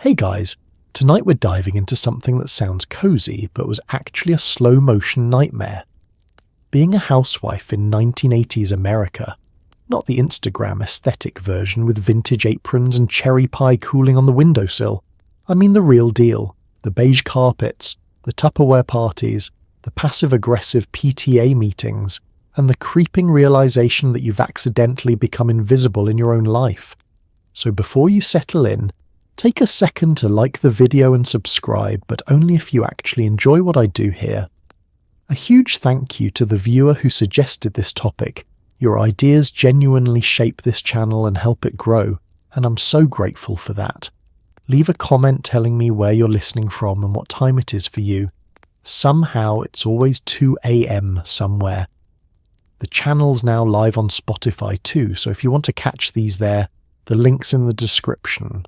Hey guys, tonight we're diving into something that sounds cozy but was actually a slow-motion nightmare. Being a housewife in 1980s America, not the Instagram aesthetic version with vintage aprons and cherry pie cooling on the windowsill. I mean the real deal, the beige carpets, the Tupperware parties, the passive-aggressive PTA meetings, and the creeping realization that you've accidentally become invisible in your own life. So before you settle in, take a second to like the video and subscribe, but only if you actually enjoy what I do here. A huge thank you to the viewer who suggested this topic. Your ideas genuinely shape this channel and help it grow, and I'm so grateful for that. Leave a comment telling me where you're listening from and what time it is for you. Somehow it's always 2 a.m. somewhere. The channel's now live on Spotify too, so if you want to catch these there, the link's in the description.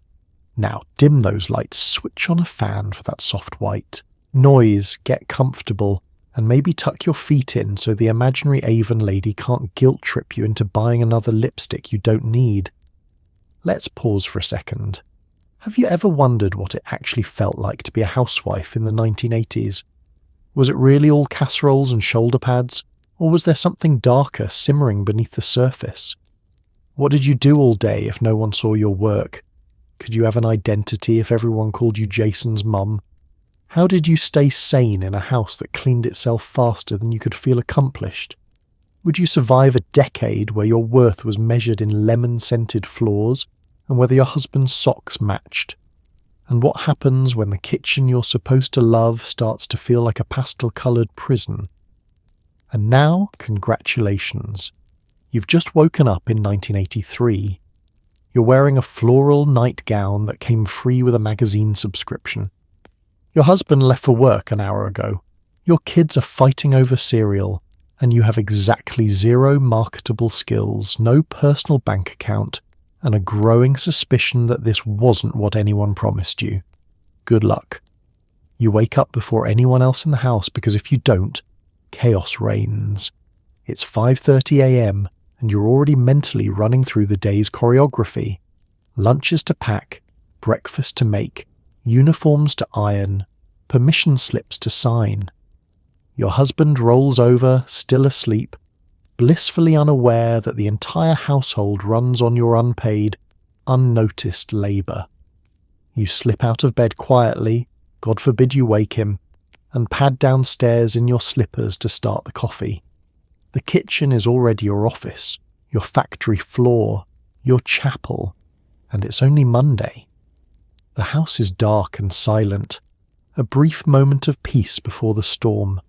Now, dim those lights, switch on a fan for that soft white noise, get comfortable, and maybe tuck your feet in so the imaginary Avon lady can't guilt trip you into buying another lipstick you don't need. Let's pause for a second. Have you ever wondered what it actually felt like to be a housewife in the 1980s? Was it really all casseroles and shoulder pads, or was there something darker simmering beneath the surface? What did you do all day if no one saw your work? Could you have an identity if everyone called you Jason's mum? How did you stay sane in a house that cleaned itself faster than you could feel accomplished? Would you survive a decade where your worth was measured in lemon-scented floors and whether your husband's socks matched? And what happens when the kitchen you're supposed to love starts to feel like a pastel-coloured prison? And now, congratulations. You've just woken up in 1983. You're wearing a floral nightgown that came free with a magazine subscription. Your husband left for work an hour ago. Your kids are fighting over cereal, and you have exactly 0 marketable skills, no personal bank account, and a growing suspicion that this wasn't what anyone promised you. Good luck. You wake up before anyone else in the house because if you don't, chaos reigns. It's 5:30 a.m. and you're already mentally running through the day's choreography. Lunches to pack, breakfast to make, uniforms to iron, permission slips to sign. Your husband rolls over, still asleep, blissfully unaware that the entire household runs on your unpaid, unnoticed labour. You slip out of bed quietly, God forbid you wake him, and pad downstairs in your slippers to start the coffee. The kitchen is already your office, your factory floor, your chapel, and it's only Monday. The house is dark and silent, a brief moment of peace before the storm.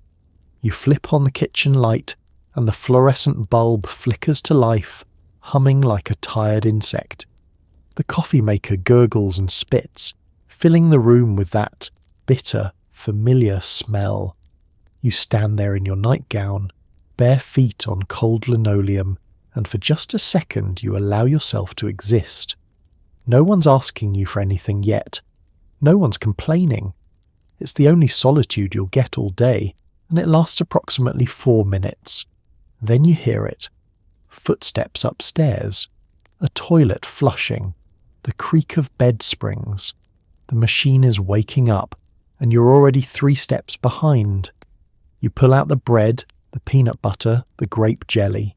You flip on the kitchen light, and the fluorescent bulb flickers to life, humming like a tired insect. The coffee maker gurgles and spits, filling the room with that bitter, familiar smell. You stand there in your nightgown, bare feet on cold linoleum, and for just a second you allow yourself to exist. No one's asking you for anything yet. No one's complaining. It's the only solitude you'll get all day, and it lasts approximately 4 minutes. Then you hear it. Footsteps upstairs. A toilet flushing. The creak of bed springs. The machine is waking up, and you're already 3 steps behind. You pull out the bread, the peanut butter, the grape jelly.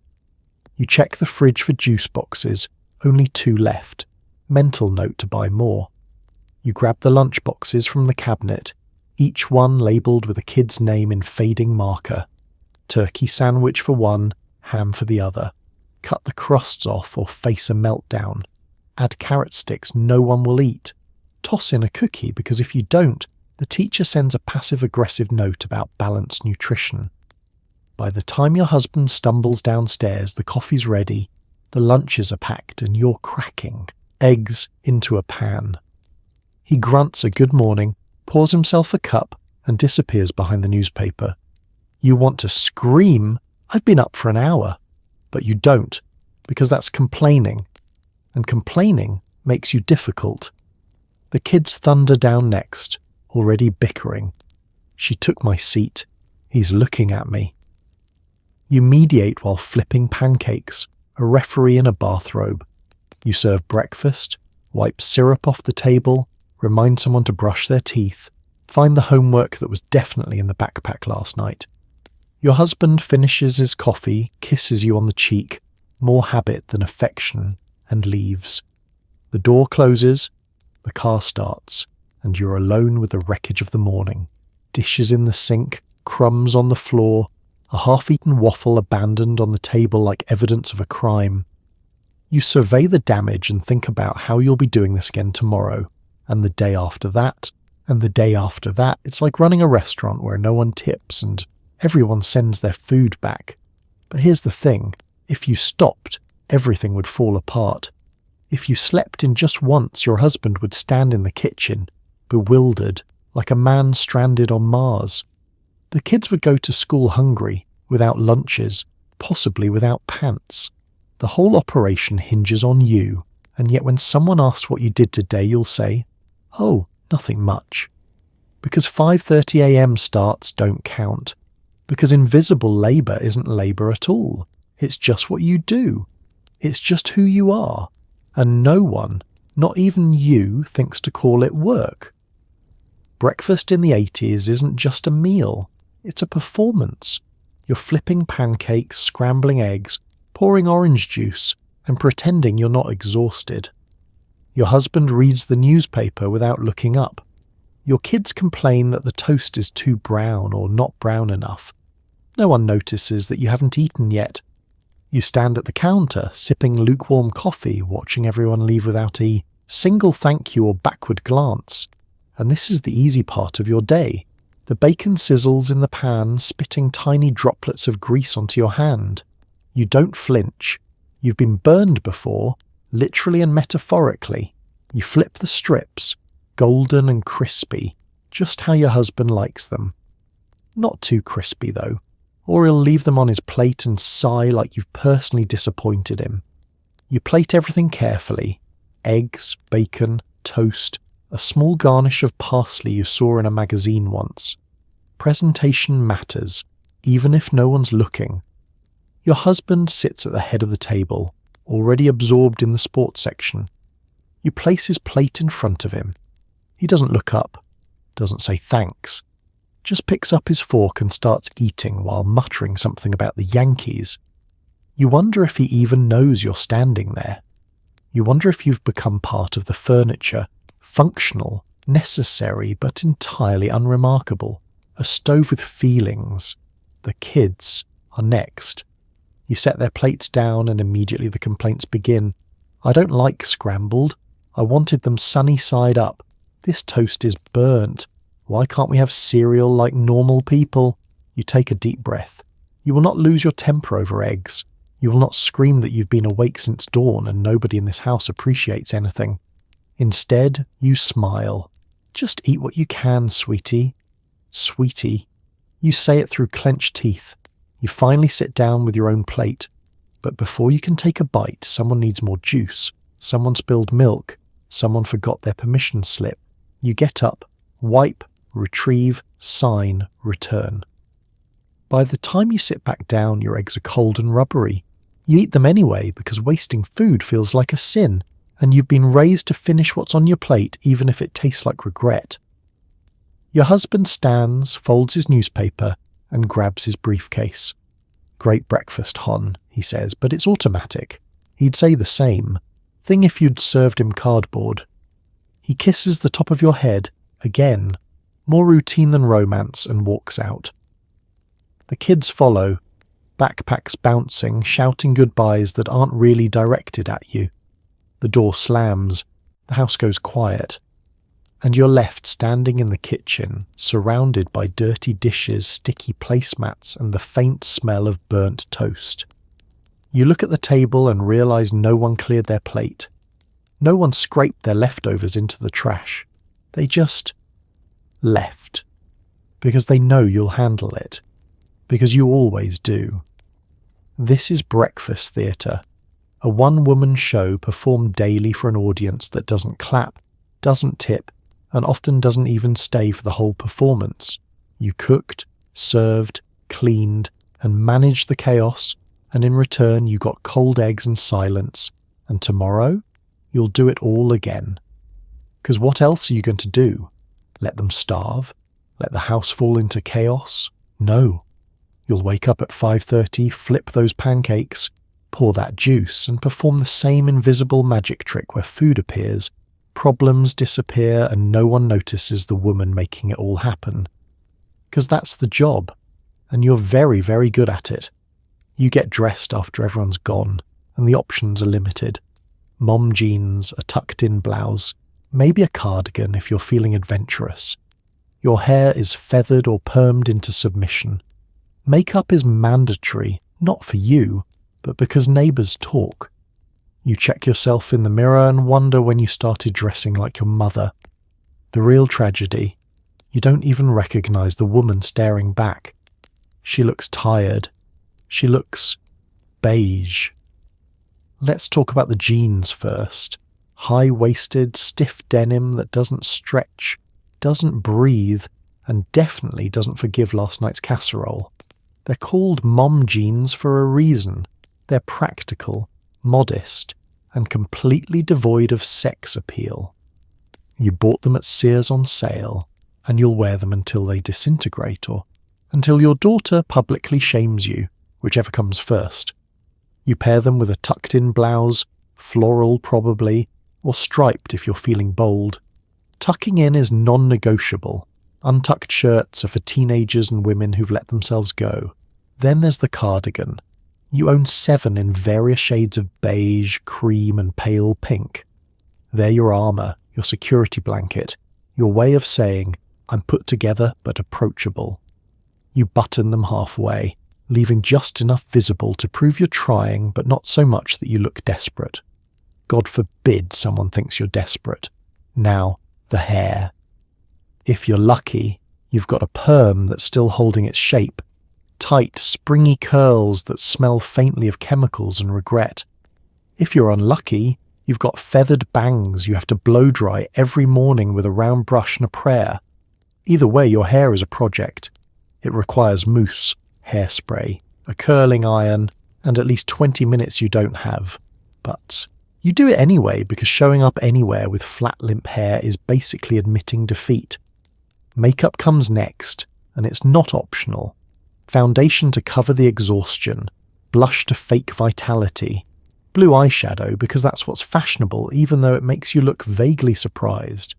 You check the fridge for juice boxes, only 2 left. Mental note to buy more. You grab the lunch boxes from the cabinet, each one labelled with a kid's name in fading marker. Turkey sandwich for one, ham for the other. Cut the crusts off or face a meltdown. Add carrot sticks no one will eat. Toss in a cookie because if you don't, the teacher sends a passive-aggressive note about balanced nutrition. By the time your husband stumbles downstairs, the coffee's ready, the lunches are packed, and you're cracking eggs into a pan. He grunts a good morning, pours himself a cup, and disappears behind the newspaper. You want to scream, "I've been up for an hour," but you don't, because that's complaining, and complaining makes you difficult. The kids thunder down next, already bickering. "She took my seat. He's looking at me." You mediate while flipping pancakes, a referee in a bathrobe. You serve breakfast, wipe syrup off the table, remind someone to brush their teeth, find the homework that was definitely in the backpack last night. Your husband finishes his coffee, kisses you on the cheek, more habit than affection, and leaves. The door closes, the car starts, and you're alone with the wreckage of the morning. Dishes in the sink, crumbs on the floor, a half-eaten waffle abandoned on the table like evidence of a crime. You survey the damage and think about how you'll be doing this again tomorrow, and the day after that, and the day after that. It's like running a restaurant where no one tips and everyone sends their food back. But here's the thing, if you stopped, everything would fall apart. If you slept in just once, your husband would stand in the kitchen, bewildered, like a man stranded on Mars. The kids would go to school hungry, without lunches, possibly without pants. The whole operation hinges on you, and yet when someone asks what you did today, you'll say, "Oh, nothing much." Because 5:30 a.m. starts don't count. Because invisible labour isn't labour at all. It's just what you do. It's just who you are. And no one, not even you, thinks to call it work. Breakfast in the 80s isn't just a meal. It's a performance. You're flipping pancakes, scrambling eggs, pouring orange juice, and pretending you're not exhausted. Your husband reads the newspaper without looking up. Your kids complain that the toast is too brown or not brown enough. No one notices that you haven't eaten yet. You stand at the counter, sipping lukewarm coffee, watching everyone leave without a single thank you or backward glance. And this is the easy part of your day. The bacon sizzles in the pan, spitting tiny droplets of grease onto your hand. You don't flinch. You've been burned before, literally and metaphorically. You flip the strips, golden and crispy, just how your husband likes them. Not too crispy though, or he'll leave them on his plate and sigh like you've personally disappointed him. You plate everything carefully. Eggs, bacon, toast, a small garnish of parsley you saw in a magazine once. Presentation matters, even if no one's looking. Your husband sits at the head of the table, already absorbed in the sports section. You place his plate in front of him. He doesn't look up, doesn't say thanks, just picks up his fork and starts eating while muttering something about the Yankees. You wonder if he even knows you're standing there. You wonder if you've become part of the furniture, functional, necessary, but entirely unremarkable. A stove with feelings. The kids are next. You set their plates down and immediately the complaints begin. "I don't like scrambled. I wanted them sunny side up. This toast is burnt. Why can't we have cereal like normal people?" You take a deep breath. You will not lose your temper over eggs. You will not scream that you've been awake since dawn and nobody in this house appreciates anything. Instead, you smile. "Just eat what you can, sweetie." Sweetie. You say it through clenched teeth. You finally sit down with your own plate. But before you can take a bite, someone needs more juice. Someone spilled milk. Someone forgot their permission slip. You get up, wipe, retrieve, sign, return. By the time you sit back down, your eggs are cold and rubbery. You eat them anyway because wasting food feels like a sin, and you've been raised to finish what's on your plate even if it tastes like regret. Your husband stands, folds his newspaper, and grabs his briefcase. "Great breakfast, hon," he says, but it's automatic. He'd say the same. Thing if you'd served him cardboard. He kisses the top of your head, again, more routine than romance, and walks out. The kids follow, backpacks bouncing, shouting goodbyes that aren't really directed at you. The door slams, the house goes quiet, and you're left standing in the kitchen, surrounded by dirty dishes, sticky placemats, and the faint smell of burnt toast. You look at the table and realise no one cleared their plate. No one scraped their leftovers into the trash. They just left. Because they know you'll handle it. Because you always do. This is breakfast theatre. A one-woman show performed daily for an audience that doesn't clap, doesn't tip, and often doesn't even stay for the whole performance. You cooked, served, cleaned, and managed the chaos, and in return you got cold eggs and silence, and tomorrow you'll do it all again. Because what else are you going to do? Let them starve? Let the house fall into chaos? No. You'll wake up at 5:30, flip those pancakes, pour that juice, and perform the same invisible magic trick where food appears, problems disappear, and no one notices the woman making it all happen. Because that's the job, and you're very, very good at it. You get dressed after everyone's gone, and the options are limited. Mom jeans, a tucked-in blouse, maybe a cardigan if you're feeling adventurous. Your hair is feathered or permed into submission. Makeup is mandatory, not for you, but because neighbours talk. You check yourself in the mirror and wonder when you started dressing like your mother. The real tragedy, you don't even recognise the woman staring back. She looks tired. She looks beige. Let's talk about the jeans first. High-waisted, stiff denim that doesn't stretch, doesn't breathe, and definitely doesn't forgive last night's casserole. They're called mom jeans for a reason. They're practical, modest, and completely devoid of sex appeal. You bought them at Sears on sale, and you'll wear them until they disintegrate, or until your daughter publicly shames you, whichever comes first. You pair them with a tucked-in blouse, floral probably, or striped if you're feeling bold. Tucking in is non-negotiable. Untucked shirts are for teenagers and women who've let themselves go. Then there's the cardigan. You own 7 in various shades of beige, cream, and pale pink. They're your armour, your security blanket, your way of saying, I'm put together but approachable. You button them halfway, leaving just enough visible to prove you're trying, but not so much that you look desperate. God forbid someone thinks you're desperate. Now, the hair. If you're lucky, you've got a perm that's still holding its shape, tight, springy curls that smell faintly of chemicals and regret. If you're unlucky, you've got feathered bangs you have to blow dry every morning with a round brush and a prayer. Either way, your hair is a project. It requires mousse, hairspray, a curling iron, and at least 20 minutes you don't have. But you do it anyway because showing up anywhere with flat, limp hair is basically admitting defeat. Makeup comes next, and it's not optional. Foundation to cover the exhaustion, blush to fake vitality, blue eyeshadow because that's what's fashionable even though it makes you look vaguely surprised,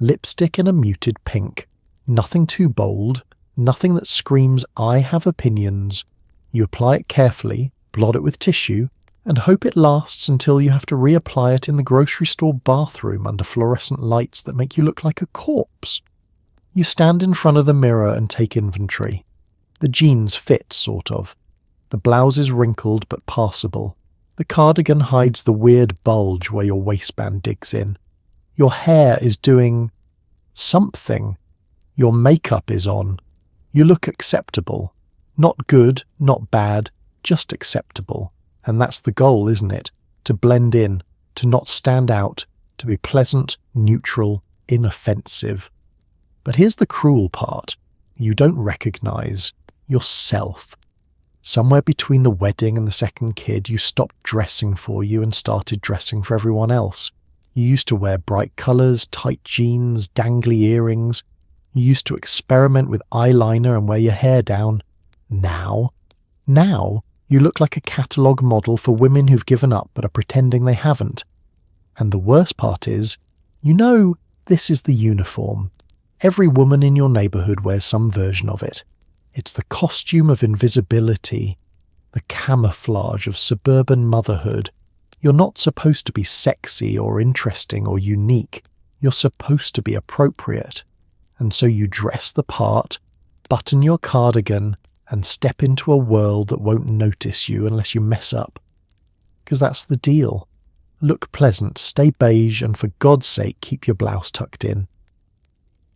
lipstick in a muted pink, nothing too bold, nothing that screams I have opinions. You apply it carefully, blot it with tissue, and hope it lasts until you have to reapply it in the grocery store bathroom under fluorescent lights that make you look like a corpse. You stand in front of the mirror and take inventory. The jeans fit, sort of. The blouse is wrinkled but passable. The cardigan hides the weird bulge where your waistband digs in. Your hair is doing something. Your makeup is on. You look acceptable. Not good, not bad, just acceptable. And that's the goal, isn't it? To blend in, to not stand out, to be pleasant, neutral, inoffensive. But here's the cruel part. You don't recognise yourself. Somewhere between the wedding and the second kid, you stopped dressing for you and started dressing for everyone else. You used to wear bright colours, tight jeans, dangly earrings. You used to experiment with eyeliner and wear your hair down. Now, you look like a catalogue model for women who've given up but are pretending they haven't. And the worst part is, this is the uniform. Every woman in your neighbourhood wears some version of it. It's the costume of invisibility, the camouflage of suburban motherhood. You're not supposed to be sexy or interesting or unique. You're supposed to be appropriate. And so you dress the part, button your cardigan, and step into a world that won't notice you unless you mess up. Because that's the deal. Look pleasant, stay beige, and for God's sake keep your blouse tucked in.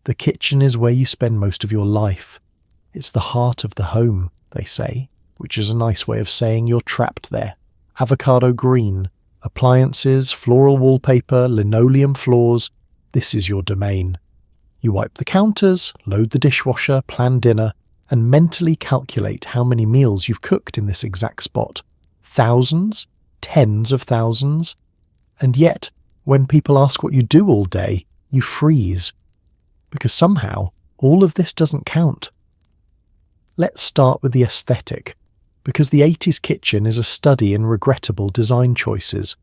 The kitchen is where you spend most of your life. It's the heart of the home, they say, which is a nice way of saying you're trapped there. Avocado green, appliances, floral wallpaper, linoleum floors, this is your domain. You wipe the counters, load the dishwasher, plan dinner, and mentally calculate how many meals you've cooked in this exact spot. Thousands? Tens of thousands? And yet, when people ask what you do all day, you freeze. Because somehow, all of this doesn't count. Let's start with the aesthetic, because the 80s kitchen is a study in regrettable design choices.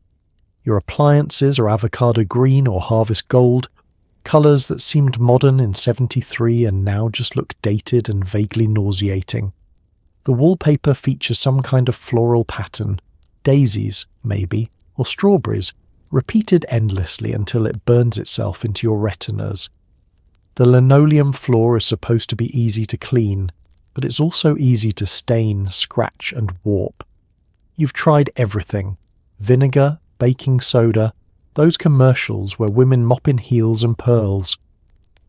Your appliances are avocado green or harvest gold, colours that seemed modern in '73 and now just look dated and vaguely nauseating. The wallpaper features some kind of floral pattern, daisies, maybe, or strawberries, repeated endlessly until it burns itself into your retinas. The linoleum floor is supposed to be easy to clean, but it's also easy to stain, scratch, and warp. You've tried everything: vinegar, baking soda, those commercials where women mop in heels and pearls.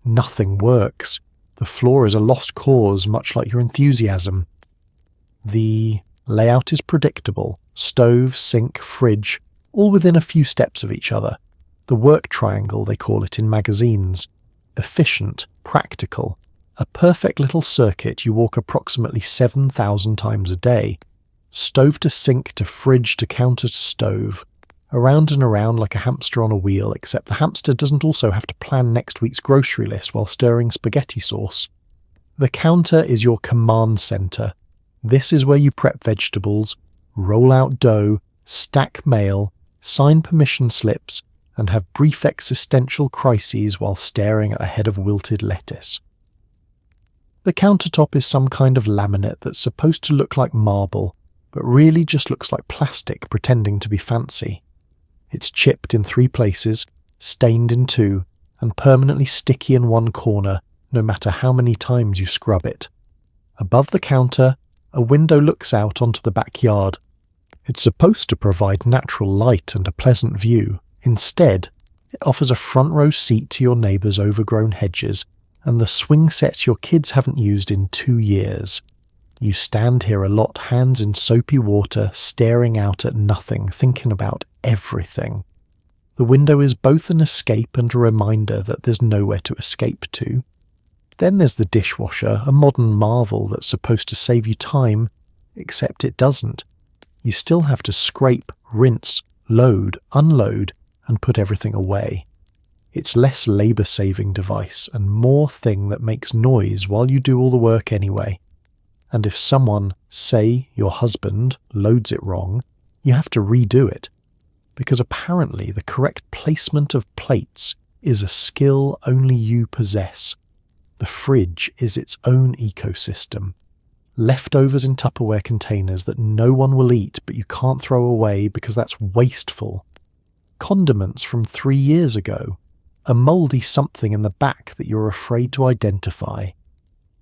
Nothing works. The floor is a lost cause, much like your enthusiasm. The layout is predictable: stove, sink, fridge, all within a few steps of each other. The work triangle, they call it in magazines. Efficient, practical, a perfect little circuit you walk approximately 7,000 times a day. Stove to sink to fridge to counter to stove. Around and around like a hamster on a wheel, except the hamster doesn't also have to plan next week's grocery list while stirring spaghetti sauce. The counter is your command center. This is where you prep vegetables, roll out dough, stack mail, sign permission slips, and have brief existential crises while staring at a head of wilted lettuce. The countertop is some kind of laminate that's supposed to look like marble, but really just looks like plastic pretending to be fancy. It's chipped in 3 places, stained in 2, and permanently sticky in one corner, no matter how many times you scrub it. Above the counter, a window looks out onto the backyard. It's supposed to provide natural light and a pleasant view. Instead, it offers a front row seat to your neighbour's overgrown hedges and the swing set your kids haven't used in 2 years. You stand here a lot, hands in soapy water, staring out at nothing, thinking about everything. The window is both an escape and a reminder that there's nowhere to escape to. Then there's the dishwasher, a modern marvel that's supposed to save you time, except it doesn't. You still have to scrape, rinse, load, unload, and put everything away. It's less labour-saving device and more thing that makes noise while you do all the work anyway. And if someone, say your husband, loads it wrong, you have to redo it. Because apparently the correct placement of plates is a skill only you possess. The fridge is its own ecosystem. Leftovers in Tupperware containers that no one will eat but you can't throw away because that's wasteful. Condiments from 3 years ago. A mouldy something in the back that you're afraid to identify.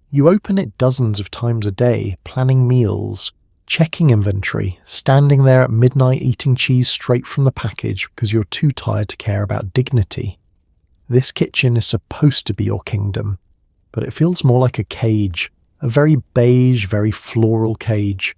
You open it dozens of times a day, planning meals, checking inventory, standing there at midnight eating cheese straight from the package because you're too tired to care about dignity. This kitchen is supposed to be your kingdom, but it feels more like a cage, a very beige, very floral cage.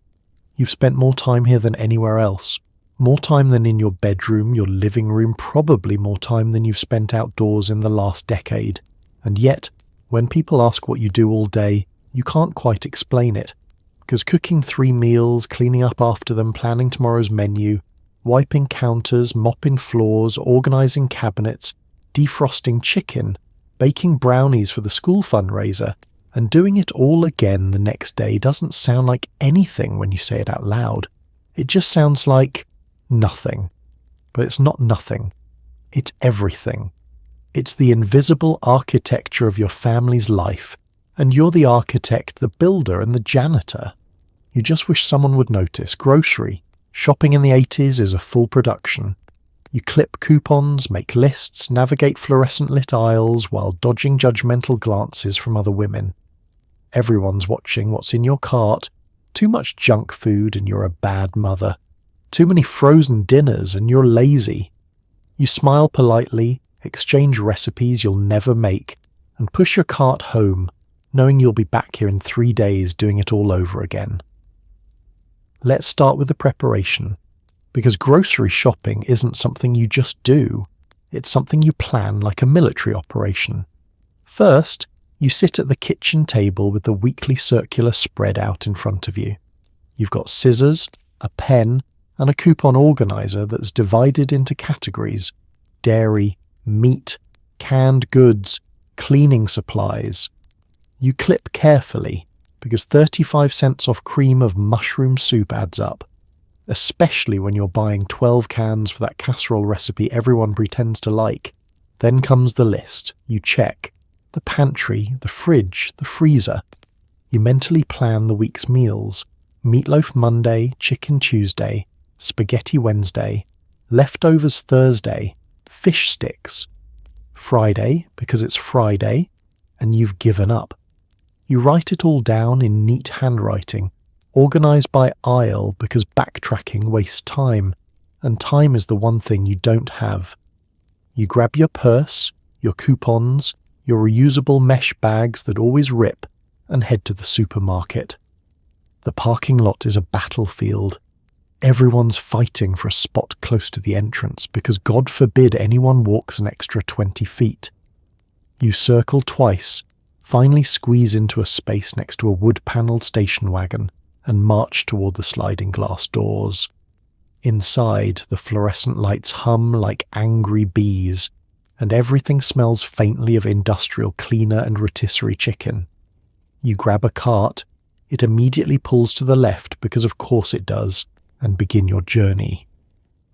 You've spent more time here than anywhere else. More time than in your bedroom, your living room, probably more time than you've spent outdoors in the last decade. And yet, when people ask what you do all day, you can't quite explain it. Because cooking 3 meals, cleaning up after them, planning tomorrow's menu, wiping counters, mopping floors, organising cabinets, defrosting chicken, baking brownies for the school fundraiser, and doing it all again the next day doesn't sound like anything when you say it out loud. It just sounds like nothing. But it's not nothing. It's everything. It's the invisible architecture of your family's life, and you're the architect, the builder, and the janitor. You just wish someone would notice. Grocery. Shopping in the 80s is a full production. You clip coupons, make lists, navigate fluorescent lit aisles while dodging judgmental glances from other women. Everyone's watching what's in your cart. Too much junk food and you're a bad mother. Too many frozen dinners and you're lazy. You smile politely, exchange recipes you'll never make, and push your cart home, knowing you'll be back here in 3 days doing it all over again. Let's start with the preparation, because grocery shopping isn't something you just do, it's something you plan like a military operation. First, you sit at the kitchen table with the weekly circular spread out in front of you. You've got scissors, a pen, and a coupon organizer that's divided into categories: dairy, meat, canned goods, cleaning supplies. You clip carefully, because 35 cents off cream of mushroom soup adds up, especially when you're buying 12 cans for that casserole recipe everyone pretends to like. Then comes the list. You check the pantry, the fridge, the freezer. You mentally plan the week's meals. Meatloaf Monday, chicken Tuesday, spaghetti Wednesday, leftovers Thursday, fish sticks. Friday, because it's Friday, and you've given up. You write it all down in neat handwriting, organised by aisle because backtracking wastes time, and time is the one thing you don't have. You grab your purse, your coupons, your reusable mesh bags that always rip, and head to the supermarket. The parking lot is a battlefield. Everyone's fighting for a spot close to the entrance because God forbid anyone walks an extra 20 feet. You circle twice, finally squeeze into a space next to a wood-panelled station wagon, and march toward the sliding glass doors. Inside, the fluorescent lights hum like angry bees, and everything smells faintly of industrial cleaner and rotisserie chicken. You grab a cart, it immediately pulls to the left because of course it does, and begin your journey.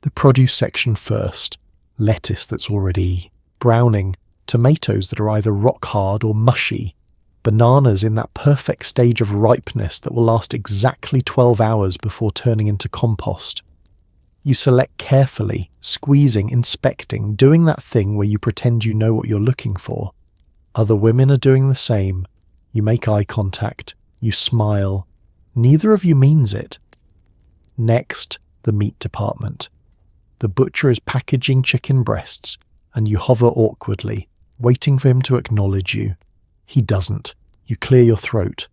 The produce section first, lettuce that's already browning, tomatoes that are either rock hard or mushy, bananas in that perfect stage of ripeness that will last exactly 12 hours before turning into compost. You select carefully, squeezing, inspecting, doing that thing where you pretend you know what you're looking for. Other women are doing the same. You make eye contact. You smile. Neither of you means it. Next, the meat department. The butcher is packaging chicken breasts, and you hover awkwardly, waiting for him to acknowledge you. He doesn't. You clear your throat.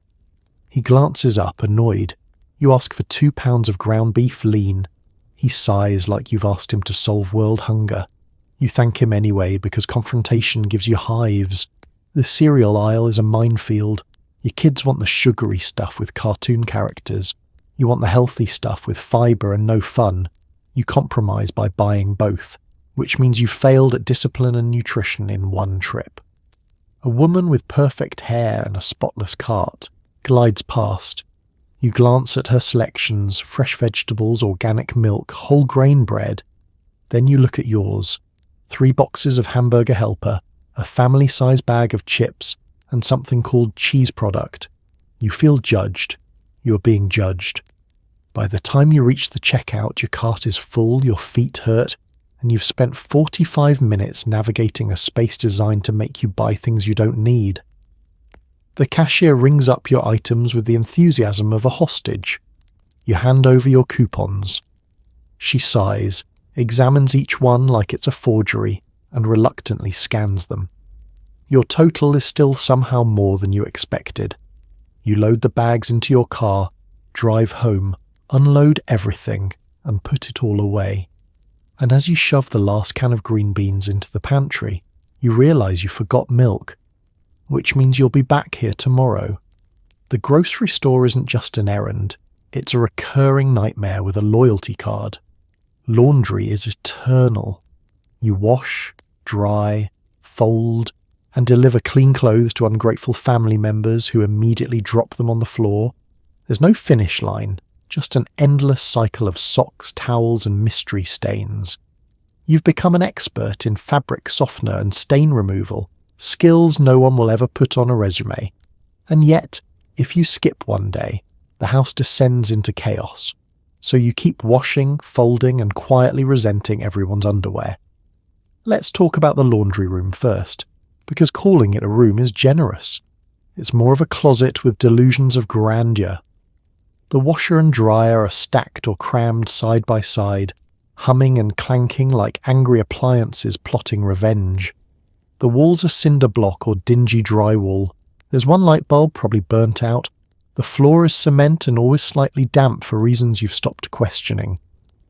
He glances up, annoyed. You ask for 2 pounds of ground beef lean. He sighs like you've asked him to solve world hunger. You thank him anyway because confrontation gives you hives. The cereal aisle is a minefield. Your kids want the sugary stuff with cartoon characters. You want the healthy stuff with fibre and no fun. You compromise by buying both, which means you failed at discipline and nutrition in one trip. A woman with perfect hair and a spotless cart glides past. You glance at her selections, fresh vegetables, organic milk, whole grain bread. Then you look at yours. 3 boxes of hamburger helper, a family-size bag of chips, and something called cheese product. You feel judged. You are being judged. By the time you reach the checkout, your cart is full, your feet hurt, and you've spent 45 minutes navigating a space designed to make you buy things you don't need. The cashier rings up your items with the enthusiasm of a hostage. You hand over your coupons. She sighs, examines each one like it's a forgery, and reluctantly scans them. Your total is still somehow more than you expected. You load the bags into your car, drive home, unload everything, and put it all away. And as you shove the last can of green beans into the pantry, you realise you forgot milk, which means you'll be back here tomorrow. The grocery store isn't just an errand, it's a recurring nightmare with a loyalty card. Laundry is eternal. You wash, dry, fold, and deliver clean clothes to ungrateful family members who immediately drop them on the floor. There's no finish line, just an endless cycle of socks, towels, and mystery stains. You've become an expert in fabric softener and stain removal, skills no one will ever put on a resume. And yet, if you skip one day, the house descends into chaos. So you keep washing, folding, and quietly resenting everyone's underwear. Let's talk about the laundry room first, because calling it a room is generous. It's more of a closet with delusions of grandeur. The washer and dryer are stacked or crammed side by side, humming and clanking like angry appliances plotting revenge. The walls are cinder block or dingy drywall. There's one light bulb probably burnt out. The floor is cement and always slightly damp for reasons you've stopped questioning.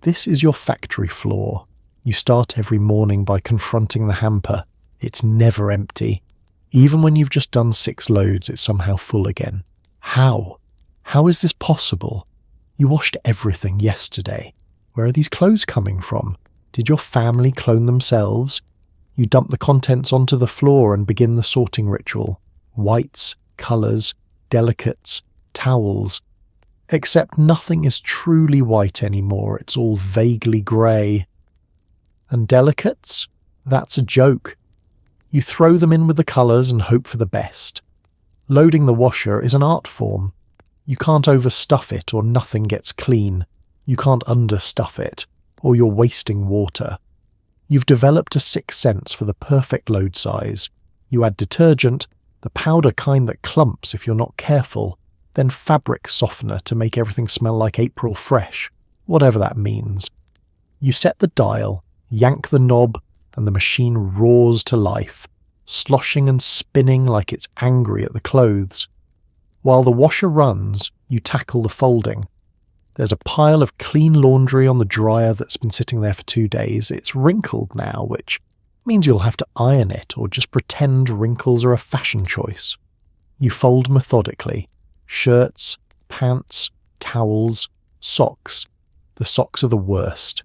This is your factory floor. You start every morning by confronting the hamper. It's never empty. Even when you've just done 6 loads, it's somehow full again. How? How is this possible? You washed everything yesterday. Where are these clothes coming from? Did your family clone themselves? You dump the contents onto the floor and begin the sorting ritual. Whites, colours, delicates, towels. Except nothing is truly white anymore, it's all vaguely grey. And delicates? That's a joke. You throw them in with the colours and hope for the best. Loading the washer is an art form. You can't overstuff it or nothing gets clean. You can't understuff it, or you're wasting water. You've developed a sixth sense for the perfect load size. You add detergent, the powder kind that clumps if you're not careful, then fabric softener to make everything smell like April fresh, whatever that means. You set the dial, yank the knob, and the machine roars to life, sloshing and spinning like it's angry at the clothes. While the washer runs, you tackle the folding. There's a pile of clean laundry on the dryer that's been sitting there for 2 days. It's wrinkled now, which means you'll have to iron it or just pretend wrinkles are a fashion choice. You fold methodically. Shirts, pants, towels, socks. The socks are the worst.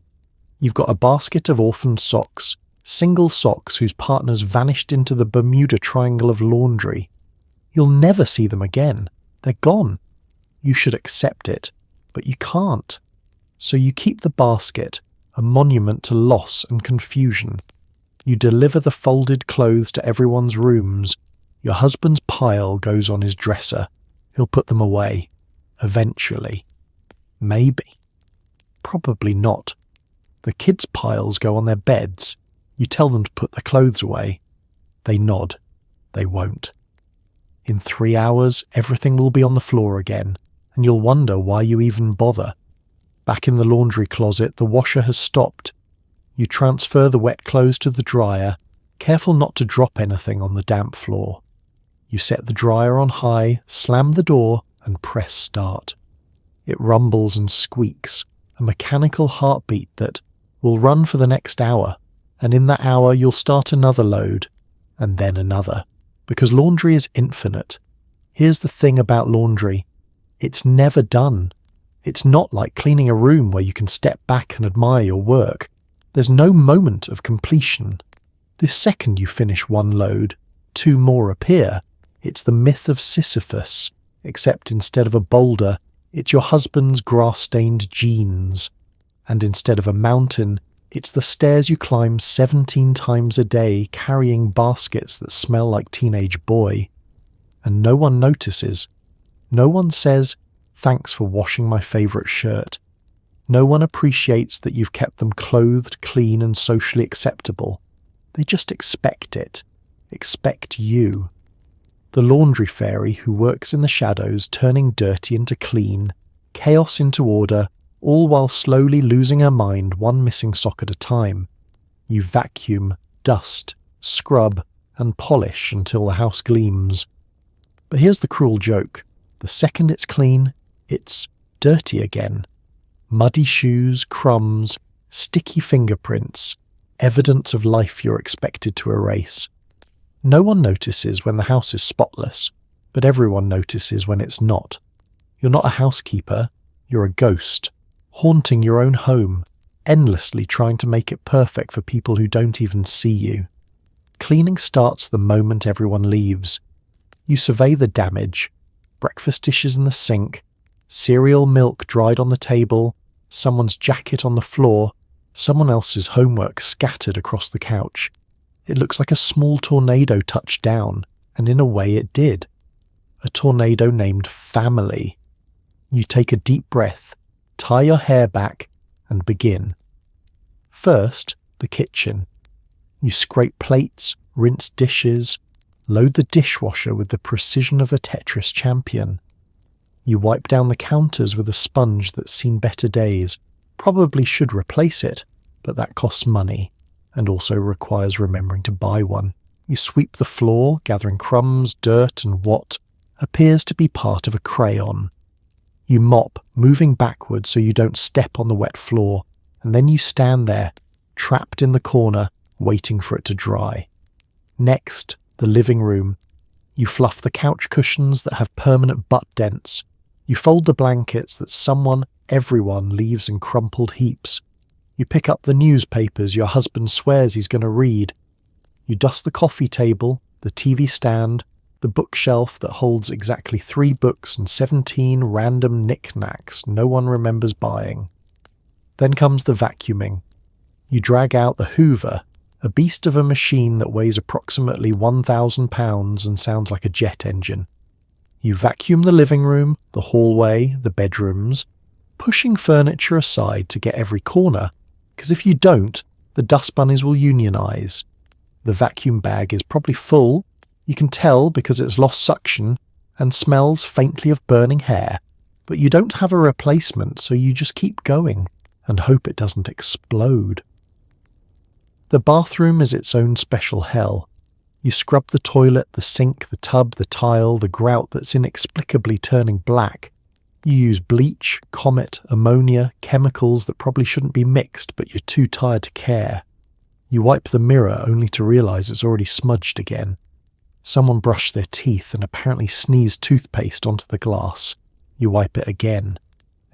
You've got a basket of orphaned socks, single socks whose partners vanished into the Bermuda Triangle of laundry. You'll never see them again. They're gone. You should accept it, but you can't. So you keep the basket, a monument to loss and confusion. You deliver the folded clothes to everyone's rooms. Your husband's pile goes on his dresser. He'll put them away. Eventually. Maybe. Probably not. The kids' piles go on their beds. You tell them to put their clothes away. They nod. They won't. In 3 hours, everything will be on the floor again, and you'll wonder why you even bother. Back in the laundry closet, the washer has stopped. You transfer the wet clothes to the dryer, careful not to drop anything on the damp floor. You set the dryer on high, slam the door, and press start. It rumbles and squeaks, a mechanical heartbeat that will run for the next hour, and in that hour you'll start another load, and then another, because laundry is infinite. Here's the thing about laundry. It's never done. It's not like cleaning a room where you can step back and admire your work. There's no moment of completion. The second you finish one load, 2 more appear. It's the myth of Sisyphus, except instead of a boulder, it's your husband's grass-stained jeans. And instead of a mountain, it's the stairs you climb 17 times a day carrying baskets that smell like teenage boy. And no one notices. No one says, "Thanks for washing my favourite shirt." No one appreciates that you've kept them clothed, clean and socially acceptable. They just expect it. Expect you. The laundry fairy who works in the shadows, turning dirty into clean, chaos into order, all while slowly losing her mind one missing sock at a time. You vacuum, dust, scrub, and polish until the house gleams. But here's the cruel joke. The second it's clean, it's dirty again. Muddy shoes, crumbs, sticky fingerprints, evidence of life you're expected to erase. No one notices when the house is spotless, but everyone notices when it's not. You're not a housekeeper, you're a ghost, haunting your own home, endlessly trying to make it perfect for people who don't even see you. Cleaning starts the moment everyone leaves. You survey the damage, breakfast dishes in the sink, cereal milk dried on the table, someone's jacket on the floor, someone else's homework scattered across the couch. It looks like a small tornado touched down, and in a way it did. A tornado named family. You take a deep breath, tie your hair back, and begin. First, the kitchen. You scrape plates, rinse dishes, load the dishwasher with the precision of a Tetris champion. You wipe down the counters with a sponge that's seen better days. Probably should replace it, but that costs money, and also requires remembering to buy one. You sweep the floor, gathering crumbs, dirt, and what appears to be part of a crayon. You mop, moving backwards so you don't step on the wet floor, and then you stand there, trapped in the corner, waiting for it to dry. Next, the living room. You fluff the couch cushions that have permanent butt dents. You fold the blankets that everyone leaves in crumpled heaps. You pick up the newspapers your husband swears he's going to read. You dust the coffee table, the TV stand, the bookshelf that holds exactly 3 books and 17 random knickknacks no one remembers buying. Then comes the vacuuming. You drag out the Hoover, a beast of a machine that weighs approximately 1,000 pounds and sounds like a jet engine. You vacuum the living room, the hallway, the bedrooms, pushing furniture aside to get every corner, because if you don't, the dust bunnies will unionize. The vacuum bag is probably full, you can tell because it's lost suction and smells faintly of burning hair, but you don't have a replacement, so you just keep going and hope it doesn't explode. The bathroom is its own special hell. You scrub the toilet, the sink, the tub, the tile, the grout that's inexplicably turning black. You use bleach, Comet, ammonia, chemicals that probably shouldn't be mixed but you're too tired to care. You wipe the mirror only to realise it's already smudged again. Someone brushed their teeth and apparently sneezed toothpaste onto the glass. You wipe it again.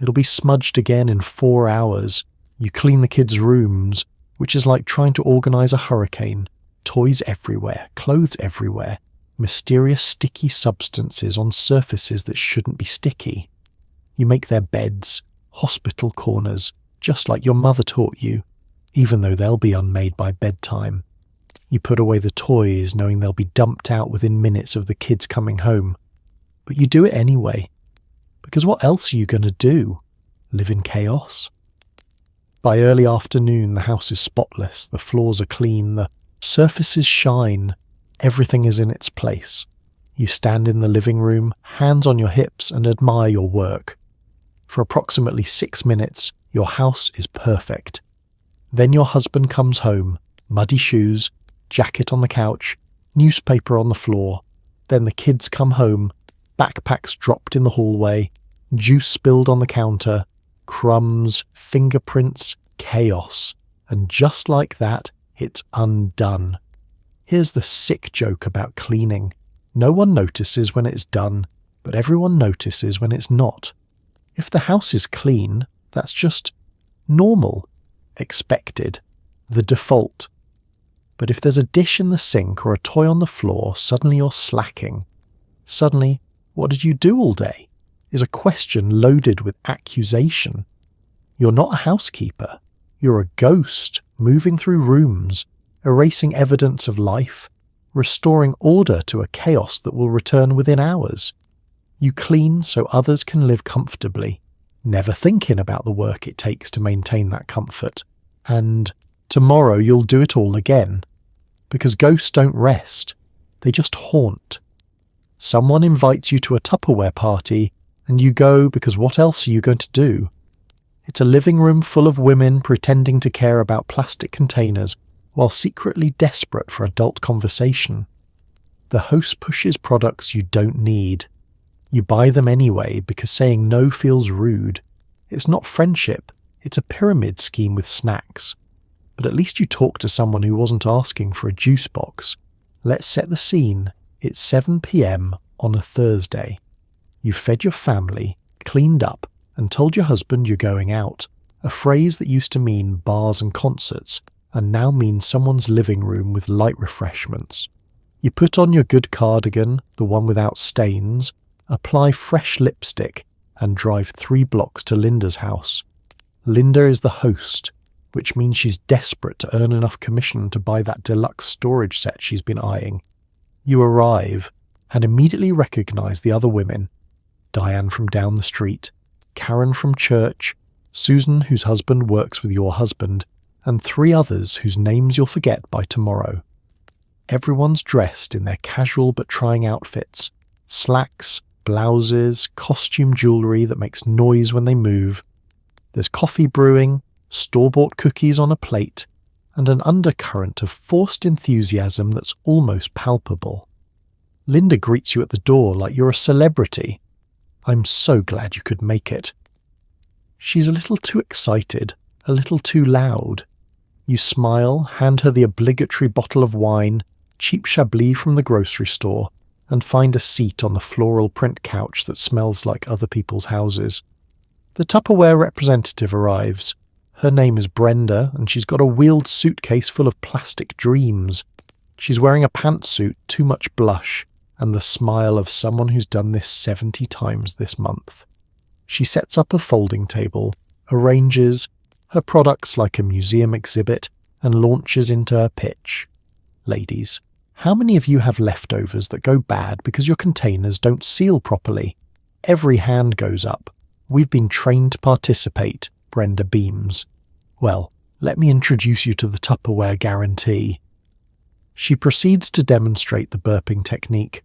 It'll be smudged again in 4 hours. You clean the kids' rooms, which is like trying to organise a hurricane. Toys everywhere, clothes everywhere, mysterious sticky substances on surfaces that shouldn't be sticky. You make their beds, hospital corners, just like your mother taught you, even though they'll be unmade by bedtime. You put away the toys knowing they'll be dumped out within minutes of the kids coming home. But you do it anyway. Because what else are you going to do? Live in chaos? By early afternoon, the house is spotless, the floors are clean, the surfaces shine, everything is in its place. You stand in the living room, hands on your hips, and admire your work. For approximately 6 minutes, your house is perfect. Then your husband comes home, muddy shoes, jacket on the couch, newspaper on the floor. Then the kids come home, backpacks dropped in the hallway, juice spilled on the counter, crumbs, fingerprints, chaos. And just like that, it's undone. Here's the sick joke about cleaning. No one notices when it's done, but everyone notices when it's not. If the house is clean, that's just normal, expected, the default. But if there's a dish in the sink or a toy on the floor, suddenly you're slacking. Suddenly, what did you do all day? Is a question loaded with accusation. You're not a housekeeper. You're a ghost moving through rooms, erasing evidence of life, restoring order to a chaos that will return within hours. You clean so others can live comfortably, never thinking about the work it takes to maintain that comfort. And tomorrow you'll do it all again. Because ghosts don't rest, they just haunt. Someone invites you to a Tupperware party, and you go because what else are you going to do? It's a living room full of women pretending to care about plastic containers while secretly desperate for adult conversation. The host pushes products you don't need. You buy them anyway because saying no feels rude. It's not friendship, it's a pyramid scheme with snacks. But at least you talk to someone who wasn't asking for a juice box. Let's set the scene. It's 7 p.m. on a Thursday. You've fed your family, cleaned up, and told your husband you're going out, a phrase that used to mean bars and concerts, and now means someone's living room with light refreshments. You put on your good cardigan, the one without stains, apply fresh lipstick, and drive 3 blocks to Linda's house. Linda is the host, which means she's desperate to earn enough commission to buy that deluxe storage set she's been eyeing. You arrive and immediately recognise the other women. Diane from down the street, Karen from church, Susan whose husband works with your husband, and 3 others whose names you'll forget by tomorrow. Everyone's dressed in their casual but trying outfits, slacks, blouses, costume jewellery that makes noise when they move. There's coffee brewing, store-bought cookies on a plate, and an undercurrent of forced enthusiasm that's almost palpable. Linda greets you at the door like you're a celebrity. I'm so glad you could make it. She's a little too excited, a little too loud. You smile, hand her the obligatory bottle of wine, cheap Chablis from the grocery store, and find a seat on the floral print couch that smells like other people's houses. The Tupperware representative arrives. Her name is Brenda, and she's got a wheeled suitcase full of plastic dreams. She's wearing a pantsuit, too much blush, and the smile of someone who's done this 70 times this month. She sets up a folding table, arranges her products like a museum exhibit, and launches into her pitch. Ladies, how many of you have leftovers that go bad because your containers don't seal properly? Every hand goes up. We've been trained to participate, Brenda beams. Well, let me introduce you to the Tupperware guarantee. She proceeds to demonstrate the burping technique,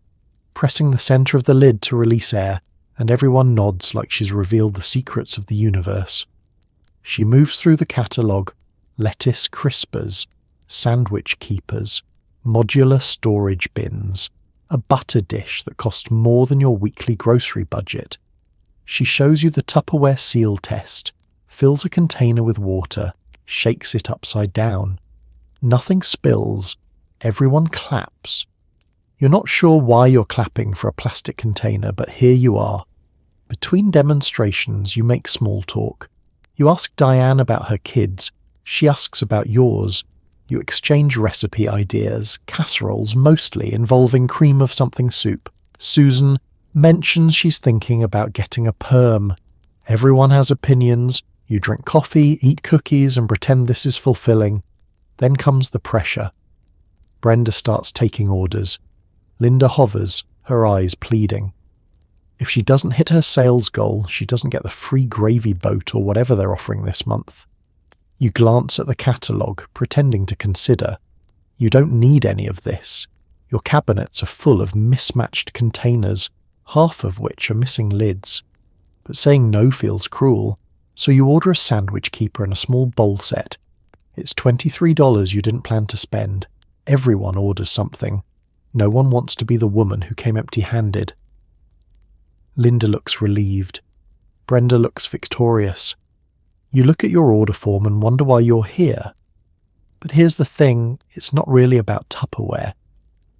pressing the centre of the lid to release air, and everyone nods like she's revealed the secrets of the universe. She moves through the catalogue: lettuce crispers, sandwich keepers, modular storage bins, a butter dish that costs more than your weekly grocery budget. She shows you the Tupperware seal test, fills a container with water, shakes it upside down. Nothing spills. Everyone claps. You're not sure why you're clapping for a plastic container, but here you are. Between demonstrations, you make small talk. You ask Diane about her kids. She asks about yours. You exchange recipe ideas, casseroles mostly involving cream of something soup. Susan mentions she's thinking about getting a perm. Everyone has opinions. You drink coffee, eat cookies, and pretend this is fulfilling. Then comes the pressure. Brenda starts taking orders. Linda hovers, her eyes pleading. If she doesn't hit her sales goal, she doesn't get the free gravy boat or whatever they're offering this month. You glance at the catalogue, pretending to consider. You don't need any of this. Your cabinets are full of mismatched containers, half of which are missing lids. But saying no feels cruel, so you order a sandwich keeper and a small bowl set. It's $23 you didn't plan to spend. Everyone orders something. No one wants to be the woman who came empty-handed. Linda looks relieved. Brenda looks victorious. You look at your order form and wonder why you're here. But here's the thing, it's not really about Tupperware.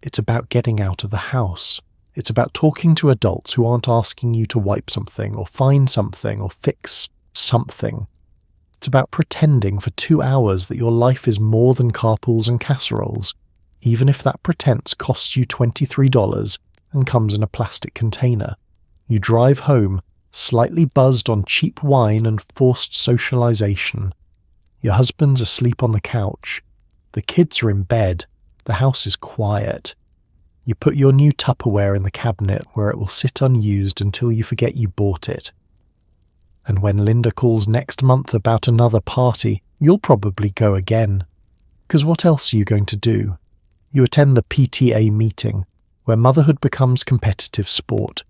It's about getting out of the house. It's about talking to adults who aren't asking you to wipe something or find something or fix something. It's about pretending for 2 hours that your life is more than carpools and casseroles, even if that pretense costs you $23 and comes in a plastic container. You drive home, slightly buzzed on cheap wine and forced socialization. Your husband's asleep on the couch. The kids are in bed. The house is quiet. You put your new Tupperware in the cabinet where it will sit unused until you forget you bought it. And when Linda calls next month about another party, you'll probably go again. Because what else are you going to do? You attend the PTA meeting, where motherhood becomes competitive sport.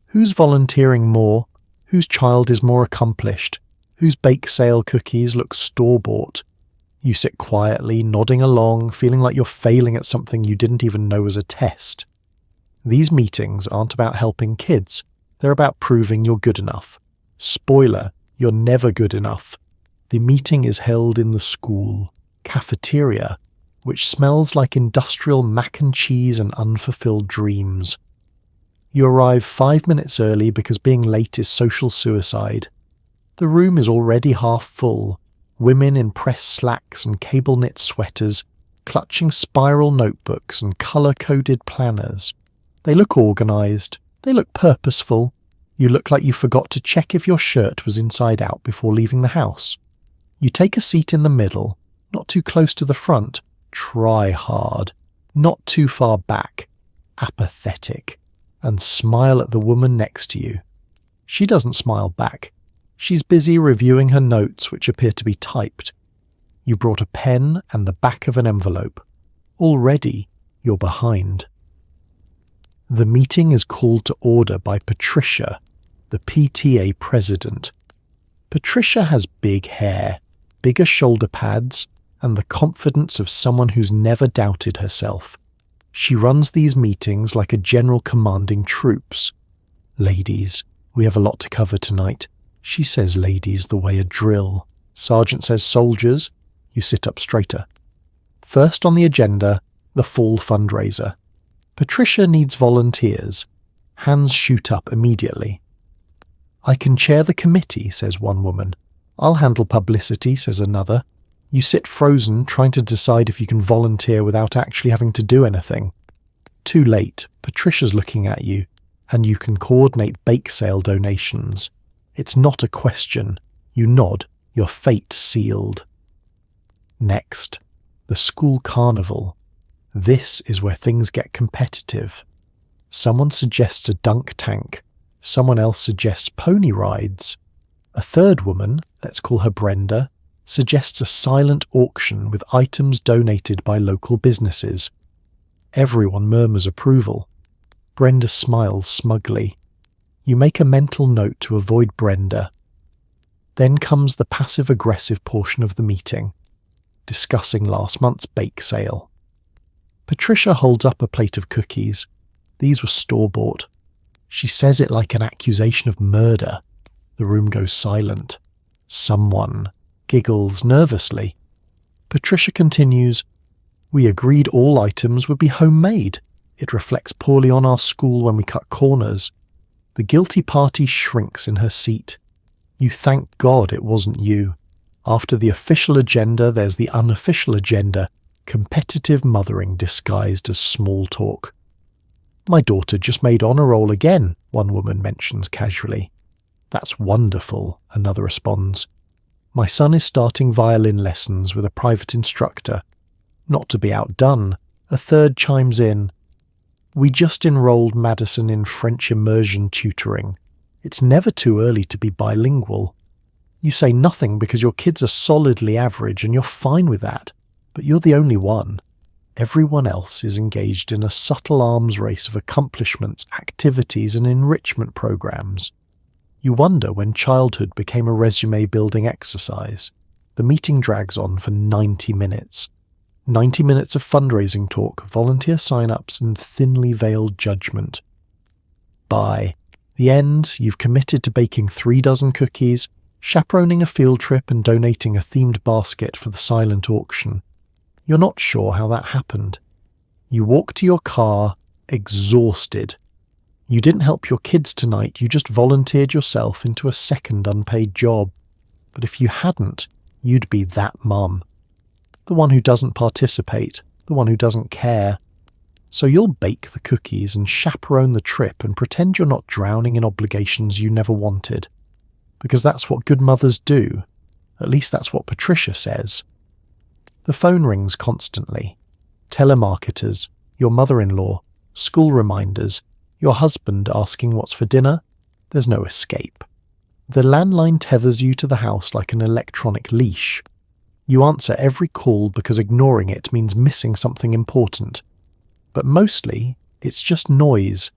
Who's volunteering more? Whose child is more accomplished? Whose bake sale cookies look store-bought? You sit quietly, nodding along, feeling like you're failing at something you didn't even know was a test. These meetings aren't about helping kids. They're about proving you're good enough. Spoiler, you're never good enough. The meeting is held in the school cafeteria, which smells like industrial mac and cheese and unfulfilled dreams. You arrive 5 minutes early because being late is social suicide. The room is already half full. Women in pressed slacks and cable-knit sweaters, clutching spiral notebooks and colour-coded planners. They look organised. They look purposeful. You look like you forgot to check if your shirt was inside out before leaving the house. You take a seat in the middle, not too close to the front. Try hard. Not too far back. Apathetic. And smile at the woman next to you. She doesn't smile back. She's busy reviewing her notes, which appear to be typed. You brought a pen and the back of an envelope. Already, you're behind. The meeting is called to order by Patricia, the PTA president. Patricia has big hair, bigger shoulder pads, and the confidence of someone who's never doubted herself. She runs these meetings like a general commanding troops. Ladies, we have a lot to cover tonight. She says ladies the way a drill. Sergeant says soldiers. You sit up straighter. First on the agenda, the fall fundraiser. Patricia needs volunteers. Hands shoot up immediately. I can chair the committee, says one woman. I'll handle publicity, says another. You sit frozen, trying to decide if you can volunteer without actually having to do anything. Too late, Patricia's looking at you, and you can coordinate bake sale donations. It's not a question. You nod, your fate sealed. Next, the school carnival. This is where things get competitive. Someone suggests a dunk tank. Someone else suggests pony rides. A third woman, let's call her Brenda, suggests a silent auction with items donated by local businesses. Everyone murmurs approval. Brenda smiles smugly. You make a mental note to avoid Brenda. Then comes the passive-aggressive portion of the meeting, discussing last month's bake sale. Patricia holds up a plate of cookies. These were store-bought. She says it like an accusation of murder. The room goes silent. Someone giggles nervously. Patricia continues, "We agreed all items would be homemade. It reflects poorly on our school when we cut corners." The guilty party shrinks in her seat. You thank God it wasn't you. After the official agenda, there's the unofficial agenda, competitive mothering disguised as small talk. "My daughter just made honour roll again," one woman mentions casually. "That's wonderful," another responds. "My son is starting violin lessons with a private instructor." Not to be outdone, a third chimes in. "We just enrolled Madison in French immersion tutoring. It's never too early to be bilingual." You say nothing because your kids are solidly average and you're fine with that, but you're the only one. Everyone else is engaged in a subtle arms race of accomplishments, activities and enrichment programs. You wonder when childhood became a resume-building exercise. The meeting drags on for 90 minutes. 90 minutes of fundraising talk, volunteer sign-ups and thinly veiled judgment. By the end, you've committed to baking 3 dozen cookies, chaperoning a field trip and donating a themed basket for the silent auction. You're not sure how that happened. You walk to your car, exhausted. You didn't help your kids tonight, you just volunteered yourself into a second unpaid job. But if you hadn't, you'd be that mum. The one who doesn't participate, the one who doesn't care. So you'll bake the cookies and chaperone the trip and pretend you're not drowning in obligations you never wanted. Because that's what good mothers do. At least that's what Patricia says. The phone rings constantly. Telemarketers, your mother-in-law, school reminders, your husband asking what's for dinner. There's no escape. The landline tethers you to the house like an electronic leash. You answer every call because ignoring it means missing something important. But mostly, it's just noise.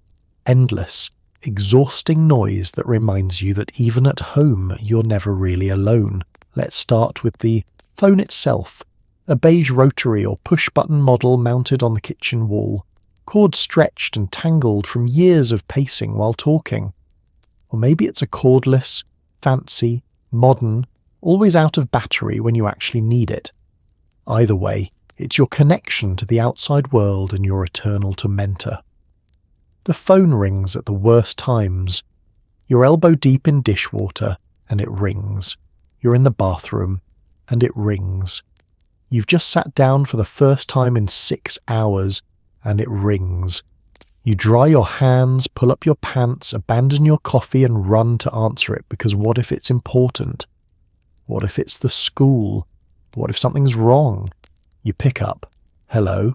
Endless, exhausting noise that reminds you that even at home, you're never really alone. Let's start with the phone itself. A beige rotary or push-button model mounted on the kitchen wall. Cord stretched and tangled from years of pacing while talking. Or maybe it's a cordless, fancy, modern, always out of battery when you actually need it. Either way, it's your connection to the outside world and your eternal tormentor. The phone rings at the worst times. You're elbow deep in dishwater, and it rings. You're in the bathroom, and it rings. You've just sat down for the first time in 6 hours, and it rings. You dry your hands, pull up your pants, abandon your coffee and run to answer it because what if it's important? What if it's the school? What if something's wrong? You pick up. Hello?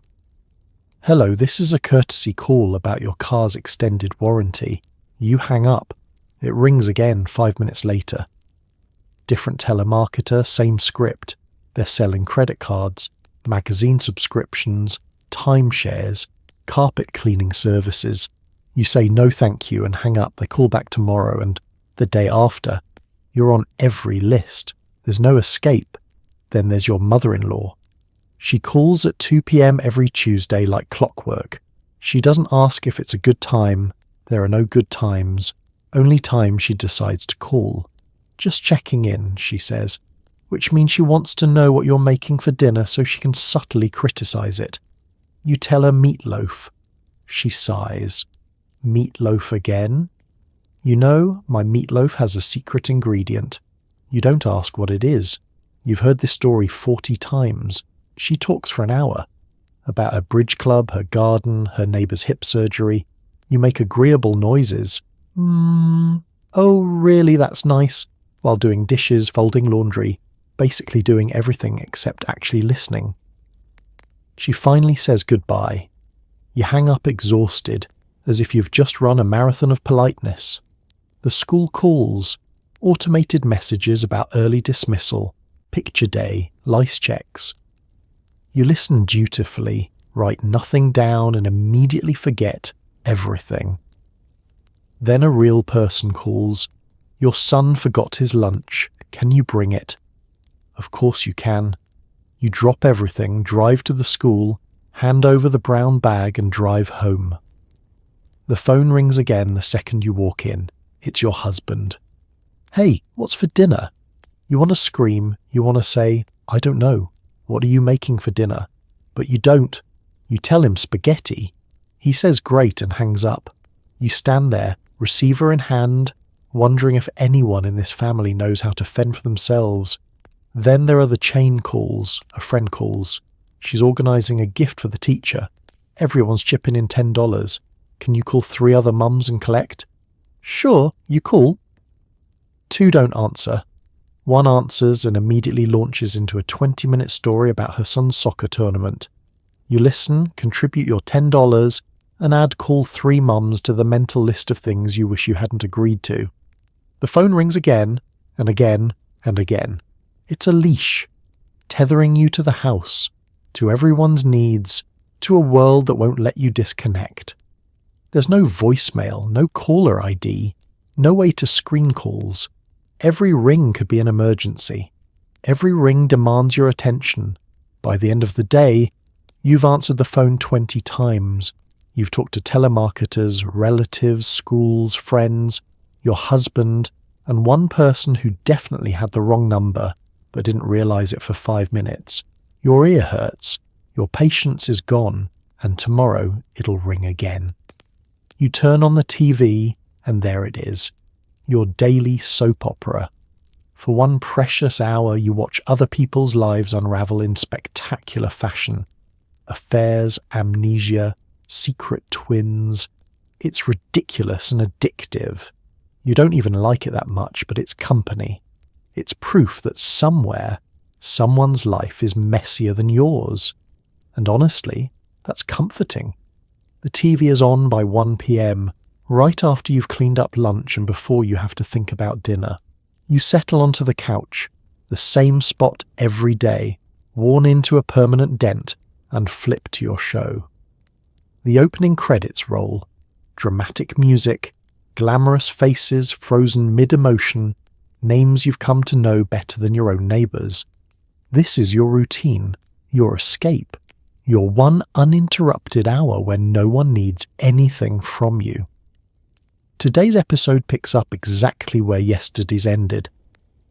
Hello, this is a courtesy call about your car's extended warranty. You hang up. It rings again 5 minutes later. Different telemarketer, same script. They're selling credit cards, magazine subscriptions, timeshares, carpet cleaning services. You say no thank you and hang up. They call back tomorrow and the day after. You're on every list. There's no escape. Then there's your mother-in-law. She calls at 2 p.m. every Tuesday like clockwork. She doesn't ask if it's a good time. There are no good times. Only time she decides to call. Just checking in, she says, which means she wants to know what you're making for dinner so she can subtly criticize it. You tell her meatloaf. She sighs. Meatloaf again? You know, my meatloaf has a secret ingredient. You don't ask what it is. You've heard this story 40 times. She talks for an hour. About her bridge club, her garden, her neighbour's hip surgery. You make agreeable noises. Oh, really, that's nice. While doing dishes, folding laundry, basically doing everything except actually listening. She finally says goodbye. You hang up exhausted, as if you've just run a marathon of politeness. The school calls, automated messages about early dismissal, picture day, lice checks. You listen dutifully, write nothing down and immediately forget everything. Then a real person calls. Your son forgot his lunch. Can you bring it? Of course you can. You drop everything, drive to the school, hand over the brown bag and drive home. The phone rings again the second you walk in. It's your husband. Hey, what's for dinner? You want to scream, you want to say, I don't know. What are you making for dinner? But you don't. You tell him spaghetti. He says great and hangs up. You stand there, receiver in hand, wondering if anyone in this family knows how to fend for themselves. Then there are the chain calls. A friend calls. She's organising a gift for the teacher. Everyone's chipping in $10. Can you call 3 other mums and collect? Sure, you call. 2 don't answer. 1 answers and immediately launches into a 20-minute story about her son's soccer tournament. You listen, contribute your $10, and add call 3 mums to the mental list of things you wish you hadn't agreed to. The phone rings again, and again, and again. It's a leash, tethering you to the house, to everyone's needs, to a world that won't let you disconnect. There's no voicemail, no caller ID, no way to screen calls. Every ring could be an emergency. Every ring demands your attention. By the end of the day, you've answered the phone 20 times. You've talked to telemarketers, relatives, schools, friends, your husband, and one person who definitely had the wrong number but didn't realise it for 5 minutes. Your ear hurts, your patience is gone, and tomorrow it'll ring again. You turn on the TV, and there it is. Your daily soap opera. For one precious hour you watch other people's lives unravel in spectacular fashion. Affairs, amnesia, secret twins. It's ridiculous and addictive. You don't even like it that much, but it's company. It's proof that somewhere, someone's life is messier than yours. And honestly, that's comforting. The TV is on by 1 p.m, right after you've cleaned up lunch and before you have to think about dinner. You settle onto the couch, the same spot every day, worn into a permanent dent, and flip to your show. The opening credits roll. Dramatic music, glamorous faces frozen mid-emotion, names you've come to know better than your own neighbours. This is your routine, your escape, your one uninterrupted hour when no one needs anything from you. Today's episode picks up exactly where yesterday's ended.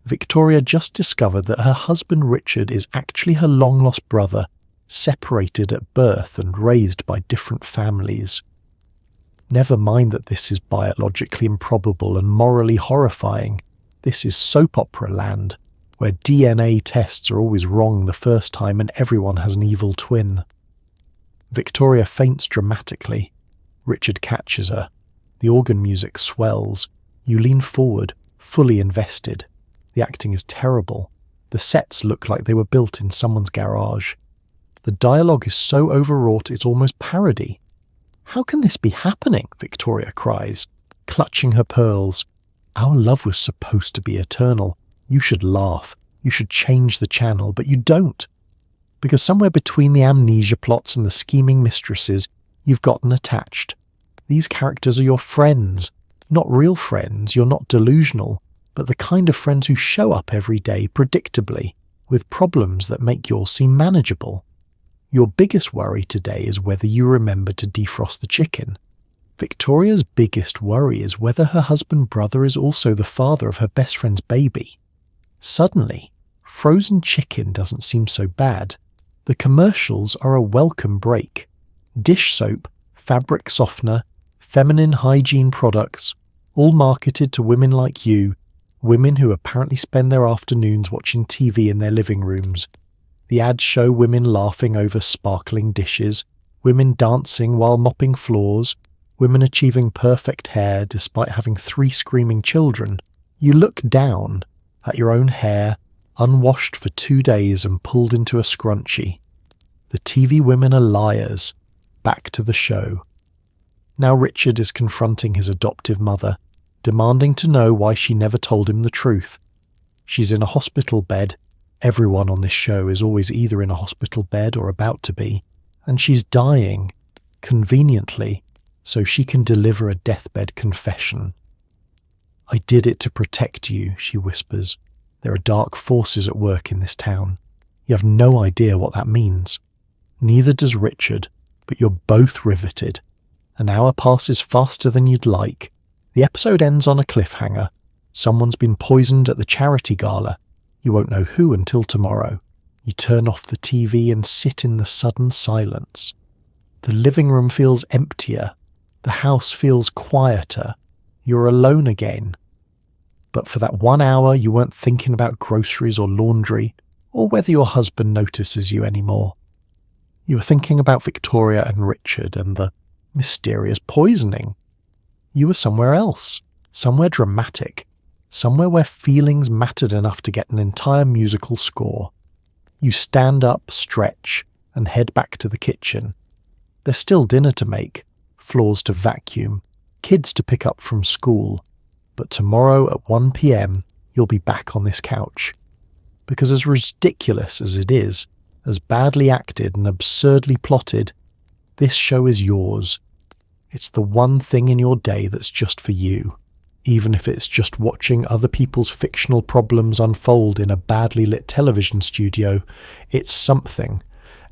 Victoria just discovered that her husband Richard is actually her long-lost brother, separated at birth and raised by different families. Never mind that this is biologically improbable and morally horrifying. This is soap opera land, where DNA tests are always wrong the first time and everyone has an evil twin. Victoria faints dramatically. Richard catches her. The organ music swells. You lean forward, fully invested. The acting is terrible. The sets look like they were built in someone's garage. The dialogue is so overwrought it's almost parody. How can this be happening? Victoria cries, clutching her pearls. Our love was supposed to be eternal. You should laugh. You should change the channel, but you don't. Because somewhere between the amnesia plots and the scheming mistresses, you've gotten attached. These characters are your friends. Not real friends, you're not delusional, but the kind of friends who show up every day predictably, with problems that make yours seem manageable. Your biggest worry today is whether you remember to defrost the chicken. Victoria's biggest worry is whether her husband-brother is also the father of her best friend's baby. Suddenly, frozen chicken doesn't seem so bad. The commercials are a welcome break. Dish soap, fabric softener, feminine hygiene products, all marketed to women like you, Women who apparently spend their afternoons watching TV in their living rooms. The ads show women laughing over sparkling dishes, women dancing while mopping floors, women achieving perfect hair despite having 3 screaming children. You look down at your own hair, unwashed for 2 days and pulled into a scrunchie. The TV women are liars. Back to the show. Now Richard is confronting his adoptive mother, demanding to know why she never told him the truth. She's in a hospital bed. Everyone on this show is always either in a hospital bed or about to be. And she's dying, conveniently, so she can deliver a deathbed confession. "I did it to protect you," she whispers. "There are dark forces at work in this town. You have no idea what that means. Neither does Richard, but you're both riveted. An hour passes faster than you'd like. The episode ends on a cliffhanger. Someone's been poisoned at the charity gala. You won't know who until tomorrow. You turn off the TV and sit in the sudden silence. The living room feels emptier. The house feels quieter. You're alone again. But for that 1 hour, you weren't thinking about groceries or laundry, or whether your husband notices you anymore. You were thinking about Victoria and Richard and the mysterious poisoning. You were somewhere else, somewhere dramatic, somewhere where feelings mattered enough to get an entire musical score. You stand up, stretch, and head back to the kitchen. There's still dinner to make, floors to vacuum, kids to pick up from school. But tomorrow at 1 p.m, you'll be back on this couch. Because as ridiculous as it is, as badly acted and absurdly plotted, this show is yours. It's the one thing in your day that's just for you, even if it's just watching other people's fictional problems unfold in a badly lit television studio. It's something,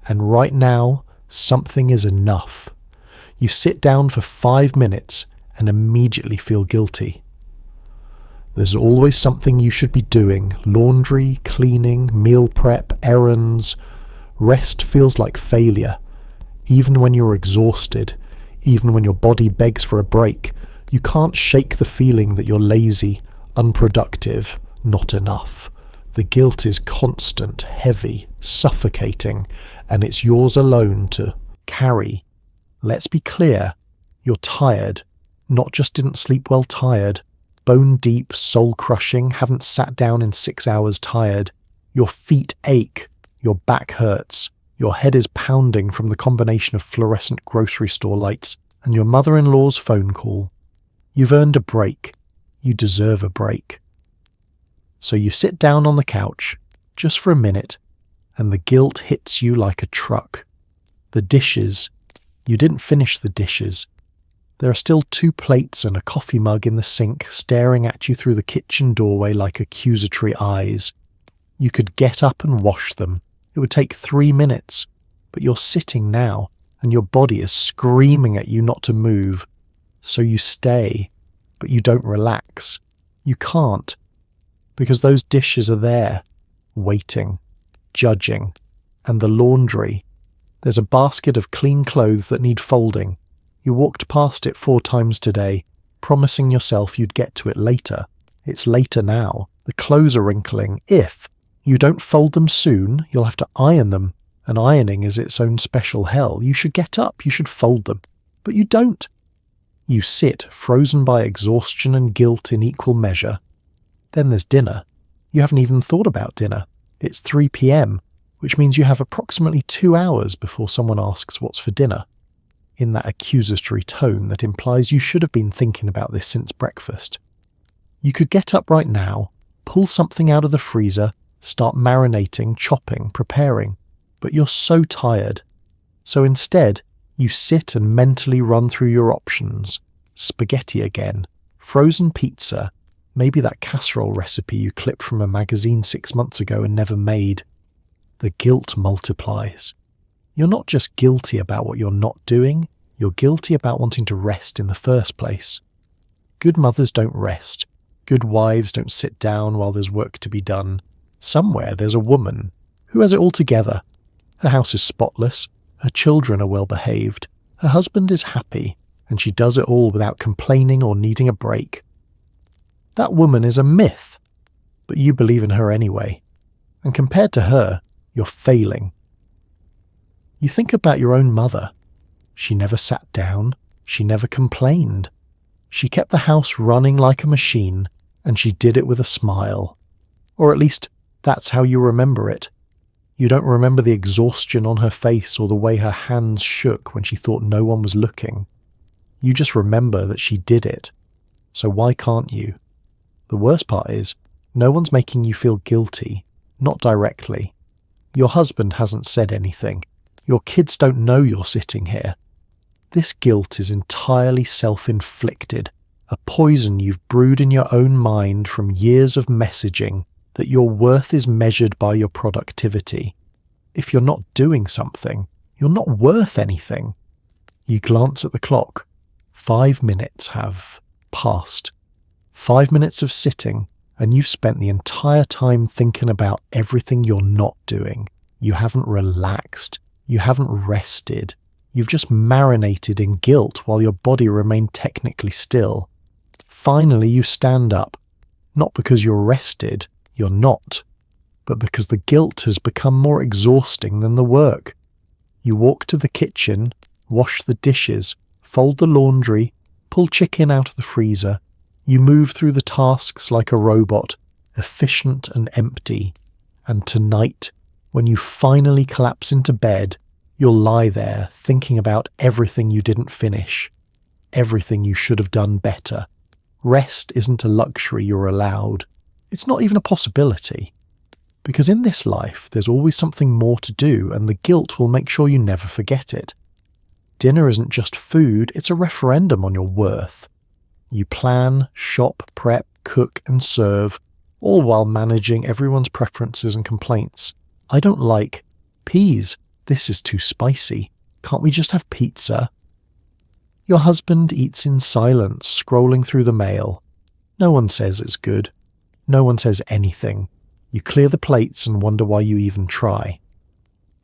and right now, something is enough. You sit down for 5 minutes and immediately feel guilty. There's always something you should be doing: laundry, cleaning, meal prep, errands. Rest feels like failure. Even when you're exhausted, even when your body begs for a break, you can't shake the feeling that you're lazy, unproductive, not enough. The guilt is constant, heavy, suffocating, and it's yours alone to carry. Let's be clear, you're tired, not just didn't sleep well tired, bone deep, soul crushing, haven't sat down in 6 hours tired. Your feet ache, your back hurts, your head is pounding from the combination of fluorescent grocery store lights and your mother-in-law's phone call. You've earned a break. You deserve a break. So you sit down on the couch, just for a minute, and the guilt hits you like a truck. The dishes. You didn't finish the dishes. There are still 2 plates and a coffee mug in the sink staring at you through the kitchen doorway like accusatory eyes. You could get up and wash them. It would take 3 minutes, but you're sitting now, and your body is screaming at you not to move. So you stay, but you don't relax. You can't, because those dishes are there, waiting, judging, and the laundry. There's a basket of clean clothes that need folding. You walked past it 4 times today, promising yourself you'd get to it later. It's later now. The clothes are wrinkling. If you don't fold them soon, you'll have to iron them, and ironing is its own special hell. You should get up, you should fold them, but you don't. You sit, frozen by exhaustion and guilt in equal measure. Then there's dinner. You haven't even thought about dinner. It's 3 p.m, which means you have approximately 2 hours before someone asks what's for dinner, in that accusatory tone that implies you should have been thinking about this since breakfast. You could get up right now, pull something out of the freezer, start marinating, chopping, preparing, but you're so tired. So instead, you sit and mentally run through your options. Spaghetti again, frozen pizza, maybe that casserole recipe you clipped from a magazine 6 months ago and never made. The guilt multiplies. You're not just guilty about what you're not doing, you're guilty about wanting to rest in the first place. Good mothers don't rest. Good wives don't sit down while there's work to be done. Somewhere there's a woman who has it all together. Her house is spotless, her children are well behaved, her husband is happy, and she does it all without complaining or needing a break. That woman is a myth, but you believe in her anyway. And compared to her, you're failing. You think about your own mother. She never sat down. She never complained. She kept the house running like a machine, and she did it with a smile. Or at least, that's how you remember it. You don't remember the exhaustion on her face or the way her hands shook when she thought no one was looking. You just remember that she did it. So why can't you? The worst part is, no one's making you feel guilty, not directly. Your husband hasn't said anything. Your kids don't know you're sitting here. This guilt is entirely self-inflicted, a poison you've brewed in your own mind from years of messaging that your worth is measured by your productivity. If you're not doing something, you're not worth anything. You glance at the clock. 5 minutes have passed. 5 minutes of sitting, and you've spent the entire time thinking about everything you're not doing. You haven't relaxed. You haven't rested. You've just marinated in guilt while your body remained technically still. Finally, you stand up. Not because you're rested, you're not, but because the guilt has become more exhausting than the work. You walk to the kitchen, wash the dishes, fold the laundry, pull chicken out of the freezer. You move through the tasks like a robot, efficient and empty. And tonight, when you finally collapse into bed, you'll lie there thinking about everything you didn't finish, everything you should have done better. Rest isn't a luxury you're allowed. It's not even a possibility. Because in this life, there's always something more to do, and the guilt will make sure you never forget it. Dinner isn't just food, it's a referendum on your worth. You plan, shop, prep, cook, and serve, all while managing everyone's preferences and complaints. I don't like peas. This is too spicy. Can't we just have pizza? Your husband eats in silence, scrolling through the mail. No one says it's good. No one says anything. You clear the plates and wonder why you even try.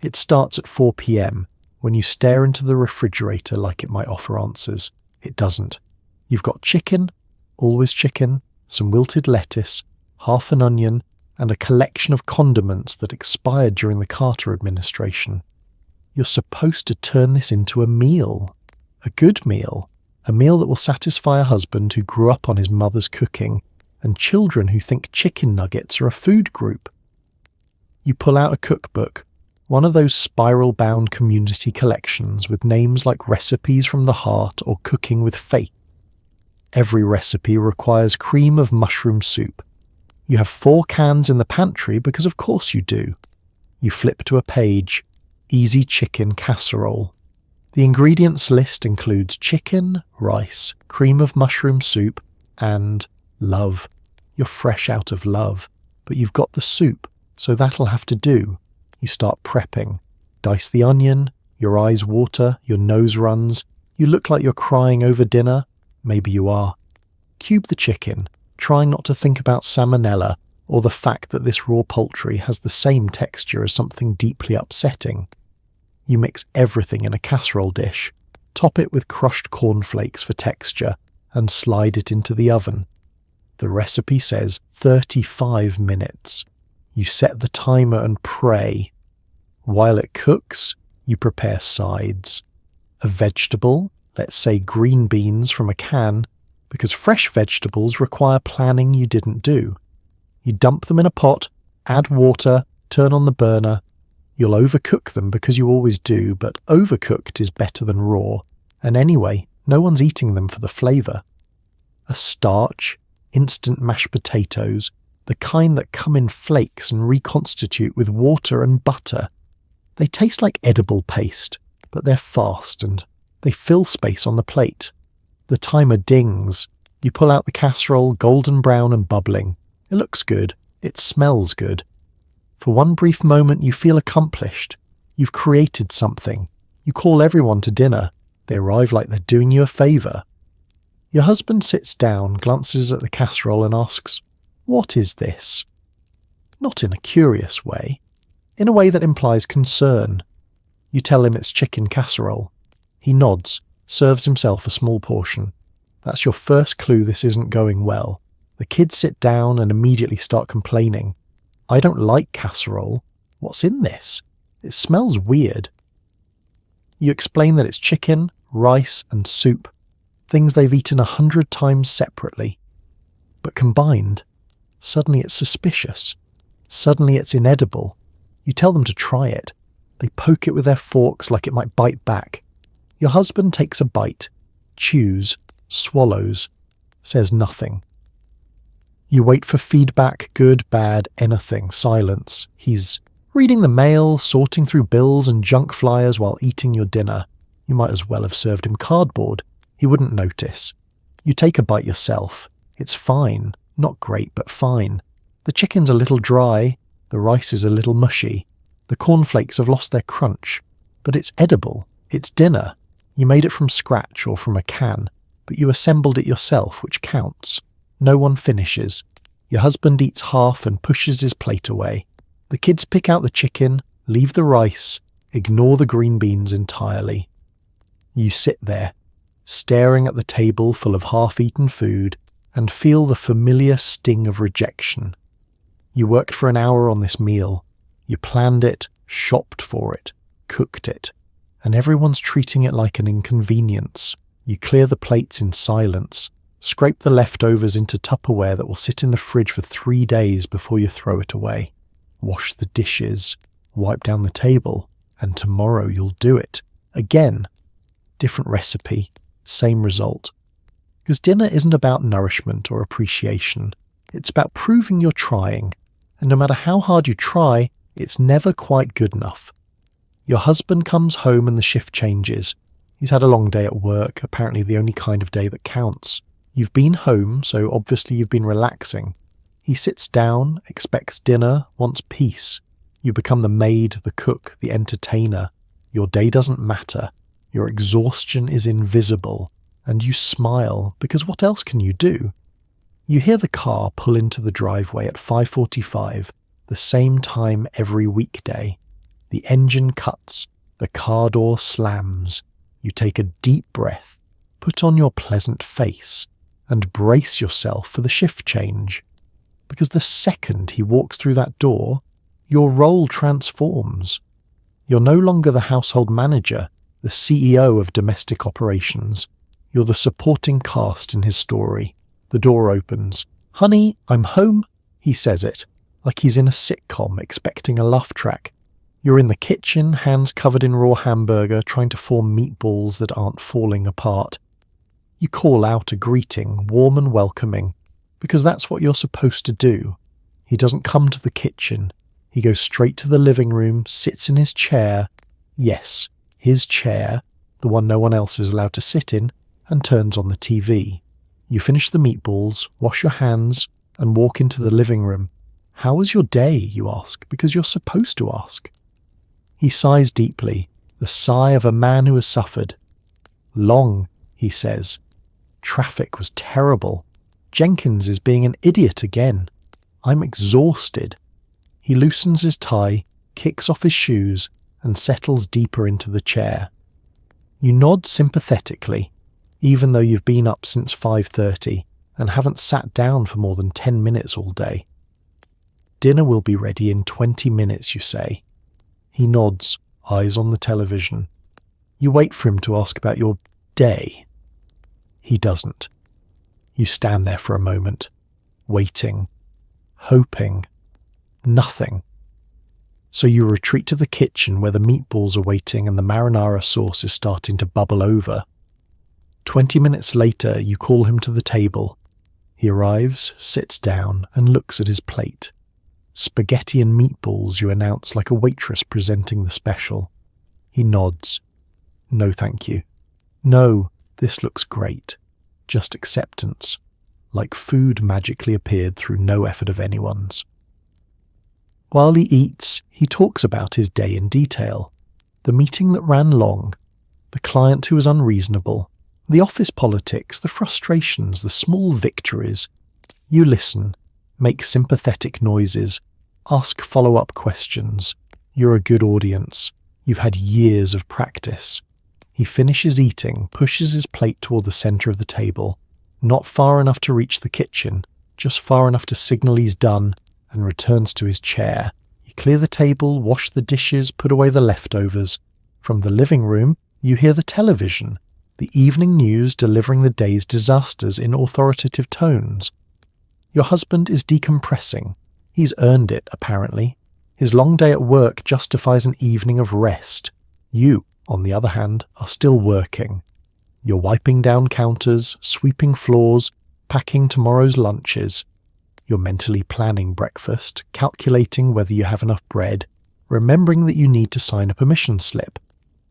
It starts at 4 p.m. when you stare into the refrigerator like it might offer answers. It doesn't. You've got chicken, always chicken, some wilted lettuce, half an onion, and a collection of condiments that expired during the Carter administration. You're supposed to turn this into a meal. A good meal. A meal that will satisfy a husband who grew up on his mother's cooking, and children who think chicken nuggets are a food group. You pull out a cookbook, one of those spiral-bound community collections with names like Recipes from the Heart or Cooking with Faith. Every recipe requires cream of mushroom soup. You have 4 cans in the pantry because of course you do. You flip to a page, Easy Chicken Casserole. The ingredients list includes chicken, rice, cream of mushroom soup, and love. You're fresh out of love, but you've got the soup, so that'll have to do. You start prepping. Dice the onion, your eyes water, your nose runs. You look like you're crying over dinner. Maybe you are. Cube the chicken, trying not to think about salmonella or the fact that this raw poultry has the same texture as something deeply upsetting. You mix everything in a casserole dish, top it with crushed cornflakes for texture, and slide it into the oven. The recipe says 35 minutes. You set the timer and pray. While it cooks, you prepare sides. A vegetable, let's say green beans from a can, because fresh vegetables require planning you didn't do. You dump them in a pot, add water, turn on the burner. You'll overcook them because you always do, but overcooked is better than raw. And anyway, no one's eating them for the flavour. A starch, instant mashed potatoes, the kind that come in flakes and reconstitute with water and butter. They taste like edible paste, but they're fast and they fill space on the plate. The timer dings. You pull out the casserole, golden brown and bubbling. It looks good. It smells good. For one brief moment you feel accomplished. You've created something. You call everyone to dinner. They arrive like they're doing you a favour. Your husband sits down, glances at the casserole and asks, "What is this?" Not in a curious way. In a way that implies concern. You tell him it's chicken casserole. He nods, serves himself a small portion. That's your first clue this isn't going well. The kids sit down and immediately start complaining. "I don't like casserole. What's in this? It smells weird." You explain that it's chicken, rice, and soup, things they've eaten 100 times separately. But combined, suddenly it's suspicious. Suddenly it's inedible. You tell them to try it. They poke it with their forks like it might bite back. Your husband takes a bite, chews, swallows, says nothing. You wait for feedback, good, bad, anything, silence. He's reading the mail, sorting through bills and junk flyers while eating your dinner. You might as well have served him cardboard. He wouldn't notice. You take a bite yourself. It's fine. Not great, but fine. The chicken's a little dry. The rice is a little mushy. The cornflakes have lost their crunch. But it's edible. It's dinner. You made it from scratch or from a can, but you assembled it yourself, which counts. No one finishes. Your husband eats half and pushes his plate away. The kids pick out the chicken, leave the rice, ignore the green beans entirely. You sit there, staring at the table full of half-eaten food, and feel the familiar sting of rejection. You worked for an hour on this meal. You planned it, shopped for it, cooked it, and everyone's treating it like an inconvenience. You clear the plates in silence, scrape the leftovers into Tupperware that will sit in the fridge for 3 days before you throw it away. Wash the dishes, wipe down the table, and tomorrow you'll do it. Again. Different recipe, same result. Because dinner isn't about nourishment or appreciation. It's about proving you're trying, and no matter how hard you try, it's never quite good enough. Your husband comes home and the shift changes. He's had a long day at work, apparently the only kind of day that counts. You've been home, so obviously you've been relaxing. He sits down, expects dinner, wants peace. You become the maid, the cook, the entertainer. Your day doesn't matter. Your exhaustion is invisible. And you smile, because what else can you do? You hear the car pull into the driveway at 5:45, the same time every weekday. The engine cuts. The car door slams. You take a deep breath, put on your pleasant face, and brace yourself for the shift change. Because the second he walks through that door, your role transforms. You're no longer the household manager, the CEO of domestic operations. You're the supporting cast in his story. The door opens. "Honey, I'm home." He says it, like he's in a sitcom expecting a laugh track. You're in the kitchen, hands covered in raw hamburger, trying to form meatballs that aren't falling apart. You call out a greeting, warm and welcoming, because that's what you're supposed to do. He doesn't come to the kitchen. He goes straight to the living room, sits in his chair. Yes, his chair, the one no one else is allowed to sit in, and turns on the TV. You finish the meatballs, wash your hands, and walk into the living room. "How was your day?" you ask, because you're supposed to ask. He sighs deeply, the sigh of a man who has suffered. "Long," he says. "Traffic was terrible. Jenkins is being an idiot again. I'm exhausted." He loosens his tie, kicks off his shoes, and settles deeper into the chair. You nod sympathetically, even though you've been up since 5:30 and haven't sat down for more than 10 minutes all day. "Dinner will be ready in 20 minutes, you say. He nods, eyes on the television. You wait for him to ask about your day. He doesn't. You stand there for a moment, waiting, hoping. Nothing. So you retreat to the kitchen where the meatballs are waiting and the marinara sauce is starting to bubble over. 20 minutes later, you call him to the table. He arrives, sits down, and looks at his plate. "Spaghetti and meatballs," you announce like a waitress presenting the special. He nods. "No, thank you." "No, this looks great." Just acceptance, like food magically appeared through no effort of anyone's. While he eats, he talks about his day in detail. The meeting that ran long, the client who was unreasonable, the office politics, the frustrations, the small victories. You listen, make sympathetic noises, ask follow-up questions. You're a good audience. You've had years of practice. He finishes eating, pushes his plate toward the center of the table, not far enough to reach the kitchen, just far enough to signal he's done, and returns to his chair. You clear the table, wash the dishes, put away the leftovers. From the living room, you hear the television, the evening news delivering the day's disasters in authoritative tones. Your husband is decompressing. He's earned it, apparently. His long day at work justifies an evening of rest. You, on the other hand, are still working. You're wiping down counters, sweeping floors, packing tomorrow's lunches. You're mentally planning breakfast, calculating whether you have enough bread, remembering that you need to sign a permission slip.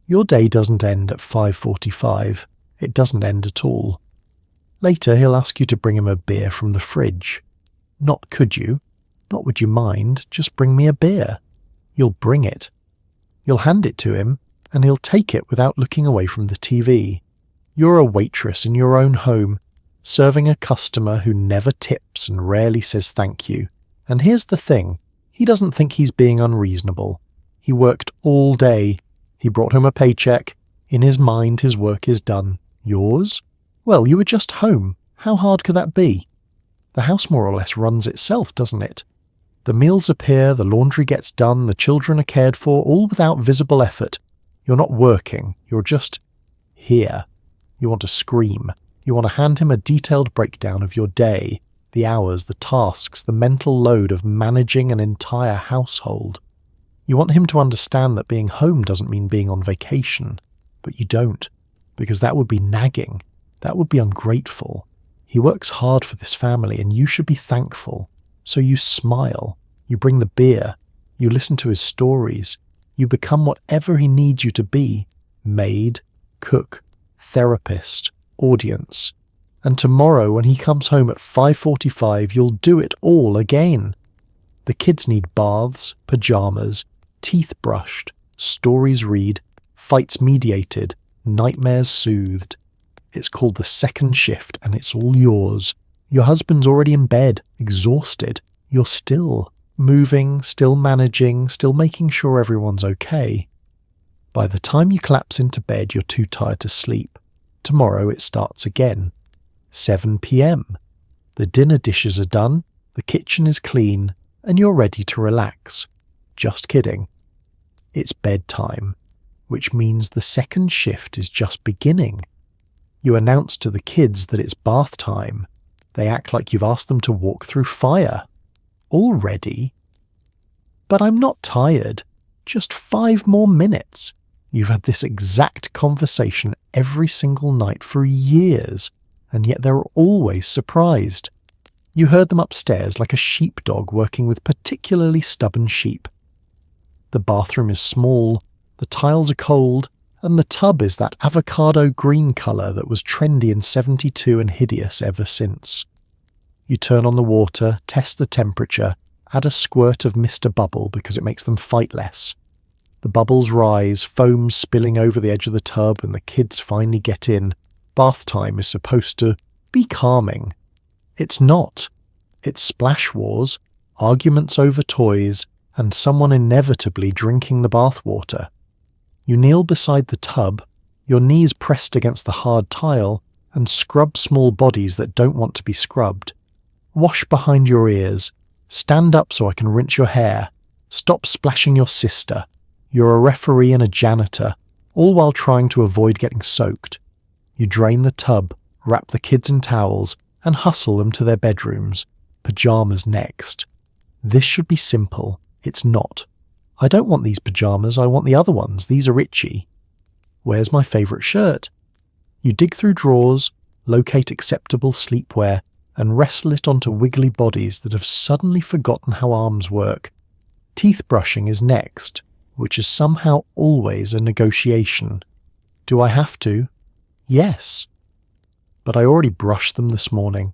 Your day doesn't end at 5:45. It doesn't end at all. Later, he'll ask you to bring him a beer from the fridge. Not could you, not would you mind, just bring me a beer. You'll bring it. You'll hand it to him, and he'll take it without looking away from the TV. You're a waitress in your own home, serving a customer who never tips and rarely says thank you. And here's the thing, he doesn't think he's being unreasonable. He worked all day. He brought home a paycheck. In his mind, his work is done. Yours? Well, you were just home. How hard could that be? The house more or less runs itself, doesn't it? The meals appear, the laundry gets done, the children are cared for, all without visible effort. You're not working, you're just here. You want to scream. You want to hand him a detailed breakdown of your day, the hours, the tasks, the mental load of managing an entire household. You want him to understand that being home doesn't mean being on vacation. But you don't, because that would be nagging. That would be ungrateful. He works hard for this family and you should be thankful. So you smile, you bring the beer, you listen to his stories, you become whatever he needs you to be, maid, cook, therapist, audience. And tomorrow when he comes home at 5:45, you'll do it all again. The kids need baths, pajamas, teeth brushed, stories read, fights mediated, nightmares soothed. It's called the second shift and it's all yours. Your husband's already in bed, exhausted. You're still moving, still managing, still making sure everyone's okay. By the time you collapse into bed, you're too tired to sleep. Tomorrow it starts again. 7 p.m. The dinner dishes are done, the kitchen is clean, and you're ready to relax. Just kidding. It's bedtime, which means the second shift is just beginning. You announce to the kids that it's bath time. They act like you've asked them to walk through fire. Already? But I'm not tired. Just 5 more minutes. You've had this exact conversation every single night for years, and yet they're always surprised. You heard them upstairs like a sheepdog working with particularly stubborn sheep. The bathroom is small, the tiles are cold, and the tub is that avocado green colour that was trendy in '72 and hideous ever since. You turn on the water, test the temperature, add a squirt of Mr. Bubble because it makes them fight less. The bubbles rise, foam spilling over the edge of the tub, and the kids finally get in. Bath time is supposed to be calming. It's not. It's splash wars, arguments over toys, and someone inevitably drinking the bathwater. You kneel beside the tub, your knees pressed against the hard tile, and scrub small bodies that don't want to be scrubbed. Wash behind your ears. Stand up so I can rinse your hair. Stop splashing your sister. You're a referee and a janitor, all while trying to avoid getting soaked. You drain the tub, wrap the kids in towels, and hustle them to their bedrooms. Pajamas next. This should be simple. It's not. I don't want these pajamas, I want the other ones. These are itchy. Where's my favourite shirt? You dig through drawers, locate acceptable sleepwear, and wrestle it onto wiggly bodies that have suddenly forgotten how arms work. Teeth brushing is next, which is somehow always a negotiation. Do I have to? Yes. But I already brushed them this morning.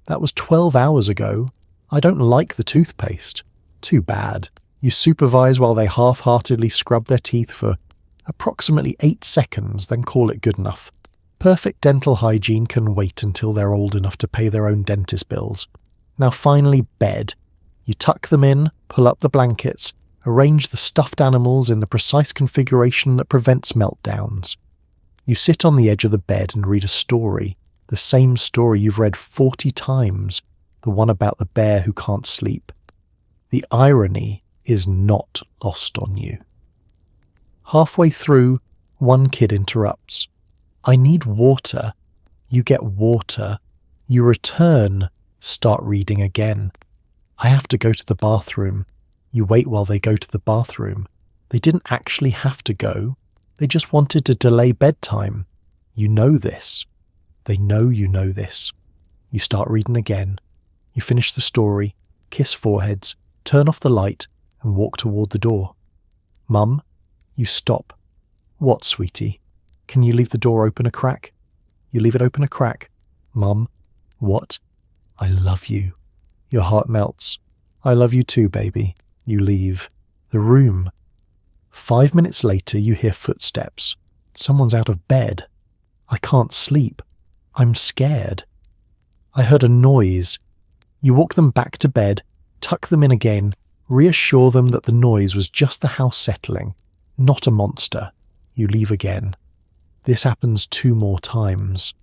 That was 12 hours ago. I don't like the toothpaste. Too bad. You supervise while they half-heartedly scrub their teeth for approximately 8 seconds, then call it good enough. Perfect dental hygiene can wait until they're old enough to pay their own dentist bills. Now finally, bed. You tuck them in, pull up the blankets, arrange the stuffed animals in the precise configuration that prevents meltdowns. You sit on the edge of the bed and read a story, the same story you've read 40 times. the one about the bear who can't sleep. The irony is not lost on you. Halfway through, one kid interrupts. I need water. You get water. You return, start reading again. I have to go to the bathroom. You wait while they go to the bathroom. They didn't actually have to go. They just wanted to delay bedtime. You know this. They know you know this. You start reading again. You finish the story, kiss foreheads, turn off the light, and walk toward the door. Mum, you stop. What, sweetie? Can you leave the door open a crack? You leave it open a crack. Mum, what? I love you. Your heart melts. I love you too, baby. You leave. The room. 5 minutes later, you hear footsteps. Someone's out of bed. I can't sleep. I'm scared. I heard a noise. You walk them back to bed, tuck them in again, reassure them that the noise was just the house settling, not a monster. You leave again. This happens 2 more times.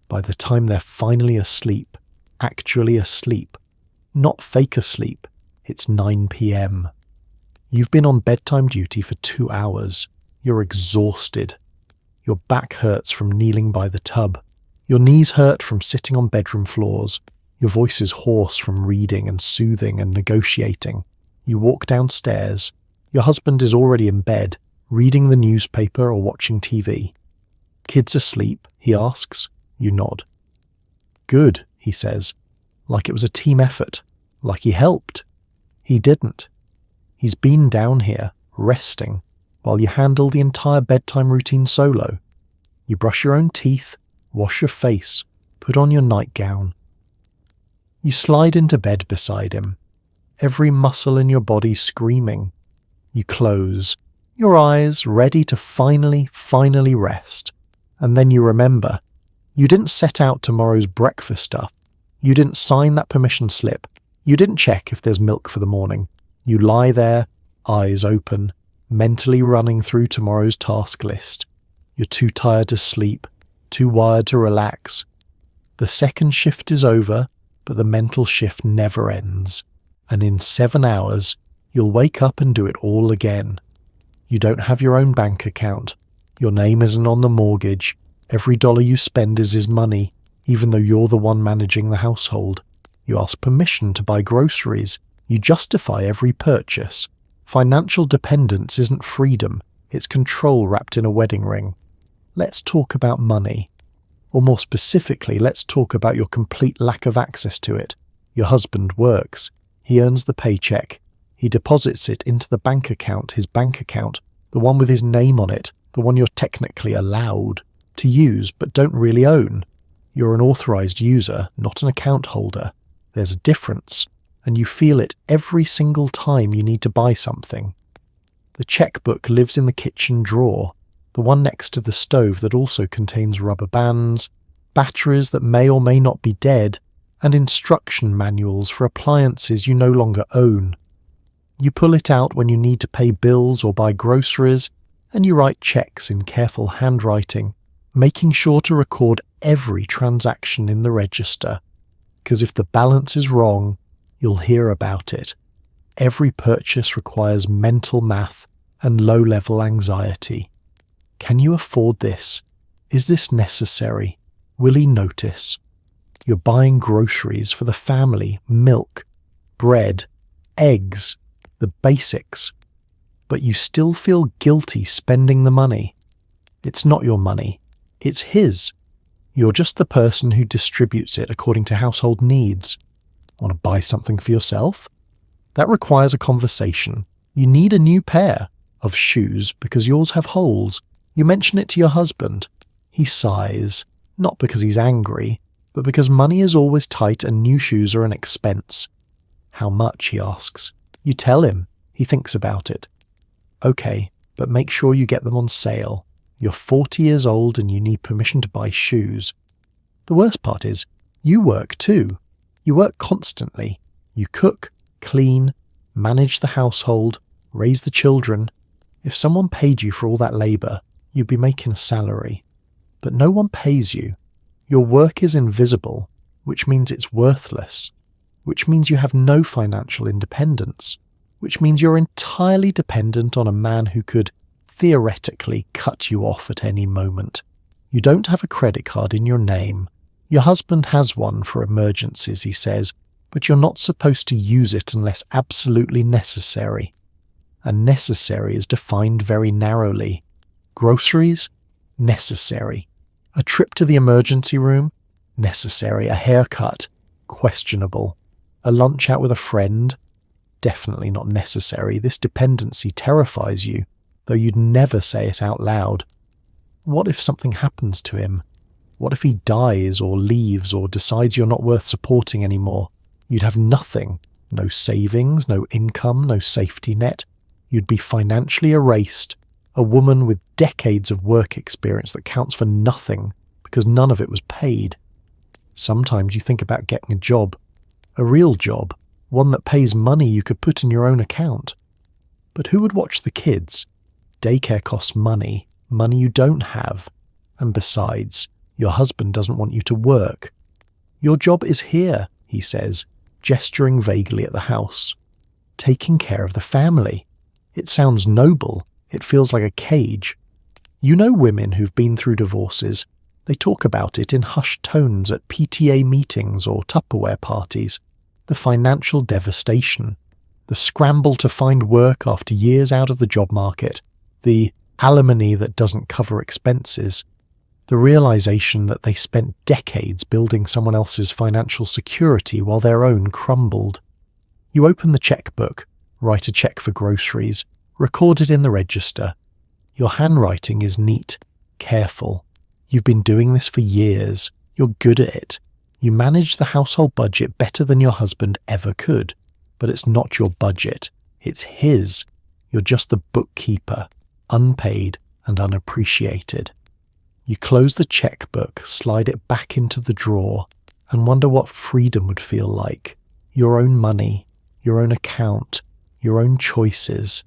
By the time they're finally asleep, actually asleep, not fake asleep, it's 9 p.m. You've been on bedtime duty for 2 hours. You're exhausted. Your back hurts from kneeling by the tub. Your knees hurt from sitting on bedroom floors. Your voice is hoarse from reading and soothing and negotiating. You walk downstairs. Your husband is already in bed, reading the newspaper or watching TV. Kids asleep? He asks. You nod. Good, he says, like it was a team effort, like he helped. He didn't. He's been down here, resting, while you handle the entire bedtime routine solo. You brush your own teeth, wash your face, put on your nightgown. You slide into bed beside him, every muscle in your body screaming. You close, your eyes ready to finally rest. And then you remember, you didn't set out tomorrow's breakfast stuff. You didn't sign that permission slip. You didn't check if there's milk for the morning. You lie there, eyes open, mentally running through tomorrow's task list. You're too tired to sleep, too wired to relax. The second shift is over, but the mental shift never ends. And in 7 hours, you'll wake up and do it all again. You don't have your own bank account. Your name isn't on the mortgage. Every dollar you spend is his money, even though you're the one managing the household. You ask permission to buy groceries. You justify every purchase. Financial dependence isn't freedom, it's control wrapped in a wedding ring. Let's talk about money. Or more specifically, let's talk about your complete lack of access to it. Your husband works. He earns the paycheck. He deposits it into the bank account, his bank account, the one with his name on it, the one you're technically allowed to use but don't really own. You're an authorized user, not an account holder. There's a difference, and you feel it every single time you need to buy something. The checkbook lives in the kitchen drawer, the one next to the stove that also contains rubber bands, batteries that may or may not be dead, and instruction manuals for appliances you no longer own. You pull it out when you need to pay bills or buy groceries, and you write checks in careful handwriting, making sure to record every transaction in the register. Because if the balance is wrong, you'll hear about it. Every purchase requires mental math and low-level anxiety. Can you afford this? Is this necessary? Will he notice? You're buying groceries for the family, milk, bread, eggs, the basics. But you still feel guilty spending the money. It's not your money. It's his. You're just the person who distributes it according to household needs. Want to buy something for yourself? That requires a conversation. You need a new pair of shoes because yours have holes. You mention it to your husband. He sighs, not because he's angry, but because money is always tight and new shoes are an expense. How much, he asks. You tell him. He thinks about it. Okay, but make sure you get them on sale. You're 40 years old and you need permission to buy shoes. The worst part is, you work too. You work constantly. You cook, clean, manage the household, raise the children. If someone paid you for all that labour, you'd be making a salary. But no one pays you. Your work is invisible, which means it's worthless. which means you have no financial independence, which means you're entirely dependent on a man who could theoretically cut you off at any moment. You don't have a credit card in your name. Your husband has one for emergencies, he says, but you're not supposed to use it unless absolutely necessary. And necessary is defined very narrowly. Groceries? Necessary. A trip to the emergency room? Necessary. A haircut? Questionable. A lunch out with a friend? Definitely not necessary. This dependency terrifies you, though you'd never say it out loud. What if something happens to him? What if he dies or leaves or decides you're not worth supporting anymore? You'd have nothing. No savings, no income, no safety net. You'd be financially erased. A woman with decades of work experience that counts for nothing because none of it was paid. Sometimes you think about getting a job. A real job. One that pays money you could put in your own account. But who would watch the kids? Daycare costs money. Money you don't have. And besides, your husband doesn't want you to work. Your job is here, he says, gesturing vaguely at the house. Taking care of the family. It sounds noble. It feels like a cage. You know women who've been through divorces. They talk about it in hushed tones at PTA meetings or Tupperware parties. The financial devastation. The scramble to find work after years out of the job market. The alimony that doesn't cover expenses. The realization that they spent decades building someone else's financial security while their own crumbled. You open the checkbook, write a check for groceries, record it in the register. Your handwriting is neat, careful. You've been doing this for years. You're good at it. You manage the household budget better than your husband ever could. But it's not your budget. It's his. You're just the bookkeeper, unpaid and unappreciated. You close the checkbook, slide it back into the drawer, and wonder what freedom would feel like. Your own money, your own account, your own choices.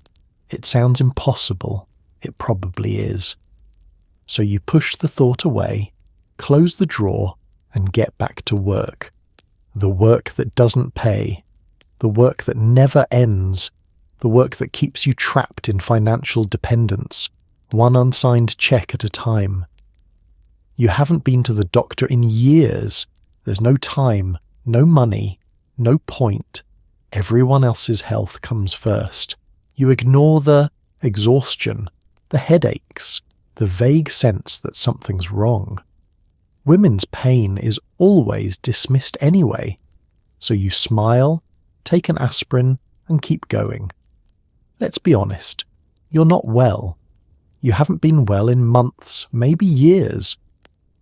It sounds impossible. It probably is. So you push the thought away, close the drawer, and get back to work. The work that doesn't pay. The work that never ends. The work that keeps you trapped in financial dependence, one unsigned check at a time. You haven't been to the doctor in years. There's no time, no money, no point. Everyone else's health comes first. You ignore the exhaustion, the headaches, the vague sense that something's wrong. Women's pain is always dismissed anyway. So you smile, take an aspirin, and keep going. Let's be honest. You're not well. You haven't been well in months, maybe years.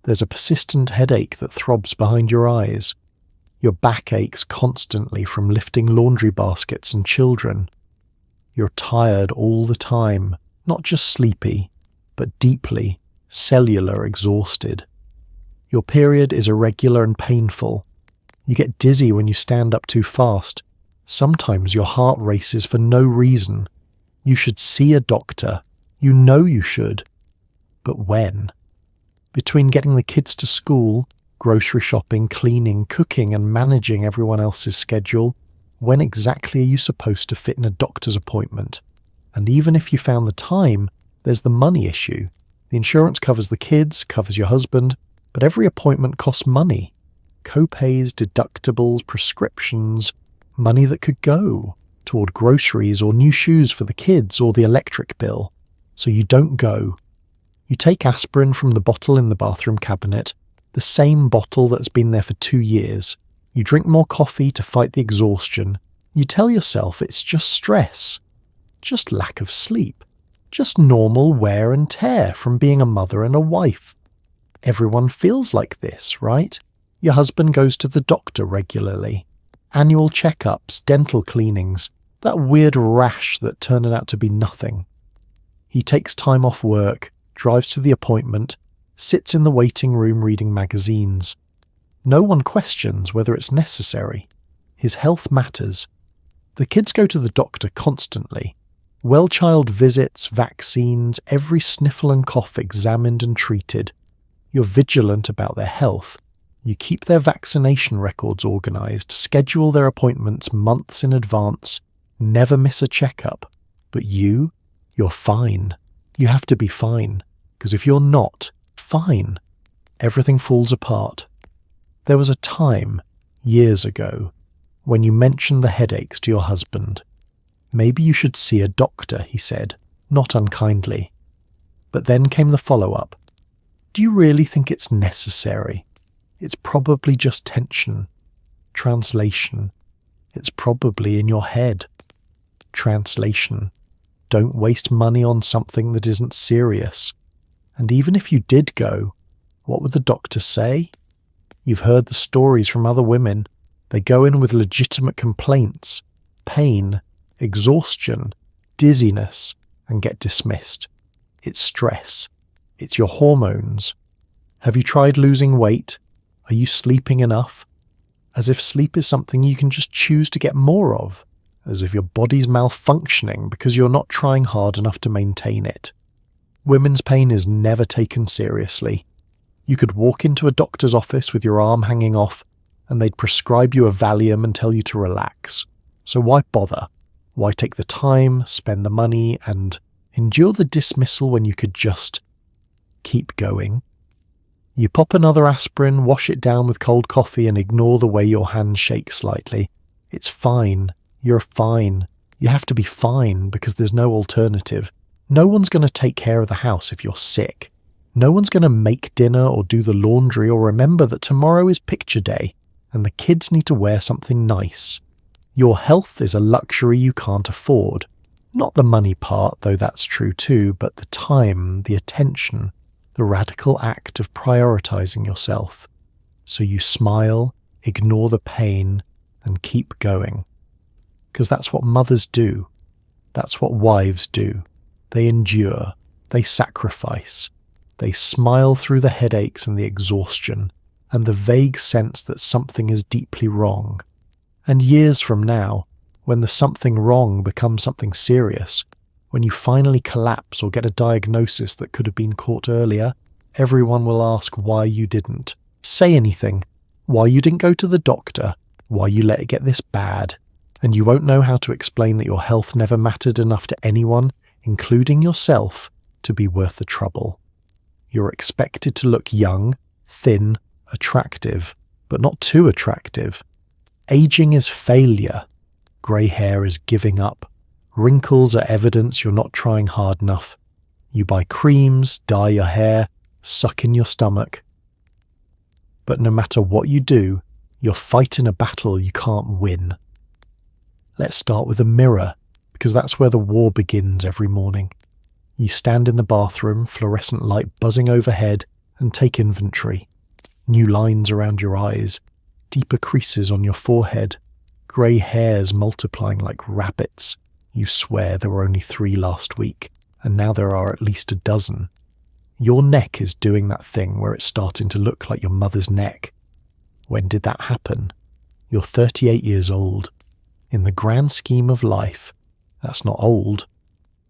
There's a persistent headache that throbs behind your eyes. Your back aches constantly from lifting laundry baskets and children. You're tired all the time, not just sleepy, but deeply, cellular exhausted. Your period is irregular and painful. You get dizzy when you stand up too fast. Sometimes your heart races for no reason. You should see a doctor. You know you should. But when? Between getting the kids to school, grocery shopping, cleaning, cooking, and managing everyone else's schedule, when exactly are you supposed to fit in a doctor's appointment? And even if you found the time, there's the money issue. The insurance covers the kids, covers your husband, but every appointment costs money. Co-pays, deductibles, prescriptions, money that could go toward groceries or new shoes for the kids or the electric bill. So you don't go. You take aspirin from the bottle in the bathroom cabinet, the same bottle that's been there for 2 years. You drink more coffee to fight the exhaustion. You tell yourself it's just stress, just lack of sleep, just normal wear and tear from being a mother and a wife. Everyone feels like this, right? Your husband goes to the doctor regularly. Annual checkups, dental cleanings, that weird rash that turned out to be nothing. He takes time off work, drives to the appointment, sits in the waiting room reading magazines. No one questions whether it's necessary. His health matters. The kids go to the doctor constantly. Well-child visits, vaccines, every sniffle and cough examined and treated. You're vigilant about their health. You keep their vaccination records organised, schedule their appointments months in advance, never miss a checkup. But you're fine. You have to be fine, because if you're not fine, everything falls apart. There was a time, years ago, when you mentioned the headaches to your husband. Maybe you should see a doctor, he said, not unkindly. But then came the follow-up. Do you really think it's necessary? It's probably just tension. Translation. It's probably in your head. Translation. Don't waste money on something that isn't serious. And even if you did go, what would the doctor say? You've heard the stories from other women. They go in with legitimate complaints, pain, exhaustion, dizziness, and get dismissed. It's stress. It's your hormones. Have you tried losing weight? Are you sleeping enough? As if sleep is something you can just choose to get more of. As if your body's malfunctioning because you're not trying hard enough to maintain it. Women's pain is never taken seriously. You could walk into a doctor's office with your arm hanging off, and they'd prescribe you a Valium and tell you to relax. So why bother? Why take the time, spend the money, and endure the dismissal when you could just keep going? You pop another aspirin, wash it down with cold coffee, and ignore the way your hands shake slightly. It's fine. You're fine. You have to be fine because there's no alternative. No one's going to take care of the house if you're sick. No one's going to make dinner or do the laundry or remember that tomorrow is picture day and the kids need to wear something nice. Your health is a luxury you can't afford. Not the money part, though that's true too, but the time, the attention, the radical act of prioritizing yourself. So you smile, ignore the pain, and keep going. Because that's what mothers do. That's what wives do. They endure. They sacrifice. They smile through the headaches and the exhaustion, and the vague sense that something is deeply wrong. And years from now, when the something wrong becomes something serious, when you finally collapse or get a diagnosis that could have been caught earlier, everyone will ask why you didn't say anything, why you didn't go to the doctor, why you let it get this bad. And you won't know how to explain that your health never mattered enough to anyone, including yourself, to be worth the trouble. You're expected to look young, thin, attractive, but not too attractive. Aging is failure. Grey hair is giving up. Wrinkles are evidence you're not trying hard enough. You buy creams, dye your hair, suck in your stomach. But no matter what you do, you're fighting a battle you can't win. Let's start with a mirror, because that's where the war begins every morning. You stand in the bathroom, fluorescent light buzzing overhead, and take inventory. New lines around your eyes, deeper creases on your forehead, grey hairs multiplying like rabbits. You swear there were only 3 last week, and now there are at least a dozen. Your neck is doing that thing where it's starting to look like your mother's neck. When did that happen? You're 38 years old. In the grand scheme of life, that's not old.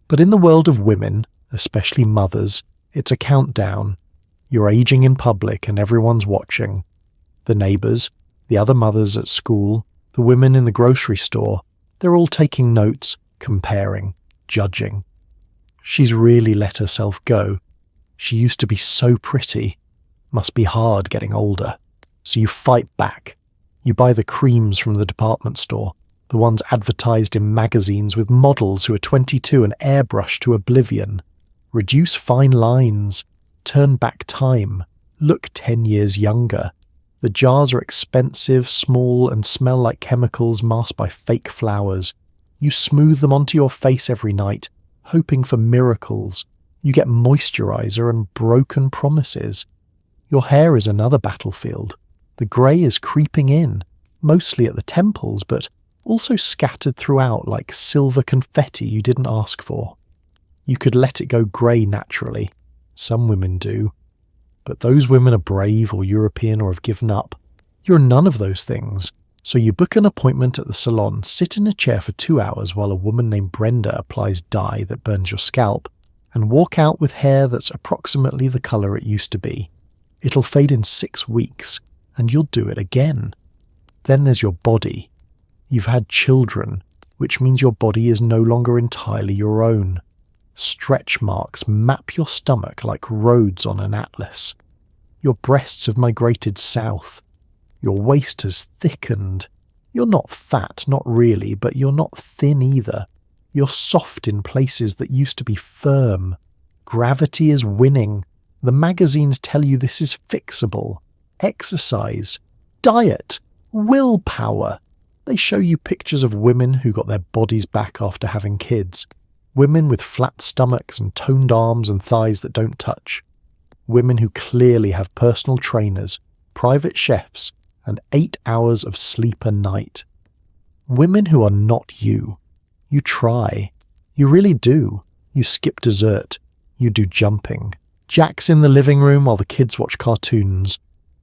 But in the world of women, especially mothers, it's a countdown. You're aging in public and everyone's watching. The neighbours, the other mothers at school, the women in the grocery store, they're all taking notes, comparing, judging. She's really let herself go. She used to be so pretty. Must be hard getting older. So you fight back. You buy the creams from the department store, the ones advertised in magazines with models who are 22 and airbrushed to oblivion. Reduce fine lines. Turn back time. Look 10 years younger. The jars are expensive, small, and smell like chemicals masked by fake flowers. You smooth them onto your face every night, hoping for miracles. You get moisturizer and broken promises. Your hair is another battlefield. The grey is creeping in, mostly at the temples, but also scattered throughout like silver confetti you didn't ask for. You could let it go grey naturally. Some women do. But those women are brave or European or have given up. You're none of those things. So you book an appointment at the salon, sit in a chair for 2 hours while a woman named Brenda applies dye that burns your scalp, and walk out with hair that's approximately the colour it used to be. It'll fade in 6 weeks, and you'll do it again. Then there's your body. You've had children, which means your body is no longer entirely your own. Stretch marks map your stomach like roads on an atlas. Your breasts have migrated south. Your waist has thickened. You're not fat, not really, but you're not thin either. You're soft in places that used to be firm. Gravity is winning. The magazines tell you this is fixable. Exercise, diet, willpower. They show you pictures of women who got their bodies back after having kids. Women with flat stomachs and toned arms and thighs that don't touch. Women who clearly have personal trainers, private chefs, and 8 hours of sleep a night. Women who are not you. You try. You really do. You skip dessert. You do jumping. Jack's in the living room while the kids watch cartoons.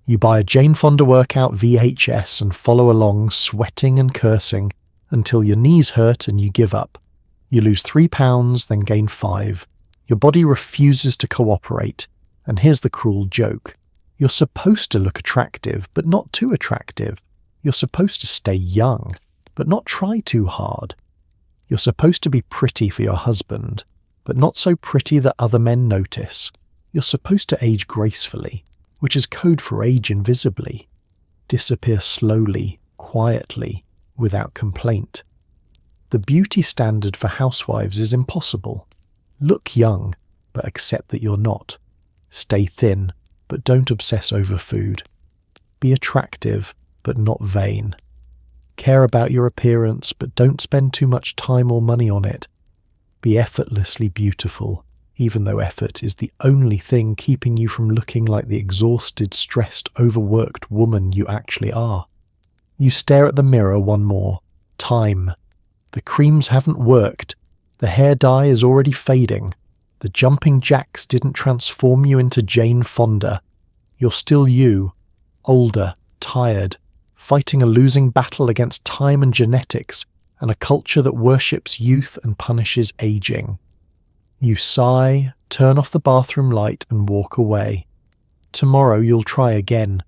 You buy a Jane Fonda workout VHS and follow along, sweating and cursing, until your knees hurt and you give up. You lose 3 pounds, then gain 5. Your body refuses to cooperate. And here's the cruel joke. You're supposed to look attractive, but not too attractive. You're supposed to stay young, but not try too hard. You're supposed to be pretty for your husband, but not so pretty that other men notice. You're supposed to age gracefully, which is code for age invisibly. Disappear slowly, quietly, without complaint. The beauty standard for housewives is impossible. Look young, but accept that you're not. Stay thin, but don't obsess over food. Be attractive, but not vain. Care about your appearance, but don't spend too much time or money on it. Be effortlessly beautiful, even though effort is the only thing keeping you from looking like the exhausted, stressed, overworked woman you actually are. You stare at the mirror one more. Time. The creams haven't worked. The hair dye is already fading. The jumping jacks didn't transform you into Jane Fonda. You're still you, older, tired, fighting a losing battle against time and genetics and a culture that worships youth and punishes aging. You sigh, turn off the bathroom light and walk away. Tomorrow you'll try again.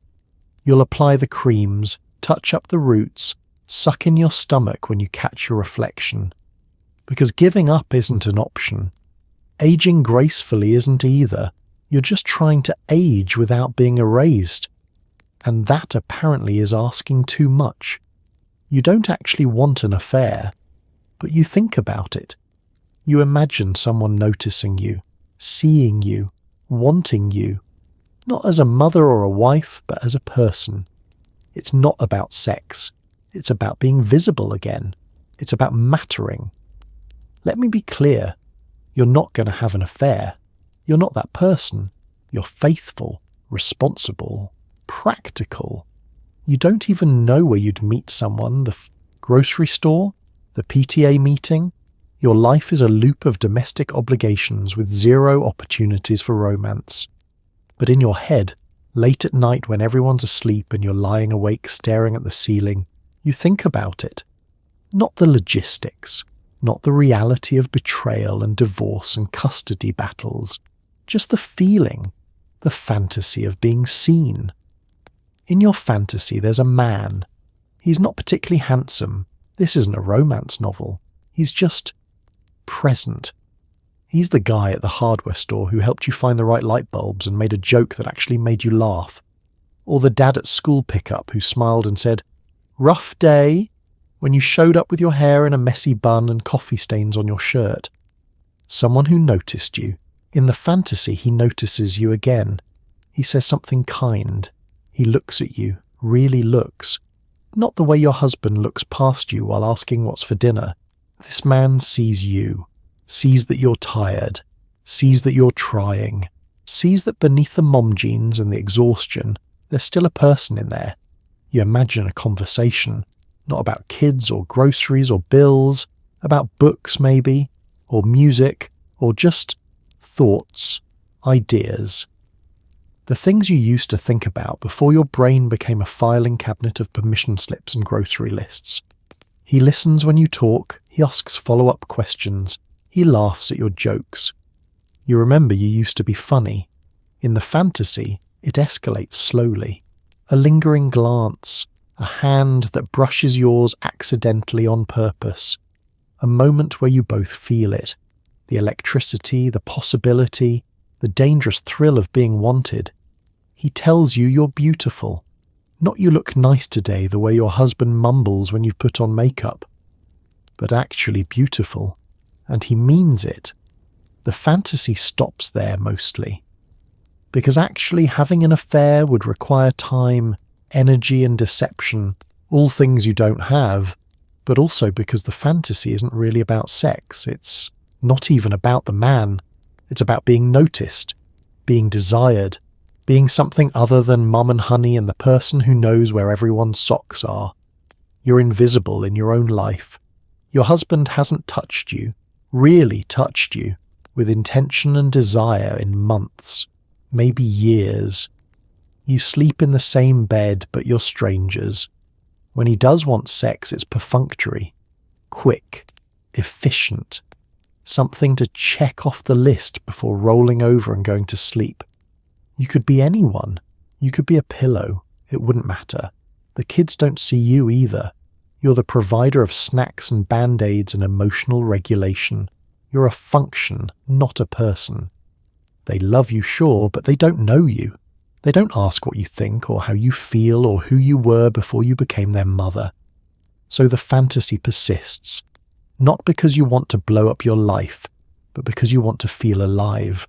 You'll apply the creams, touch up the roots, suck in your stomach when you catch your reflection. Because giving up isn't an option. Aging gracefully isn't either. You're just trying to age without being erased. And that apparently is asking too much. You don't actually want an affair, but you think about it. You imagine someone noticing you, seeing you, wanting you, not as a mother or a wife, but as a person. It's not about sex. It's about being visible again. It's about mattering. Let me be clear. You're not going to have an affair. You're not that person. You're faithful, responsible, practical. You don't even know where you'd meet someone, the grocery store, the PTA meeting. Your life is a loop of domestic obligations with zero opportunities for romance. But in your head, late at night when everyone's asleep and you're lying awake staring at the ceiling, you think about it. Not the logistics, not the reality of betrayal and divorce and custody battles, just the feeling, the fantasy of being seen. In your fantasy there's a man. He's not particularly handsome. This isn't a romance novel. He's just present. He's the guy at the hardware store who helped you find the right light bulbs and made a joke that actually made you laugh. Or the dad at school pickup who smiled and said, "Rough day," when you showed up with your hair in a messy bun and coffee stains on your shirt. Someone who noticed you. In the fantasy, he notices you again. He says something kind. He looks at you, really looks. Not the way your husband looks past you while asking what's for dinner. This man sees you, sees that you're tired, sees that you're trying, sees that beneath the mom jeans and the exhaustion, there's still a person in there. You imagine a conversation, not about kids or groceries or bills, about books maybe, or music, or just thoughts, ideas. The things you used to think about before your brain became a filing cabinet of permission slips and grocery lists. He listens when you talk, he asks follow-up questions, he laughs at your jokes. You remember you used to be funny. In the fantasy, it escalates slowly. A lingering glance, a hand that brushes yours accidentally on purpose, a moment where you both feel it, the electricity, the possibility, the dangerous thrill of being wanted. He tells you you're beautiful, not you look nice today the way your husband mumbles when you've put on makeup, but actually beautiful, and he means it. The fantasy stops there mostly, because actually having an affair would require time, energy and deception, all things you don't have, but also because the fantasy isn't really about sex. It's not even about the man. It's about being noticed, being desired, being something other than mum and honey and the person who knows where everyone's socks are. You're invisible in your own life. Your husband hasn't touched you, really touched you, with intention and desire in months, maybe years. You sleep in the same bed, but you're strangers. When he does want sex, it's perfunctory, quick, efficient, something to check off the list before rolling over and going to sleep. You could be anyone. You could be a pillow. It wouldn't matter. The kids don't see you either. You're the provider of snacks and band-aids and emotional regulation. You're a function, not a person. They love you, sure, but they don't know you. They don't ask what you think or how you feel or who you were before you became their mother. So the fantasy persists, not because you want to blow up your life, but because you want to feel alive.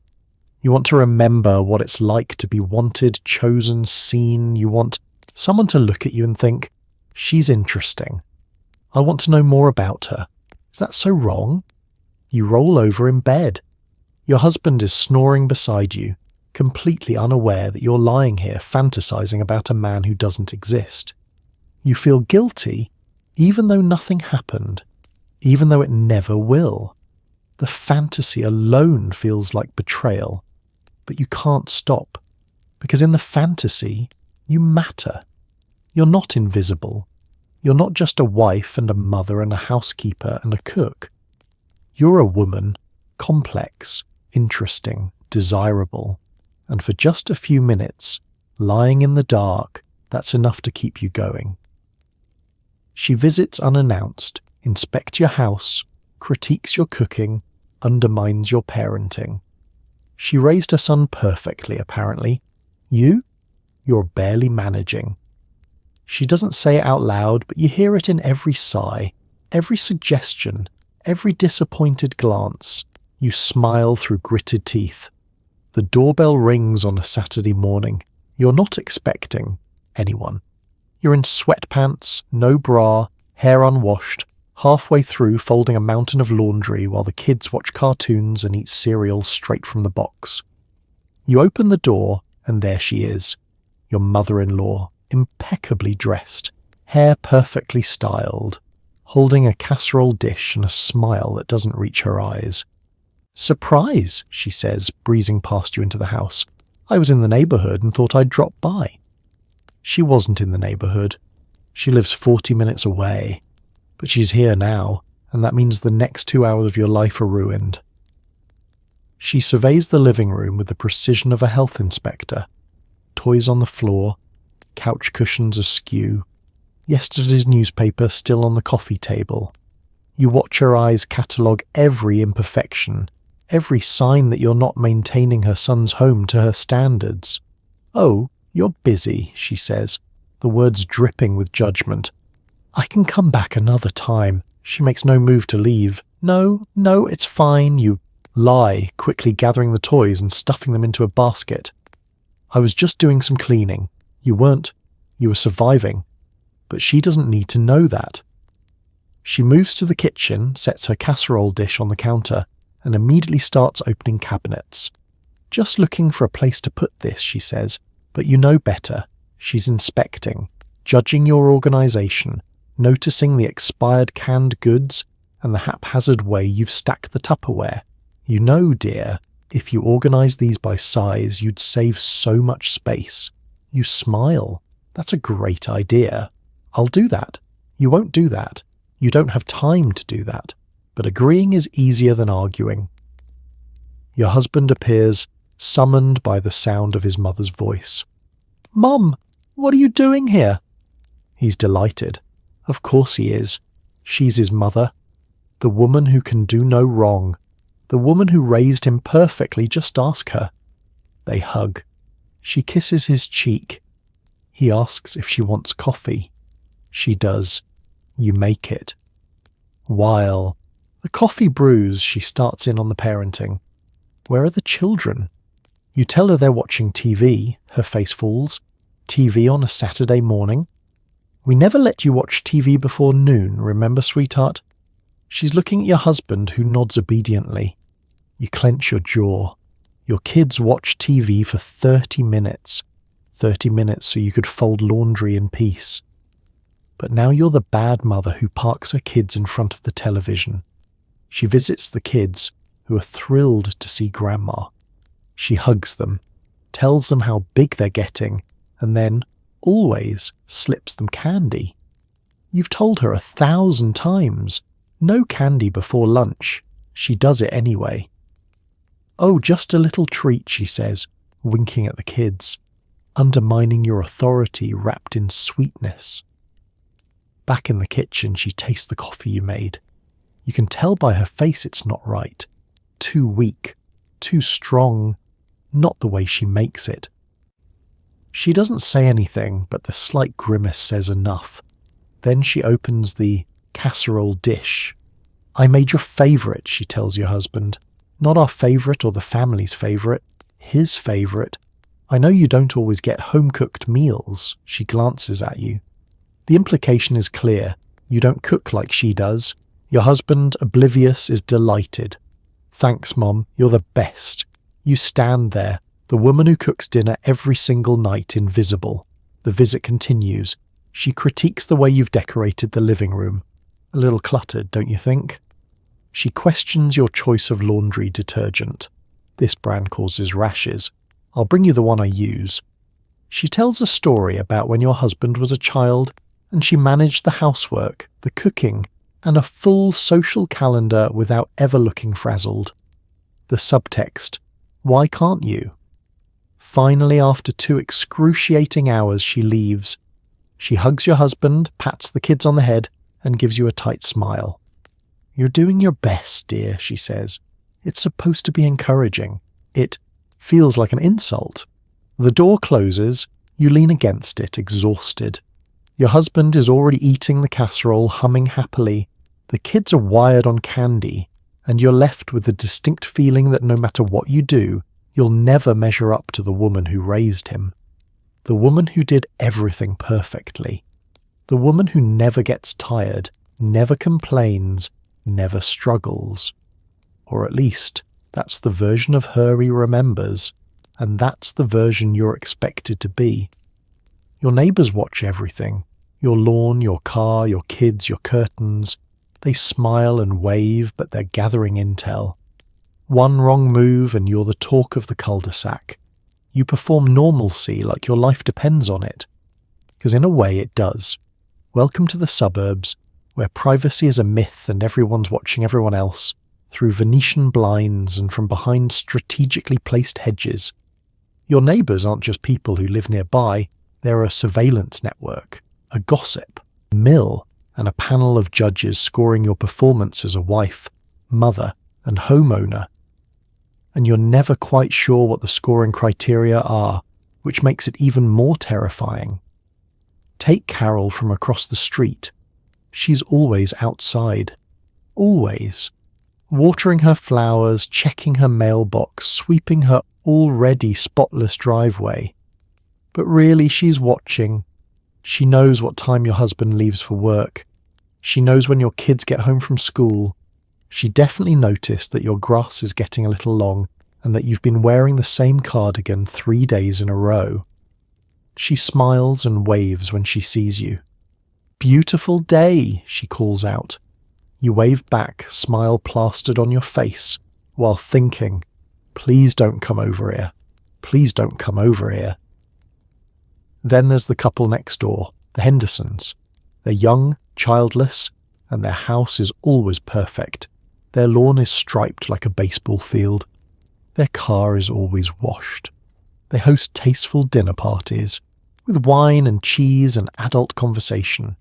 You want to remember what it's like to be wanted, chosen, seen. You want someone to look at you and think, she's interesting. I want to know more about her. Is that so wrong? You roll over in bed. Your husband is snoring beside you, completely unaware that you're lying here fantasizing about a man who doesn't exist. You feel guilty, even though nothing happened, even though it never will. The fantasy alone feels like betrayal, but you can't stop, because in the fantasy, you matter. You're not invisible. You're not just a wife and a mother and a housekeeper and a cook. You're a woman, complex, interesting, desirable, and for just a few minutes, lying in the dark, that's enough to keep you going. She visits unannounced, inspects your house, critiques your cooking, undermines your parenting. She raised her son perfectly, apparently. You're barely managing. She doesn't say it out loud, but you hear it in every sigh, every suggestion, every disappointed glance. You smile through gritted teeth. The doorbell rings on a Saturday morning. You're not expecting anyone. You're in sweatpants, no bra, hair unwashed, halfway through folding a mountain of laundry while the kids watch cartoons and eat cereal straight from the box. You open the door, and there she is, your mother-in-law, impeccably dressed, hair perfectly styled, holding a casserole dish and a smile that doesn't reach her eyes. "Surprise," she says, breezing past you into the house. "I was in the neighbourhood and thought I'd drop by." She wasn't in the neighbourhood. She lives 40 minutes away. But she's here now, and that means the next 2 hours of your life are ruined. She surveys the living room with the precision of a health inspector. Toys on the floor, couch cushions askew, yesterday's newspaper still on the coffee table. You watch her eyes catalogue every imperfection, every sign that you're not maintaining her son's home to her standards. "Oh, you're busy," she says, the words dripping with judgment. "I can come back another time." She makes no move to leave. No, it's fine," you lie, quickly gathering the toys and stuffing them into a basket. "I was just doing some cleaning." You weren't. You were surviving. But she doesn't need to know that. She moves to the kitchen, sets her casserole dish on the counter, and immediately starts opening cabinets. "Just looking for a place to put this," she says, but you know better. She's inspecting, judging your organisation, noticing the expired canned goods and the haphazard way you've stacked the Tupperware. You know, dear, if you organise these by size, you'd save so much space. You smile. "That's a great idea. I'll do that." You won't do that. You don't have time to do that. But agreeing is easier than arguing. Your husband appears, summoned by the sound of his mother's voice. "Mum, What are you doing here?" He's delighted. Of course he is. She's his mother. The woman who can do no wrong. The woman who raised him perfectly, just ask her. They hug. She kisses his cheek. He asks if she wants coffee. She does. You make it. While the coffee brews, she starts in on the parenting. Where are the children? You tell her they're watching TV. Her face falls. TV on a Saturday morning? We never let you watch TV before noon, remember, sweetheart? She's looking at your husband, who nods obediently. You clench your jaw. Your kids watch TV for 30 minutes. 30 minutes so you could fold laundry in peace. But now you're the bad mother who parks her kids in front of the television. She visits the kids, who are thrilled to see Grandma. She hugs them, tells them how big they're getting, and then, always, slips them candy. You've told her 1,000 times, no candy before lunch. She does it anyway. "Oh, just a little treat," she says, winking at the kids, undermining your authority wrapped in sweetness. Back in the kitchen, she tastes the coffee you made. You can tell by her face it's not right. Too weak, too strong, not the way she makes it. She doesn't say anything, but the slight grimace says enough. Then she opens the casserole dish. "I made your favourite," she tells your husband. "Not our favourite or the family's favourite, his favourite. I know you don't always get home-cooked meals." She glances at you. The implication is clear. You don't cook like she does. Your husband, oblivious, is delighted. "Thanks, Mom. You're the best." You stand there, the woman who cooks dinner every single night, invisible. The visit continues. She critiques the way you've decorated the living room. A little cluttered, don't you think? She questions your choice of laundry detergent. "This brand causes rashes. I'll bring you the one I use." She tells a story about when your husband was a child and she managed the housework, the cooking, and a full social calendar without ever looking frazzled. The subtext: why can't you? Finally, after 2 excruciating hours, she leaves. She hugs your husband, pats the kids on the head, and gives you a tight smile. "You're doing your best, dear," she says. "It's supposed to be encouraging. It feels like an insult." The door closes. You lean against it, exhausted. Your husband is already eating the casserole, humming happily. The kids are wired on candy, and you're left with the distinct feeling that no matter what you do, you'll never measure up to the woman who raised him. The woman who did everything perfectly. The woman who never gets tired, never complains, never struggles. Or at least, that's the version of her he remembers, and that's the version you're expected to be. Your neighbours watch everything. Your lawn, your car, your kids, your curtains. They smile and wave, but they're gathering intel. One wrong move and you're the talk of the cul-de-sac. You perform normalcy like your life depends on it. Because in a way it does. Welcome to the suburbs, where privacy is a myth and everyone's watching everyone else, through Venetian blinds and from behind strategically placed hedges. Your neighbours aren't just people who live nearby, they're a surveillance network, a gossip, mill, and a panel of judges scoring your performance as a wife, mother, and homeowner. And you're never quite sure what the scoring criteria are, which makes it even more terrifying. Take Carol from across the street. She's always outside. Always. Watering her flowers, checking her mailbox, sweeping her already spotless driveway. But really, she's watching. She knows what time your husband leaves for work. She knows when your kids get home from school. She definitely noticed that your grass is getting a little long and that you've been wearing the same cardigan 3 days in a row. She smiles and waves when she sees you. "Beautiful day," she calls out. You wave back, smile plastered on your face, while thinking, "Please don't come over here. Please don't come over here." Then there's the couple next door, the Hendersons. They're young, childless, and their house is always perfect. Their lawn is striped like a baseball field. Their car is always washed. They host tasteful dinner parties, with wine and cheese and adult conversation.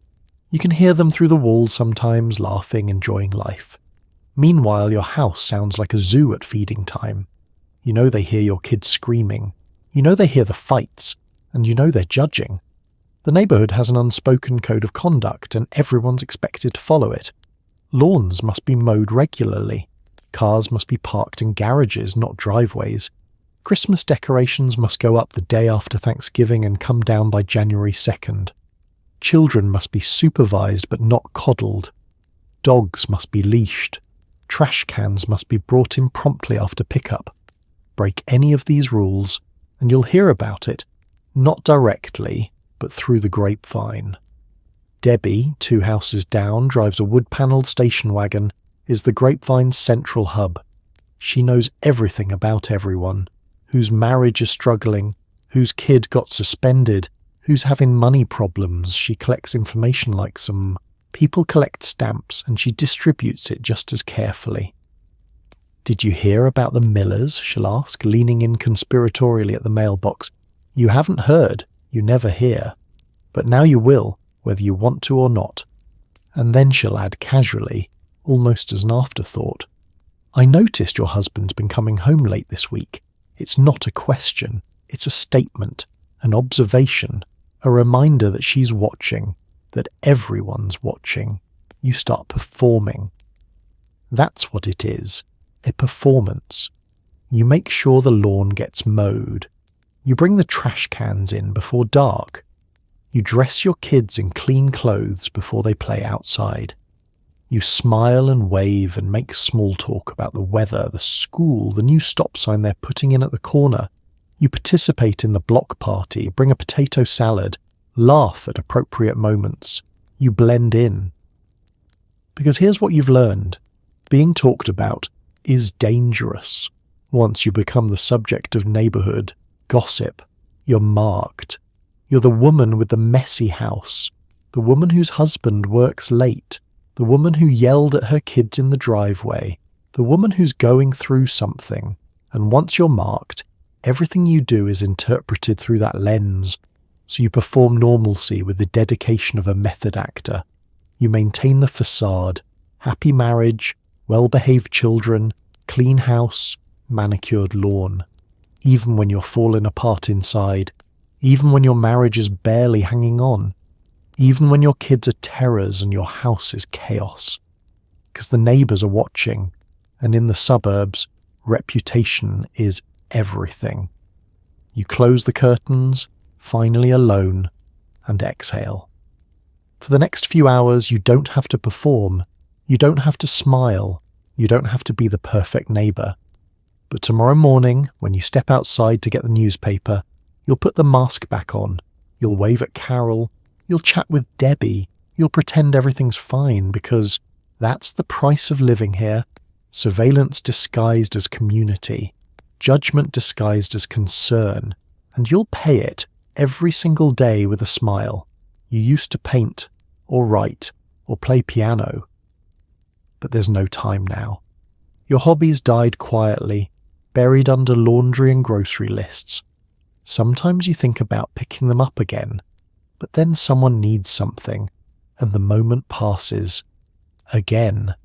You can hear them through the walls sometimes, laughing, enjoying life. Meanwhile, your house sounds like a zoo at feeding time. You know they hear your kids screaming. You know they hear the fights. And you know they're judging. The neighbourhood has an unspoken code of conduct and everyone's expected to follow it. Lawns must be mowed regularly. Cars must be parked in garages, not driveways. Christmas decorations must go up the day after Thanksgiving and come down by January 2nd. Children must be supervised but not coddled. Dogs must be leashed. Trash cans must be brought in promptly after pickup. Break any of these rules, and you'll hear about it, not directly, but through the grapevine. Debbie, 2 houses down, drives a wood-panelled station wagon, is the grapevine's central hub. She knows everything about everyone, whose marriage is struggling, whose kid got suspended, who's having money problems. She collects information like some people collect stamps, and she distributes it just as carefully. "Did you hear about the Millers?" she'll ask, leaning in conspiratorially at the mailbox. "You haven't heard, you never hear. But now you will, whether you want to or not." And then she'll add casually, almost as an afterthought, "I noticed your husband's been coming home late this week. It's not a question, it's a statement, an observation, a reminder that she's watching, that everyone's watching. You start performing." That's what it is, a performance. You make sure the lawn gets mowed. You bring the trash cans in before dark. You dress your kids in clean clothes before they play outside. You smile and wave and make small talk about the weather, the school, the new stop sign they're putting in at the corner. You participate in the block party, bring a potato salad, laugh at appropriate moments. You blend in. Because here's what you've learned. Being talked about is dangerous. Once you become the subject of neighbourhood gossip, you're marked. You're the woman with the messy house, the woman whose husband works late, the woman who yelled at her kids in the driveway, the woman who's going through something. And once you're marked, everything you do is interpreted through that lens. So you perform normalcy with the dedication of a method actor. You maintain the facade, happy marriage, well-behaved children, clean house, manicured lawn. Even when you're falling apart inside, even when your marriage is barely hanging on, even when your kids are terrors and your house is chaos. Because the neighbours are watching, and in the suburbs, reputation is everything. You close the curtains, finally alone, and exhale. For the next few hours, you don't have to perform, you don't have to smile, you don't have to be the perfect neighbour. But tomorrow morning, when you step outside to get the newspaper, you'll put the mask back on, you'll wave at Carol, you'll chat with Debbie, you'll pretend everything's fine, because that's the price of living here. Surveillance disguised as community, judgment disguised as concern, and you'll pay it every single day with a smile. You used to paint, or write, or play piano. But there's no time now. Your hobbies died quietly, buried under laundry and grocery lists. Sometimes you think about picking them up again, but then someone needs something, and the moment passes. Again.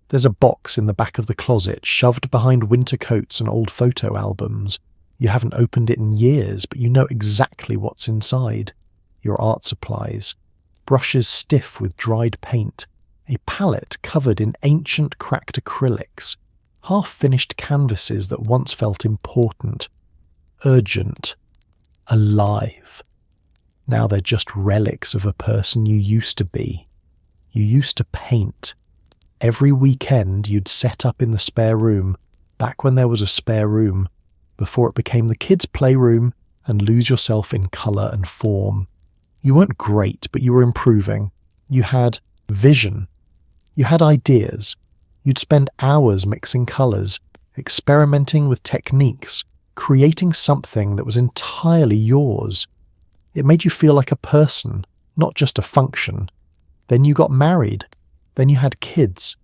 There's a box in the back of the closet shoved behind winter coats and old photo albums. You haven't opened it in years, but you know exactly what's inside. Your art supplies, brushes stiff with dried paint, a palette covered in ancient cracked acrylics, half-finished canvases that once felt important, urgent, alive. Now they're just relics of a person you used to be. You used to paint. Every weekend you'd set up in the spare room, back when there was a spare room, before it became the kids' playroom, and lose yourself in colour and form. You weren't great, but you were improving. You had vision. You had ideas. You'd spend hours mixing colours, experimenting with techniques, creating something that was entirely yours. It made you feel like a person, not just a function. Then you got married. Then you had kids.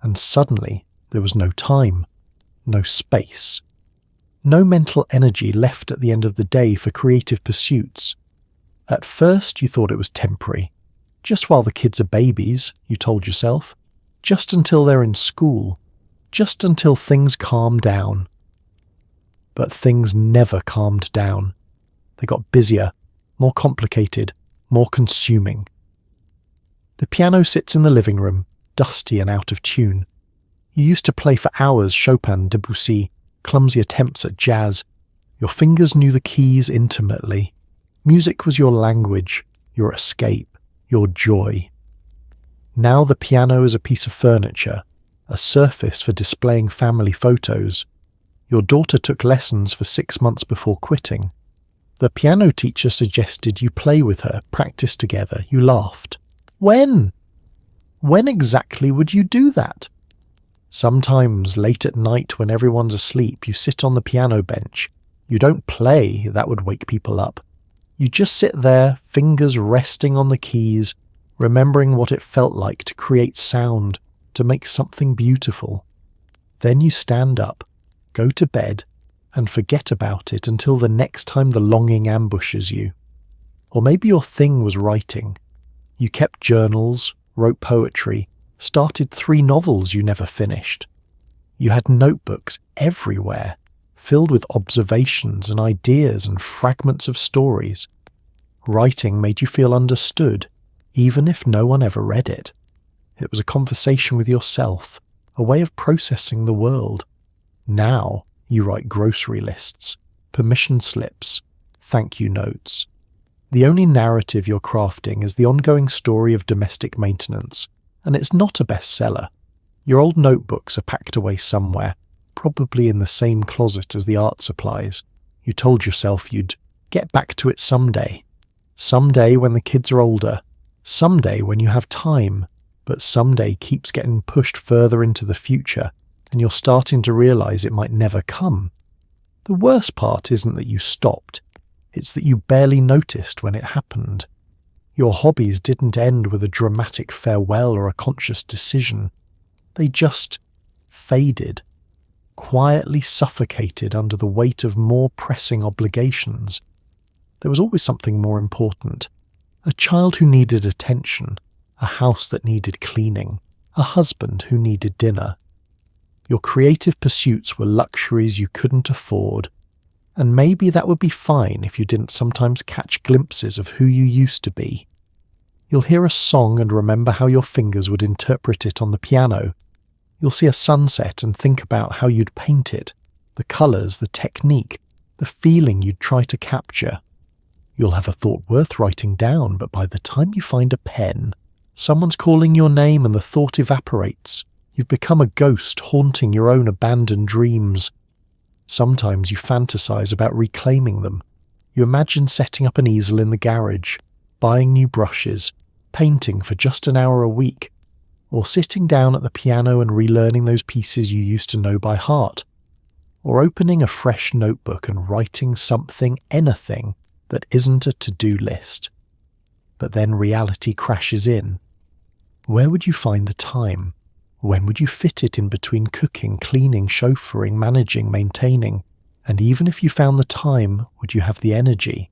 And suddenly there was no time, no space. No mental energy left at the end of the day for creative pursuits. At first you thought it was temporary. Just while the kids are babies, you told yourself. Just until they're in school. Just until things calm down. But things never calmed down. They got busier, more complicated, more consuming. The piano sits in the living room, dusty and out of tune. You used to play for hours Chopin, Debussy, clumsy attempts at jazz. Your fingers knew the keys intimately. Music was your language, your escape, your joy. Now the piano is a piece of furniture, a surface for displaying family photos. Your daughter took lessons for 6 months before quitting. The piano teacher suggested you play with her, practice together. You laughed. When? When exactly would you do that? Sometimes late at night when everyone's asleep, you sit on the piano bench. You don't play, that would wake people up. You just sit there, fingers resting on the keys, remembering what it felt like to create sound, to make something beautiful. Then you stand up, go to bed, and forget about it until the next time the longing ambushes you. Or maybe your thing was writing. You kept journals, wrote poetry, started 3 novels you never finished. You had notebooks everywhere, filled with observations and ideas and fragments of stories. Writing made you feel understood, even if no one ever read it. It was a conversation with yourself, a way of processing the world. Now you write grocery lists, permission slips, thank you notes. The only narrative you're crafting is the ongoing story of domestic maintenance, and it's not a bestseller. Your old notebooks are packed away somewhere, probably in the same closet as the art supplies. You told yourself you'd get back to it someday. Someday when the kids are older. Someday when you have time. But someday keeps getting pushed further into the future, and you're starting to realize it might never come. The worst part isn't that you stopped. It's that you barely noticed when it happened. Your hobbies didn't end with a dramatic farewell or a conscious decision. They just faded, quietly suffocated under the weight of more pressing obligations. There was always something more important. A child who needed attention, a house that needed cleaning, a husband who needed dinner. Your creative pursuits were luxuries you couldn't afford, and maybe that would be fine if you didn't sometimes catch glimpses of who you used to be. You'll hear a song and remember how your fingers would interpret it on the piano. You'll see a sunset and think about how you'd paint it, the colours, the technique, the feeling you'd try to capture. You'll have a thought worth writing down, but by the time you find a pen, someone's calling your name and the thought evaporates. You've become a ghost haunting your own abandoned dreams. Sometimes you fantasize about reclaiming them. You imagine setting up an easel in the garage, buying new brushes, painting for just an hour a week, or sitting down at the piano and relearning those pieces you used to know by heart, or opening a fresh notebook and writing something, anything, that isn't a to-do list. But then reality crashes in. Where would you find the time? When would you fit it in between cooking, cleaning, chauffeuring, managing, maintaining? And even if you found the time, would you have the energy?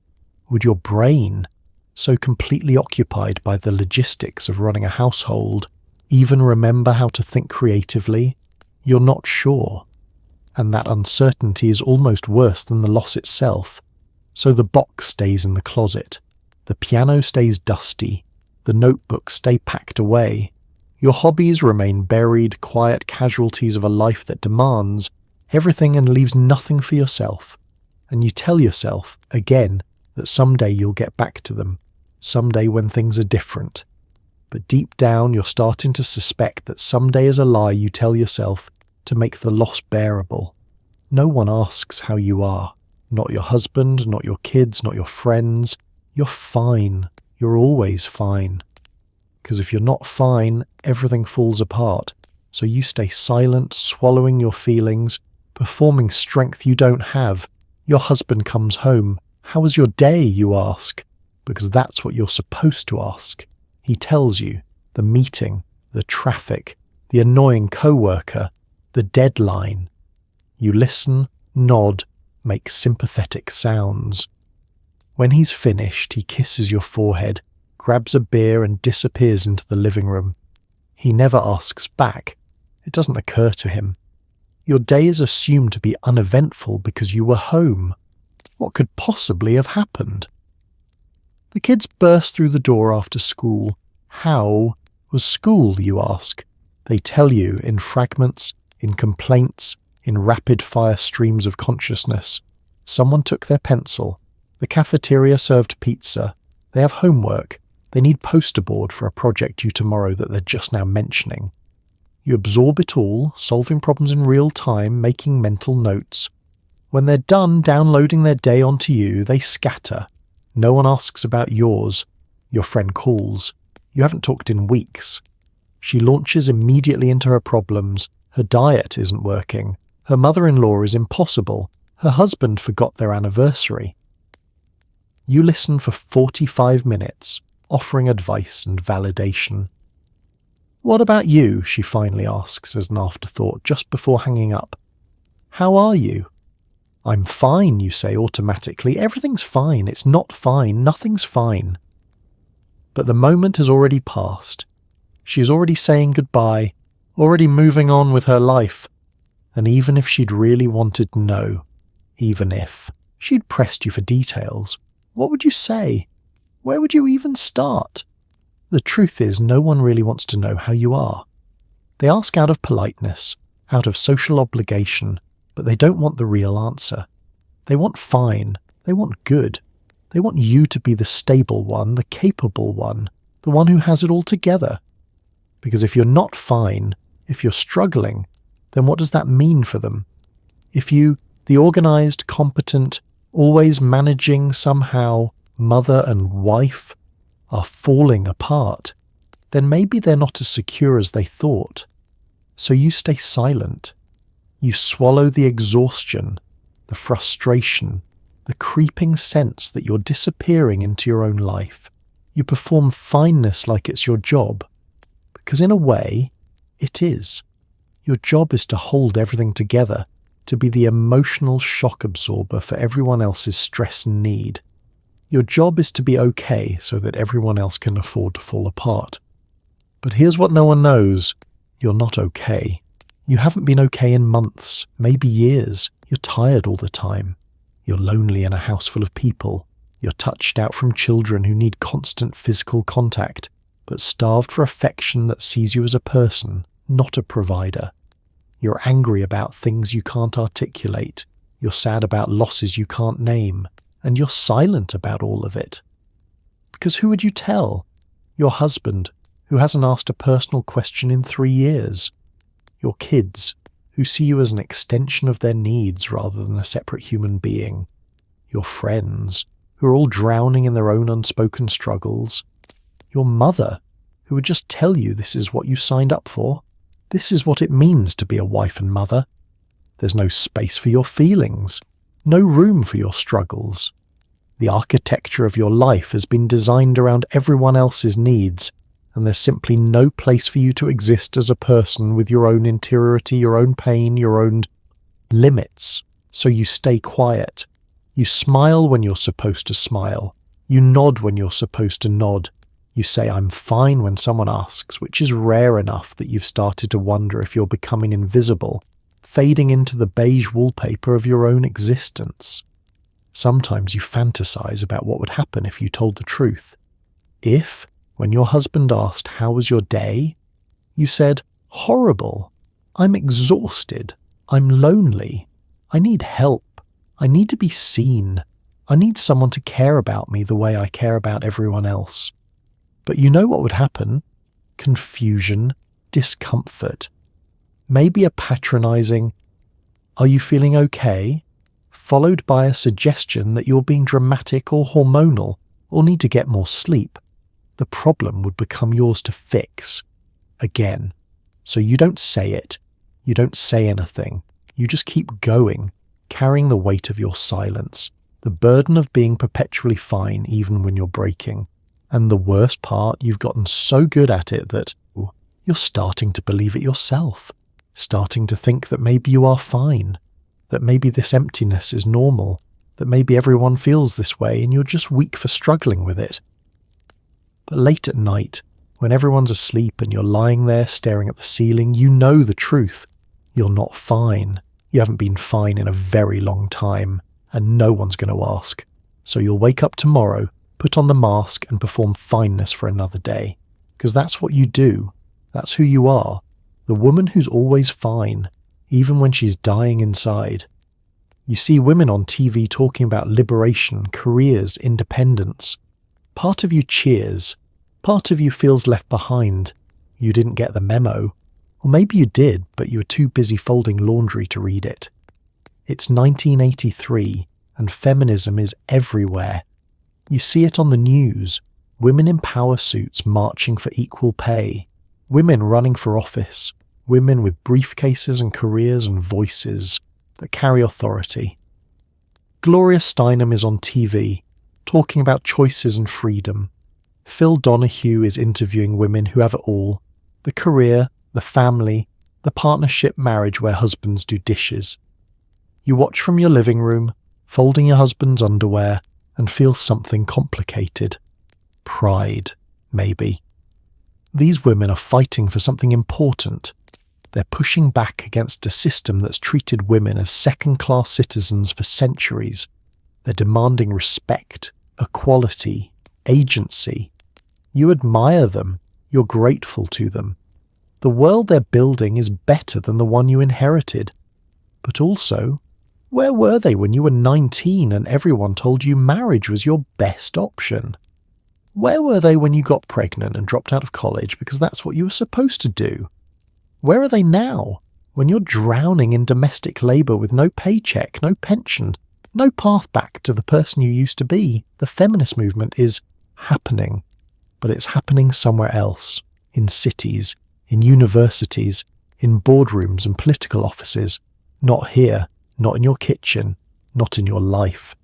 Would your brain, so completely occupied by the logistics of running a household, even remember how to think creatively? You're not sure. And that uncertainty is almost worse than the loss itself. So the box stays in the closet. The piano stays dusty. The notebooks stay packed away. Your hobbies remain buried, quiet casualties of a life that demands everything and leaves nothing for yourself. And you tell yourself, again, that someday you'll get back to them. Someday when things are different. But deep down you're starting to suspect that someday is a lie you tell yourself to make the loss bearable. No one asks how you are. Not your husband, not your kids, not your friends. You're fine. You're always fine. Because if you're not fine, everything falls apart. So you stay silent, swallowing your feelings, performing strength you don't have. Your husband comes home. How was your day, you ask? Because that's what you're supposed to ask. He tells you, the meeting, the traffic, the annoying co-worker, the deadline. You listen, nod, make sympathetic sounds. When he's finished, he kisses your forehead, grabs a beer and disappears into the living room. He never asks back. It doesn't occur to him. Your day is assumed to be uneventful because you were home. What could possibly have happened? The kids burst through the door after school. How was school, you ask? They tell you in fragments, in complaints, in rapid-fire streams of consciousness. Someone took their pencil. The cafeteria served pizza. They have homework. They need poster board for a project due tomorrow that they're just now mentioning. You absorb it all, solving problems in real time, making mental notes. When they're done downloading their day onto you, they scatter. No one asks about yours. Your friend calls. You haven't talked in weeks. She launches immediately into her problems. Her diet isn't working. Her mother-in-law is impossible. Her husband forgot their anniversary. You listen for 45 minutes, offering advice and validation. "What about you?" she finally asks as an afterthought, just before hanging up. "How are you?" "I'm fine," you say automatically. "Everything's fine. It's not fine. Nothing's fine." But the moment has already passed. She's already saying goodbye, already moving on with her life. And even if she'd really wanted to know, even if she'd pressed you for details, what would you say? Where would you even start? The truth is, no one really wants to know how you are. They ask out of politeness, out of social obligation, but they don't want the real answer. They want fine. They want good. They want you to be the stable one, the capable one, the one who has it all together. Because if you're not fine, if you're struggling, then what does that mean for them? If you, the organized, competent, always managing somehow mother and wife, are falling apart, then maybe they're not as secure as they thought. So you stay silent. You swallow the exhaustion, the frustration, the creeping sense that you're disappearing into your own life. You perform fineness like it's your job, because in a way, it is. Your job is to hold everything together, to be the emotional shock absorber for everyone else's stress and need. Your job is to be okay so that everyone else can afford to fall apart. But here's what no one knows. You're not okay. You haven't been okay in months, maybe years. You're tired all the time. You're lonely in a house full of people. You're touched out from children who need constant physical contact, but starved for affection that sees you as a person, not a provider. You're angry about things you can't articulate. You're sad about losses you can't name. And you're silent about all of it. Because who would you tell? Your husband, who hasn't asked a personal question in 3 years. Your kids, who see you as an extension of their needs rather than a separate human being. Your friends, who are all drowning in their own unspoken struggles. Your mother, who would just tell you this is what you signed up for. This is what it means to be a wife and mother. There's no space for your feelings. No room for your struggles. The architecture of your life has been designed around everyone else's needs, and there's simply no place for you to exist as a person with your own interiority, your own pain, your own limits. So you stay quiet. You smile when you're supposed to smile. You nod when you're supposed to nod. You say, "I'm fine" when someone asks, which is rare enough that you've started to wonder if you're becoming invisible, fading into the beige wallpaper of your own existence. Sometimes you fantasize about what would happen if you told the truth. If, when your husband asked, "How was your day?" you said, "Horrible. I'm exhausted. I'm lonely. I need help. I need to be seen. I need someone to care about me the way I care about everyone else." But you know what would happen? Confusion, discomfort. Maybe a patronizing, "Are you feeling okay?" followed by a suggestion that you're being dramatic or hormonal or need to get more sleep. The problem would become yours to fix. Again. So you don't say it. You don't say anything. You just keep going, carrying the weight of your silence, the burden of being perpetually fine even when you're breaking. And the worst part, you've gotten so good at it that you're starting to believe it yourself. Starting to think that maybe you are fine, that maybe this emptiness is normal, that maybe everyone feels this way and you're just weak for struggling with it. But late at night, when everyone's asleep and you're lying there staring at the ceiling, you know the truth. You're not fine. You haven't been fine in a very long time, and no one's going to ask. So you'll wake up tomorrow, put on the mask and perform fineness for another day. Because that's what you do. That's who you are. The woman who's always fine, even when she's dying inside. You see women on TV talking about liberation, careers, independence. Part of you cheers. Part of you feels left behind. You didn't get the memo. Or maybe you did, but you were too busy folding laundry to read it. It's 1983, and feminism is everywhere. You see it on the news. Women in power suits marching for equal pay. Women running for office. Women with briefcases and careers and voices that carry authority. Gloria Steinem is on TV, talking about choices and freedom. Phil Donahue is interviewing women who have it all. The career, the family, the partnership marriage where husbands do dishes. You watch from your living room, folding your husband's underwear, and feel something complicated. Pride, maybe. These women are fighting for something important. They're pushing back against a system that's treated women as second-class citizens for centuries. They're demanding respect, equality, agency. You admire them. You're grateful to them. The world they're building is better than the one you inherited. But also, where were they when you were 19 and everyone told you marriage was your best option? Where were they when you got pregnant and dropped out of college because that's what you were supposed to do? Where are they now, when you're drowning in domestic labour with no paycheck, no pension, no path back to the person you used to be? The feminist movement is happening, but it's happening somewhere else, in cities, in universities, in boardrooms and political offices. Not here, not in your kitchen, not in your life.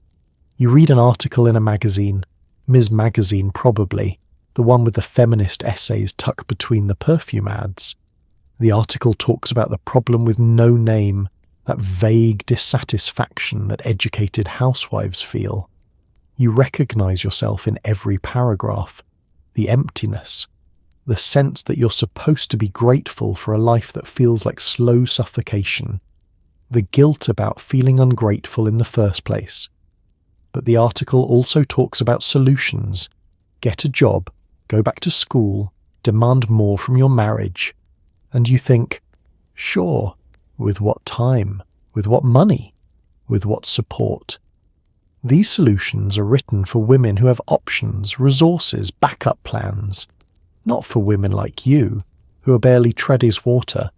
You read an article in a magazine, Ms. Magazine probably, the one with the feminist essays tucked between the perfume ads. The article talks about the problem with no name, that vague dissatisfaction that educated housewives feel. You recognise yourself in every paragraph. The emptiness, the sense that you're supposed to be grateful for a life that feels like slow suffocation, the guilt about feeling ungrateful in the first place. But the article also talks about solutions. Get a job, go back to school, demand more from your marriage. And you think, sure, with what time? With what money? With what support? These solutions are written for women who have options, resources, backup plans. Not for women like you, who are barely treading water.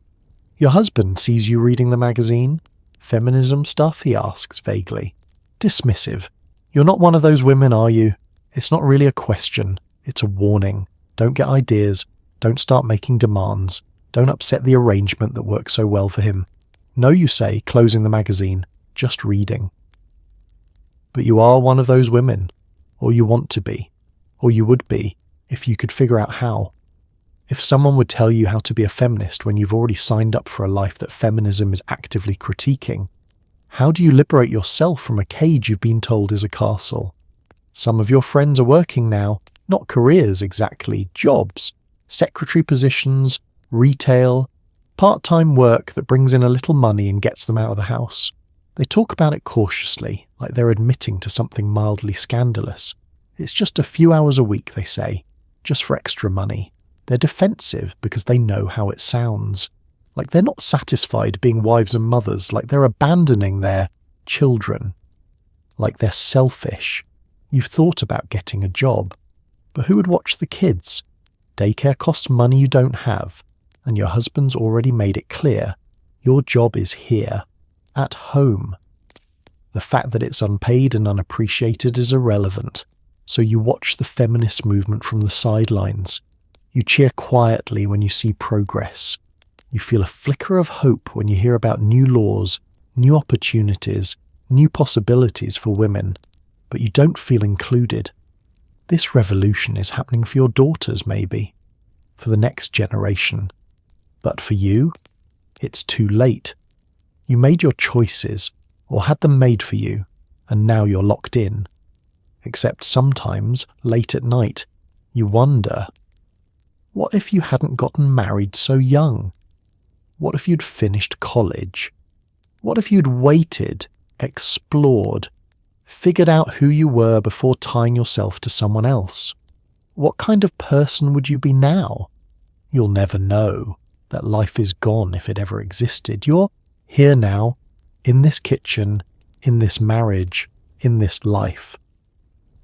Your husband sees you reading the magazine. Feminism stuff, he asks vaguely. Dismissive. You're not one of those women, are you? It's not really a question. It's a warning. Don't get ideas. Don't start making demands. Don't upset the arrangement that works so well for him. No, you say, closing the magazine. Just reading. But you are one of those women. Or you want to be. Or you would be, if you could figure out how. If someone would tell you how to be a feminist when you've already signed up for a life that feminism is actively critiquing, how do you liberate yourself from a cage you've been told is a castle? Some of your friends are working now, not careers exactly, jobs, secretary positions, retail, part-time work that brings in a little money and gets them out of the house. They talk about it cautiously, like they're admitting to something mildly scandalous. It's just a few hours a week, they say, just for extra money. They're defensive because they know how it sounds. Like they're not satisfied being wives and mothers, like they're abandoning their children. Like they're selfish. You've thought about getting a job. But who would watch the kids? Daycare costs money you don't have, and your husband's already made it clear. Your job is here, at home. The fact that it's unpaid and unappreciated is irrelevant, so you watch the feminist movement from the sidelines. You cheer quietly when you see progress. You feel a flicker of hope when you hear about new laws, new opportunities, new possibilities for women, but you don't feel included. This revolution is happening for your daughters, maybe, for the next generation. But for you, it's too late. You made your choices, or had them made for you, and now you're locked in. Except sometimes, late at night, you wonder, what if you hadn't gotten married so young? What if you'd finished college? What if you'd waited, explored, figured out who you were before tying yourself to someone else? What kind of person would you be now? You'll never know. That life is gone if it ever existed. You're here now, in this kitchen, in this marriage, in this life.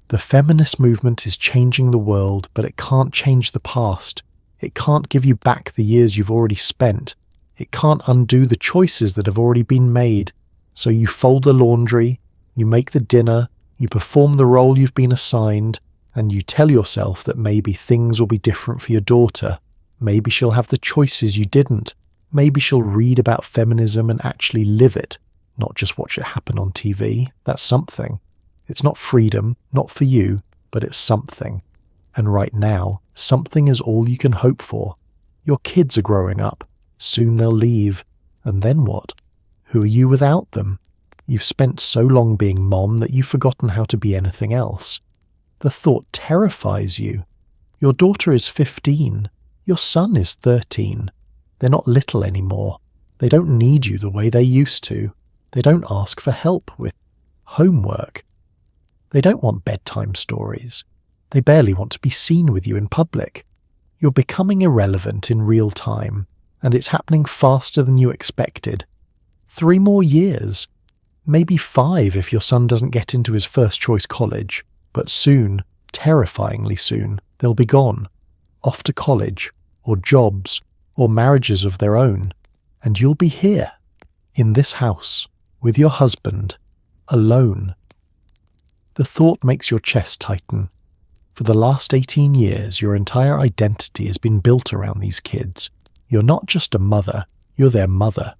The feminist movement is changing the world, but it can't change the past. It can't give you back the years you've already spent. It can't undo the choices that have already been made. So you fold the laundry, you make the dinner, you perform the role you've been assigned, and you tell yourself that maybe things will be different for your daughter. Maybe she'll have the choices you didn't. Maybe she'll read about feminism and actually live it, not just watch it happen on TV. That's something. It's not freedom, not for you, but it's something. And right now, something is all you can hope for. Your kids are growing up. Soon they'll leave. And then what? Who are you without them? You've spent so long being mom that you've forgotten how to be anything else. The thought terrifies you. Your daughter is 15. Your son is 13. They're not little anymore. They don't need you the way they used to. They don't ask for help with homework. They don't want bedtime stories. They barely want to be seen with you in public. You're becoming irrelevant in real time, and it's happening faster than you expected. 3 more years. Maybe 5 if your son doesn't get into his first choice college. But soon, terrifyingly soon, they'll be gone. Off to college, or jobs, or marriages of their own, and you'll be here, in this house, with your husband, alone. The thought makes your chest tighten. For the last 18 years, your entire identity has been built around these kids. You're not just a mother, you're their mother.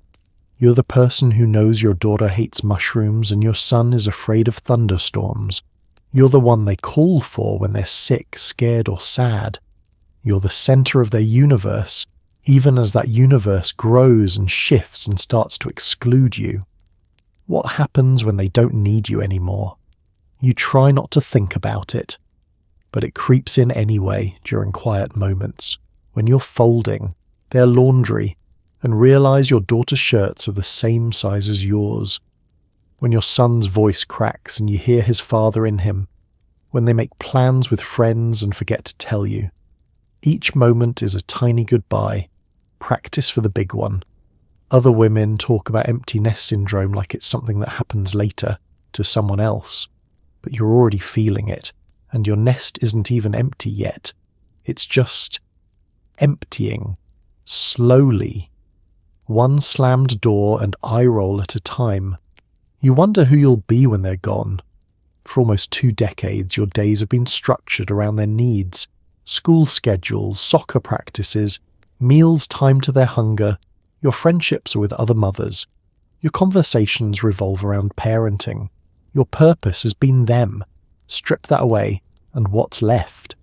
You're the person who knows your daughter hates mushrooms and your son is afraid of thunderstorms. You're the one they call for when they're sick, scared, or sad. You're the center of their universe, even as that universe grows and shifts and starts to exclude you. What happens when they don't need you anymore? You try not to think about it, but it creeps in anyway during quiet moments, when you're folding their laundry and realize your daughter's shirts are the same size as yours, when your son's voice cracks and you hear his father in him, when they make plans with friends and forget to tell you. Each moment is a tiny goodbye, practice for the big one. Other women talk about empty nest syndrome like it's something that happens later, to someone else. But you're already feeling it, and your nest isn't even empty yet. It's just emptying, slowly. One slammed door and eye roll at a time. You wonder who you'll be when they're gone. For almost 2 decades, your days have been structured around their needs. School schedules, soccer practices, meals timed to their hunger. Your friendships are with other mothers. Your conversations revolve around parenting. Your purpose has been them. Strip that away, and what's left?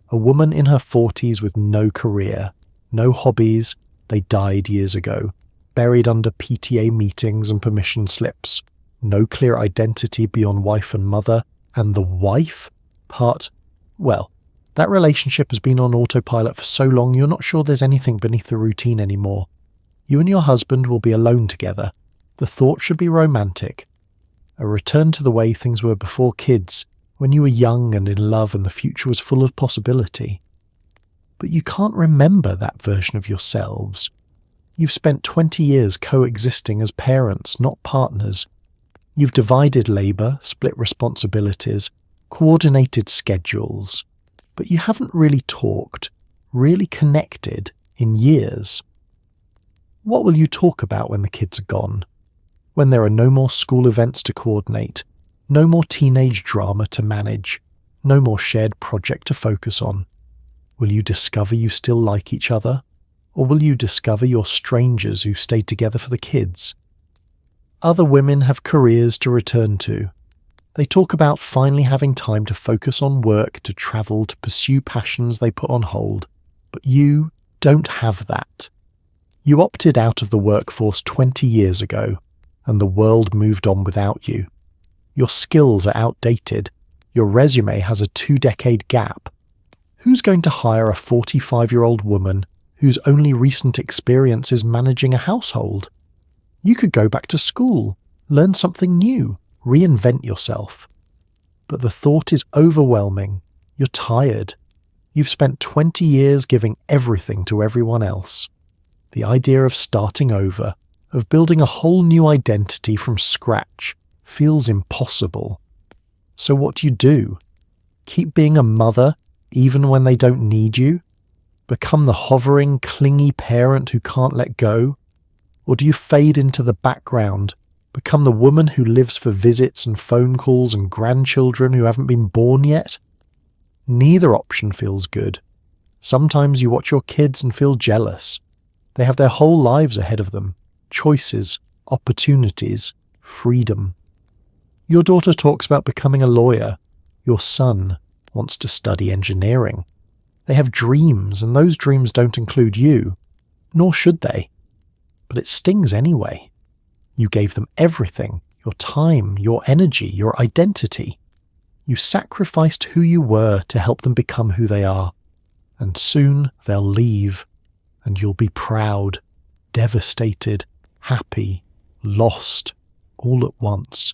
A woman in her 40s with no career, no hobbies. They died years ago, buried under PTA meetings and permission slips. No clear identity beyond wife and mother. And the wife part, well, that relationship has been on autopilot for so long you're not sure there's anything beneath the routine anymore. You and your husband will be alone together. The thought should be romantic. A return to the way things were before kids, when you were young and in love and the future was full of possibility. But you can't remember that version of yourselves. You've spent 20 years coexisting as parents, not partners. You've divided labour, split responsibilities, coordinated schedules. But you haven't really talked, really connected, in years. What will you talk about when the kids are gone? When there are no more school events to coordinate, no more teenage drama to manage, no more shared project to focus on? Will you discover you still like each other? Or will you discover you're strangers who stayed together for the kids? Other women have careers to return to. They talk about finally having time to focus on work, to travel, to pursue passions they put on hold. But you don't have that. You opted out of the workforce 20 years ago, and the world moved on without you. Your skills are outdated. Your resume has a 2-decade gap. Who's going to hire a 45-year-old woman whose only recent experience is managing a household? You could go back to school, learn something new, reinvent yourself. But the thought is overwhelming. You're tired. You've spent 20 years giving everything to everyone else. The idea of starting over, of building a whole new identity from scratch, feels impossible. So what do? Keep being a mother even when they don't need you? Become the hovering, clingy parent who can't let go? Or do you fade into the background, become the woman who lives for visits and phone calls and grandchildren who haven't been born yet? Neither option feels good. Sometimes you watch your kids and feel jealous. They have their whole lives ahead of them. Choices, opportunities, freedom. Your daughter talks about becoming a lawyer. Your son wants to study engineering. They have dreams, and those dreams don't include you, nor should they. But it stings anyway. You gave them everything, your time, your energy, your identity. You sacrificed who you were to help them become who they are. And soon they'll leave, and you'll be proud, devastated, happy, lost, all at once.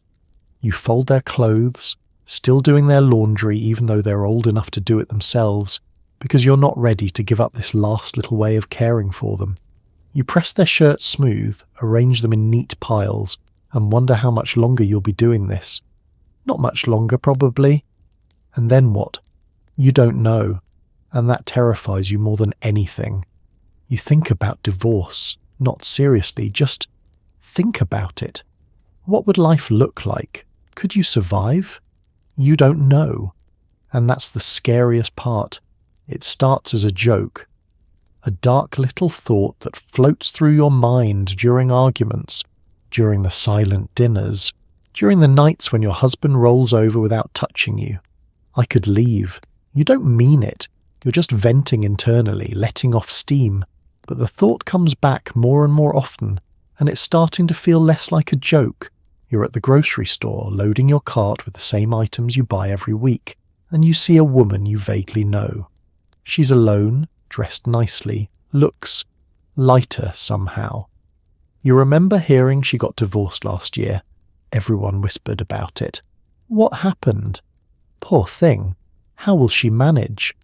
You fold their clothes, still doing their laundry even though they're old enough to do it themselves, because you're not ready to give up this last little way of caring for them. You press their shirts smooth, arrange them in neat piles, and wonder how much longer you'll be doing this. Not much longer, probably. And then what? You don't know, and that terrifies you more than anything. You think about divorce, not seriously, just think about it. What would life look like? Could you survive? You don't know. And that's the scariest part. It starts as a joke. A dark little thought that floats through your mind during arguments, during the silent dinners, during the nights when your husband rolls over without touching you. I could leave. You don't mean it. You're just venting internally, letting off steam. But the thought comes back more and more often, and it's starting to feel less like a joke. You're at the grocery store, loading your cart with the same items you buy every week, and you see a woman you vaguely know. She's alone, dressed nicely, looks lighter somehow. You remember hearing she got divorced last year. Everyone whispered about it. What happened? Poor thing. How will she manage?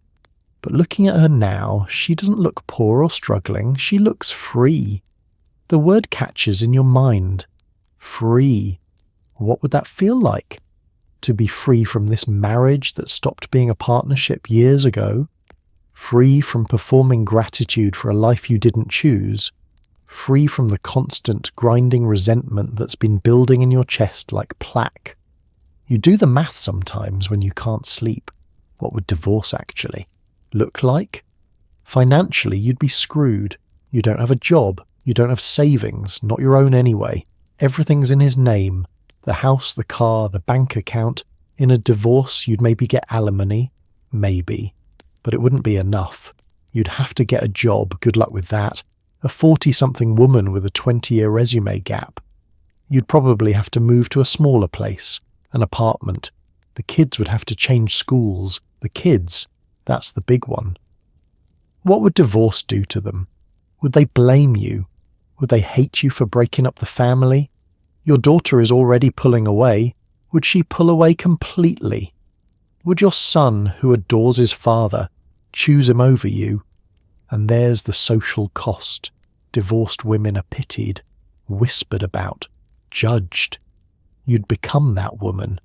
But looking at her now, she doesn't look poor or struggling. She looks free. The word catches in your mind. Free. What would that feel like? To be free from this marriage that stopped being a partnership years ago? Free from performing gratitude for a life you didn't choose? Free from the constant grinding resentment that's been building in your chest like plaque? You do the math sometimes when you can't sleep. What would divorce actually look like? Financially, you'd be screwed. You don't have a job. You don't have savings, not your own anyway. Everything's in his name. The house, the car, the bank account. In a divorce, you'd maybe get alimony. Maybe. But it wouldn't be enough. You'd have to get a job, good luck with that. A 40-something woman with a 20-year resume gap. You'd probably have to move to a smaller place, an apartment. The kids would have to change schools. The kids, that's the big one. What would divorce do to them? Would they blame you? Would they hate you for breaking up the family? Your daughter is already pulling away. Would she pull away completely? Would your son, who adores his father, choose him over you? And there's the social cost. Divorced women are pitied, whispered about, judged. You'd become that woman,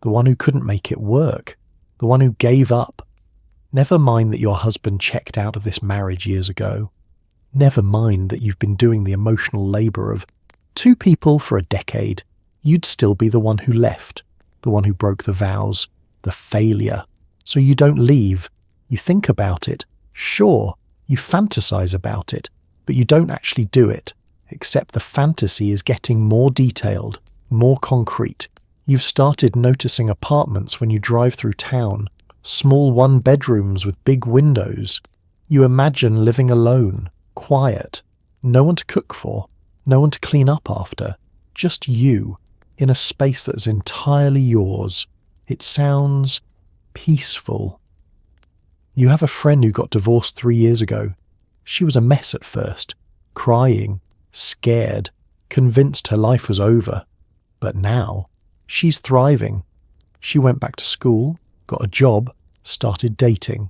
the one who couldn't make it work, the one who gave up. Never mind that your husband checked out of this marriage years ago. Never mind that you've been doing the emotional labour of 2 people for a decade. You'd still be the one who left, the one who broke the vows, the failure. So you don't leave. You think about it. Sure, you fantasize about it, but you don't actually do it, except the fantasy is getting more detailed, more concrete. You've started noticing apartments when you drive through town, small 1-bedrooms with big windows. You imagine living alone, quiet, no one to cook for, no one to clean up after, just you. in a space that is entirely yours. It sounds peaceful. You have a friend who got divorced 3 years ago. She was a mess at first, crying, scared, convinced her life was over. But now, she's thriving. She went back to school, got a job, started dating.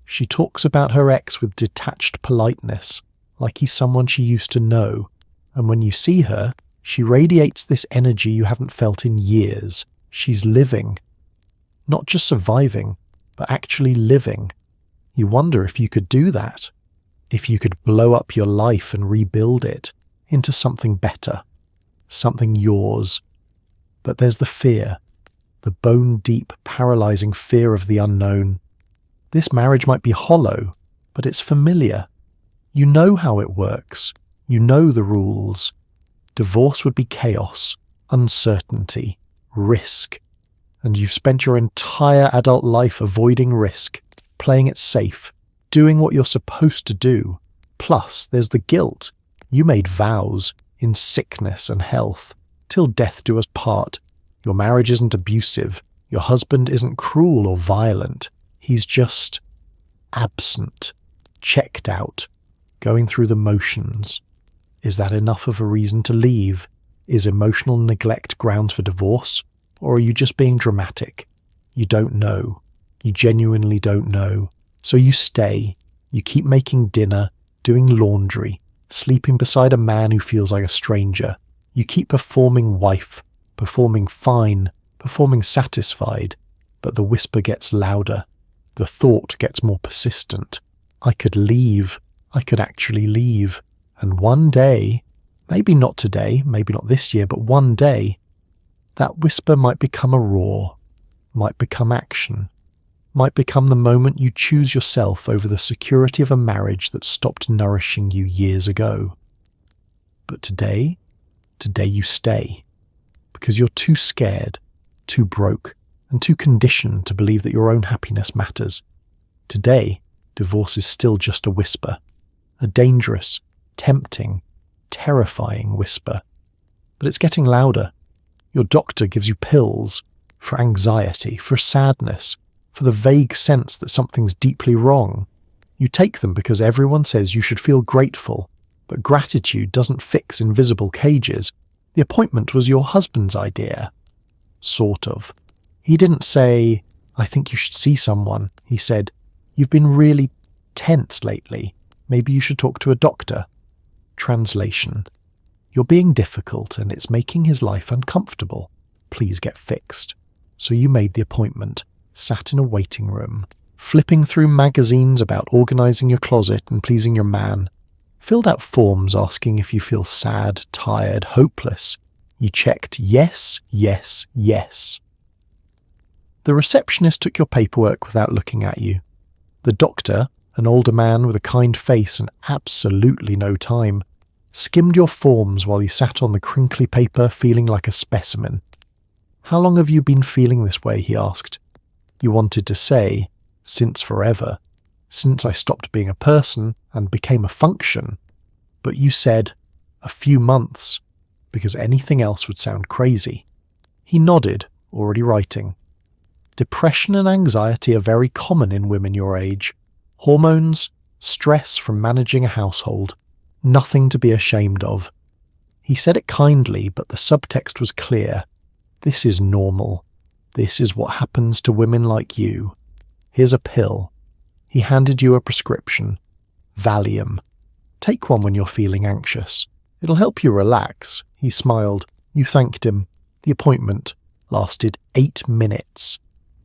She talks about her ex with detached politeness, like he's someone she used to know. And when you see her, she radiates this energy you haven't felt in years. She's living. Not just surviving, but actually living. You wonder if you could do that. If you could blow up your life and rebuild it into something better. Something yours. But there's the fear. The bone-deep, paralyzing fear of the unknown. This marriage might be hollow, but it's familiar. You know how it works. You know the rules. Divorce would be chaos, uncertainty, risk. And you've spent your entire adult life avoiding risk, playing it safe, doing what you're supposed to do. Plus, there's the guilt. You made vows, in sickness and health, till death do us part. Your marriage isn't abusive. Your husband isn't cruel or violent. He's just absent, checked out, going through the motions. Is that enough of a reason to leave? Is emotional neglect grounds for divorce? Or are you just being dramatic? You don't know. You genuinely don't know. So you stay. You keep making dinner, doing laundry, sleeping beside a man who feels like a stranger. You keep performing wife, performing fine, performing satisfied. But the whisper gets louder. The thought gets more persistent. I could leave. I could actually leave. And one day, maybe not today, maybe not this year, but one day, that whisper might become a roar, might become action, might become the moment you choose yourself over the security of a marriage that stopped nourishing you years ago. But today you stay, because you're too scared, too broke, and too conditioned to believe that your own happiness matters. Today, divorce is still just a whisper, a dangerous, tempting, terrifying whisper. But it's getting louder. Your doctor gives you pills for anxiety, for sadness, for the vague sense that something's deeply wrong. You take them because everyone says you should feel grateful, but gratitude doesn't fix invisible cages. The appointment was your husband's idea. Sort of. He didn't say, I think you should see someone. He said, you've been really tense lately. Maybe you should talk to a doctor. Translation. You're being difficult and it's making his life uncomfortable. Please get fixed. So you made the appointment, sat in a waiting room, flipping through magazines about organising your closet and pleasing your man, filled out forms asking if you feel sad, tired, hopeless. You checked yes, yes, yes. The receptionist took your paperwork without looking at you. The doctor, an older man with a kind face and absolutely no time, skimmed your forms while you sat on the crinkly paper feeling like a specimen. How long have you been feeling this way? He asked. You wanted to say, since forever, since I stopped being a person and became a function. But you said, a few months, because anything else would sound crazy. He nodded, already writing. Depression and anxiety are very common in women your age. Hormones, stress from managing a household. Nothing to be ashamed of. He said it kindly, but the subtext was clear. This is normal. This is what happens to women like you. Here's a pill. He handed you a prescription. Valium. Take one when you're feeling anxious. It'll help you relax. He smiled. You thanked him. The appointment lasted 8 minutes.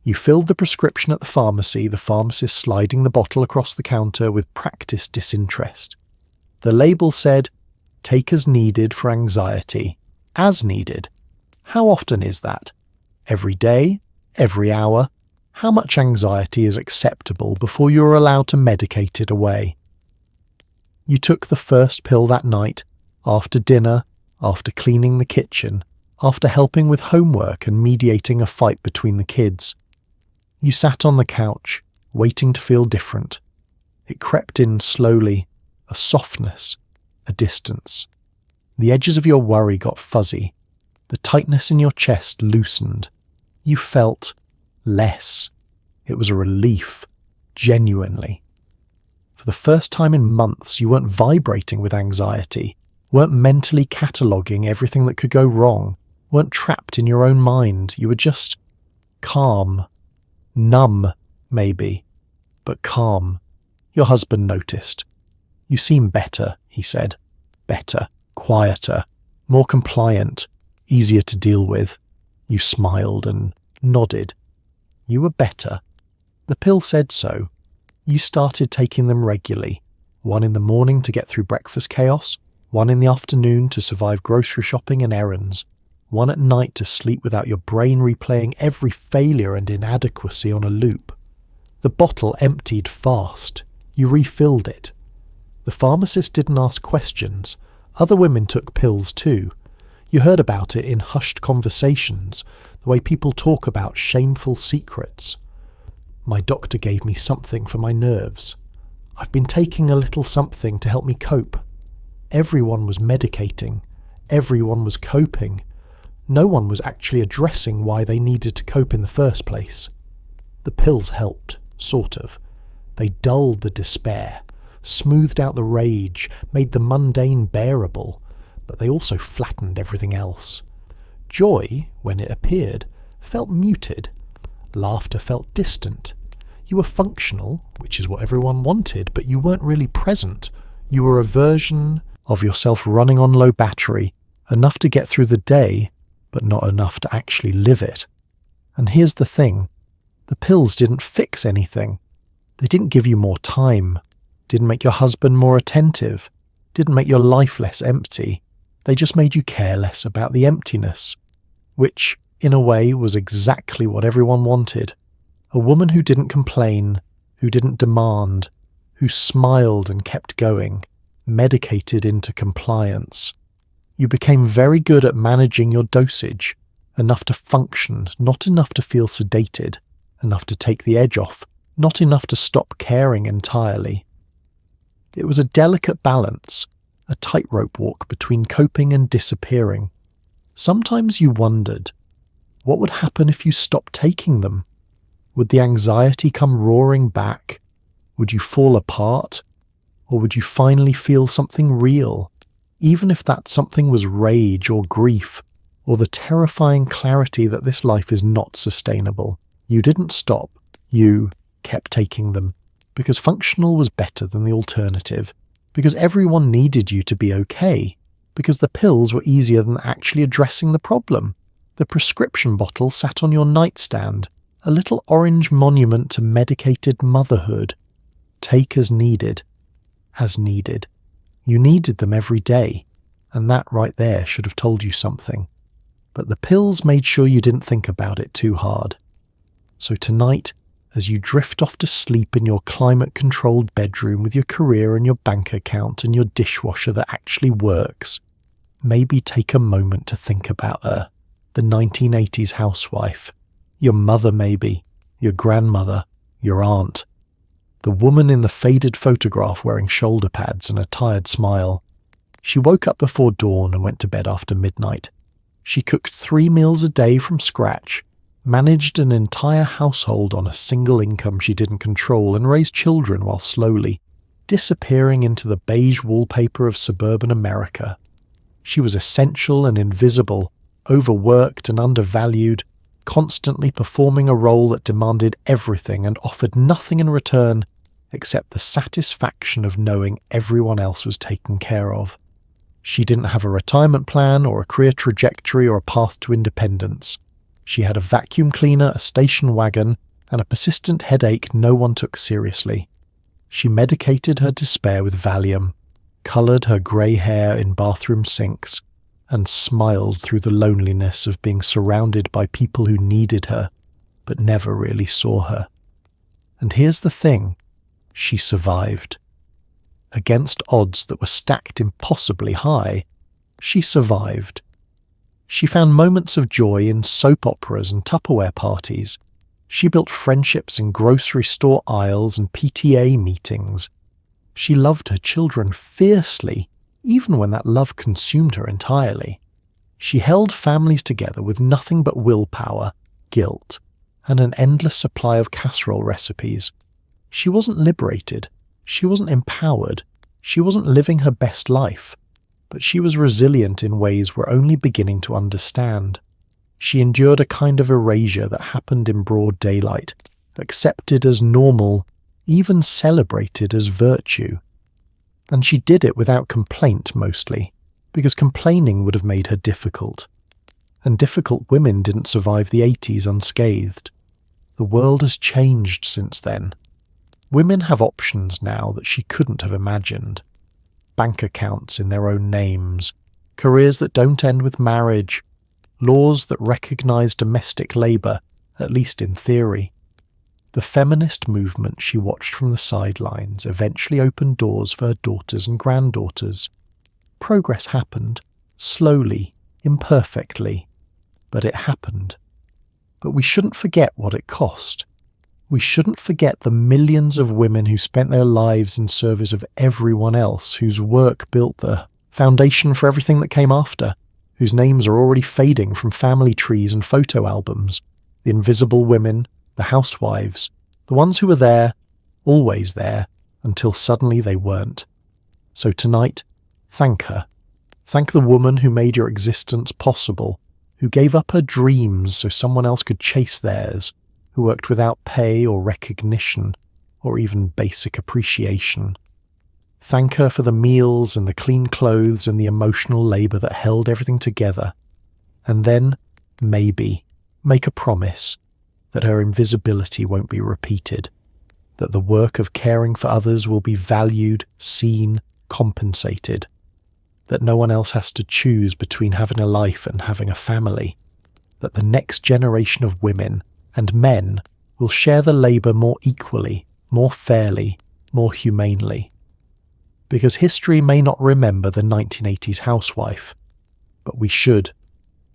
You filled the prescription at the pharmacy, the pharmacist sliding the bottle across the counter with practiced disinterest. The label said, take as needed for anxiety. As needed. How often is that? Every day? Every hour? How much anxiety is acceptable before you're allowed to medicate it away? You took the first pill that night, after dinner, after cleaning the kitchen, after helping with homework and mediating a fight between the kids. You sat on the couch, waiting to feel different. It crept in slowly, a softness, a distance. The edges of your worry got fuzzy. The tightness in your chest loosened. You felt less. It was a relief, genuinely. For the first time in months, you weren't vibrating with anxiety, weren't mentally cataloguing everything that could go wrong, weren't trapped in your own mind. You were just calm. Numb, maybe, but calm. Your husband noticed. You seem better, he said. Better, quieter, more compliant, easier to deal with. You smiled and nodded. You were better. The pill said so. You started taking them regularly, one in the morning to get through breakfast chaos, one in the afternoon to survive grocery shopping and errands, one at night to sleep without your brain replaying every failure and inadequacy on a loop. The bottle emptied fast. You refilled it. The pharmacist didn't ask questions. Other women took pills too. You heard about it in hushed conversations, the way people talk about shameful secrets. My doctor gave me something for my nerves. I've been taking a little something to help me cope. Everyone was medicating. Everyone was coping. No one was actually addressing why they needed to cope in the first place. The pills helped, sort of. They dulled the despair, smoothed out the rage, made the mundane bearable, but they also flattened everything else. Joy, when it appeared, felt muted. Laughter felt distant. You were functional, which is what everyone wanted, but you weren't really present. You were a version of yourself running on low battery, enough to get through the day, but not enough to actually live it. And here's the thing. The pills didn't fix anything. They didn't give you more time, didn't make your husband more attentive, didn't make your life less empty. They just made you care less about the emptiness, which, in a way, was exactly what everyone wanted. A woman who didn't complain, who didn't demand, who smiled and kept going, medicated into compliance. You became very good at managing your dosage, enough to function, not enough to feel sedated, enough to take the edge off, not enough to stop caring entirely. It was a delicate balance, a tightrope walk between coping and disappearing. Sometimes you wondered, what would happen if you stopped taking them? Would the anxiety come roaring back? Would you fall apart? Or would you finally feel something real, even if that something was rage or grief, or the terrifying clarity that this life is not sustainable? You didn't stop. You kept taking them, because functional was better than the alternative, because everyone needed you to be okay, because the pills were easier than actually addressing the problem. The prescription bottle sat on your nightstand, a little orange monument to medicated motherhood. Take as needed. As needed. You needed them every day, and that right there should have told you something. But the pills made sure you didn't think about it too hard. So tonight, as you drift off to sleep in your climate-controlled bedroom with your career and your bank account and your dishwasher that actually works, maybe take a moment to think about her, the 1980s housewife, your mother maybe, your grandmother, your aunt, the woman in the faded photograph wearing shoulder pads and a tired smile. She woke up before dawn and went to bed after midnight. She cooked 3 meals a day from scratch, managed an entire household on a single income she didn't control, and raised children while slowly disappearing into the beige wallpaper of suburban America. She was essential and invisible, overworked and undervalued, constantly performing a role that demanded everything and offered nothing in return except the satisfaction of knowing everyone else was taken care of. She didn't have a retirement plan or a career trajectory or a path to independence. She had a vacuum cleaner, a station wagon, and a persistent headache no one took seriously. She medicated her despair with Valium, coloured her grey hair in bathroom sinks, and smiled through the loneliness of being surrounded by people who needed her, but never really saw her. And here's the thing, she survived. Against odds that were stacked impossibly high, she survived. She found moments of joy in soap operas and Tupperware parties. She built friendships in grocery store aisles and PTA meetings. She loved her children fiercely, even when that love consumed her entirely. She held families together with nothing but willpower, guilt, and an endless supply of casserole recipes. She wasn't liberated. She wasn't empowered. She wasn't living her best life. But she was resilient in ways we're only beginning to understand. She endured a kind of erasure that happened in broad daylight, accepted as normal, even celebrated as virtue. And she did it without complaint mostly, because complaining would have made her difficult. And difficult women didn't survive the 80s unscathed. The world has changed since then. Women have options now that she couldn't have imagined. Bank accounts in their own names, careers that don't end with marriage, laws that recognise domestic labour, at least in theory. The feminist movement she watched from the sidelines eventually opened doors for her daughters and granddaughters. Progress happened, slowly, imperfectly, but it happened. But we shouldn't forget what it cost. We shouldn't forget the millions of women who spent their lives in service of everyone else, whose work built the foundation for everything that came after, whose names are already fading from family trees and photo albums. The invisible women, the housewives, the ones who were there, always there, until suddenly they weren't. So tonight, thank her. Thank the woman who made your existence possible, who gave up her dreams so someone else could chase theirs, who worked without pay or recognition, or even basic appreciation. Thank her for the meals and the clean clothes and the emotional labour that held everything together. And then, maybe, make a promise that her invisibility won't be repeated, that the work of caring for others will be valued, seen, compensated, that no one else has to choose between having a life and having a family, that the next generation of women and men will share the labour more equally, more fairly, more humanely. Because history may not remember the 1980s housewife, but we should,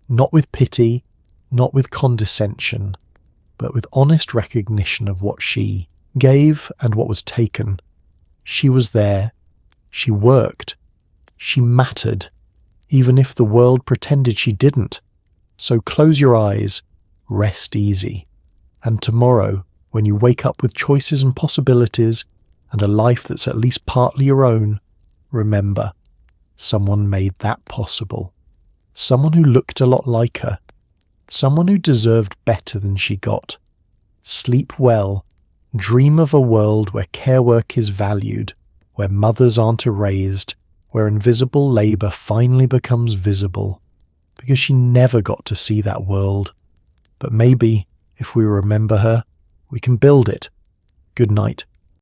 not with pity, not with condescension, but with honest recognition of what she gave and what was taken. She was there, she worked, she mattered, even if the world pretended she didn't. So close your eyes, rest easy. And tomorrow, when you wake up with choices and possibilities, and a life that's at least partly your own, remember, someone made that possible. Someone who looked a lot like her. Someone who deserved better than she got. Sleep well. Dream of a world where care work is valued, where mothers aren't erased, where invisible labour finally becomes visible. Because she never got to see that world. But maybe, if we remember her, we can build it. Good night.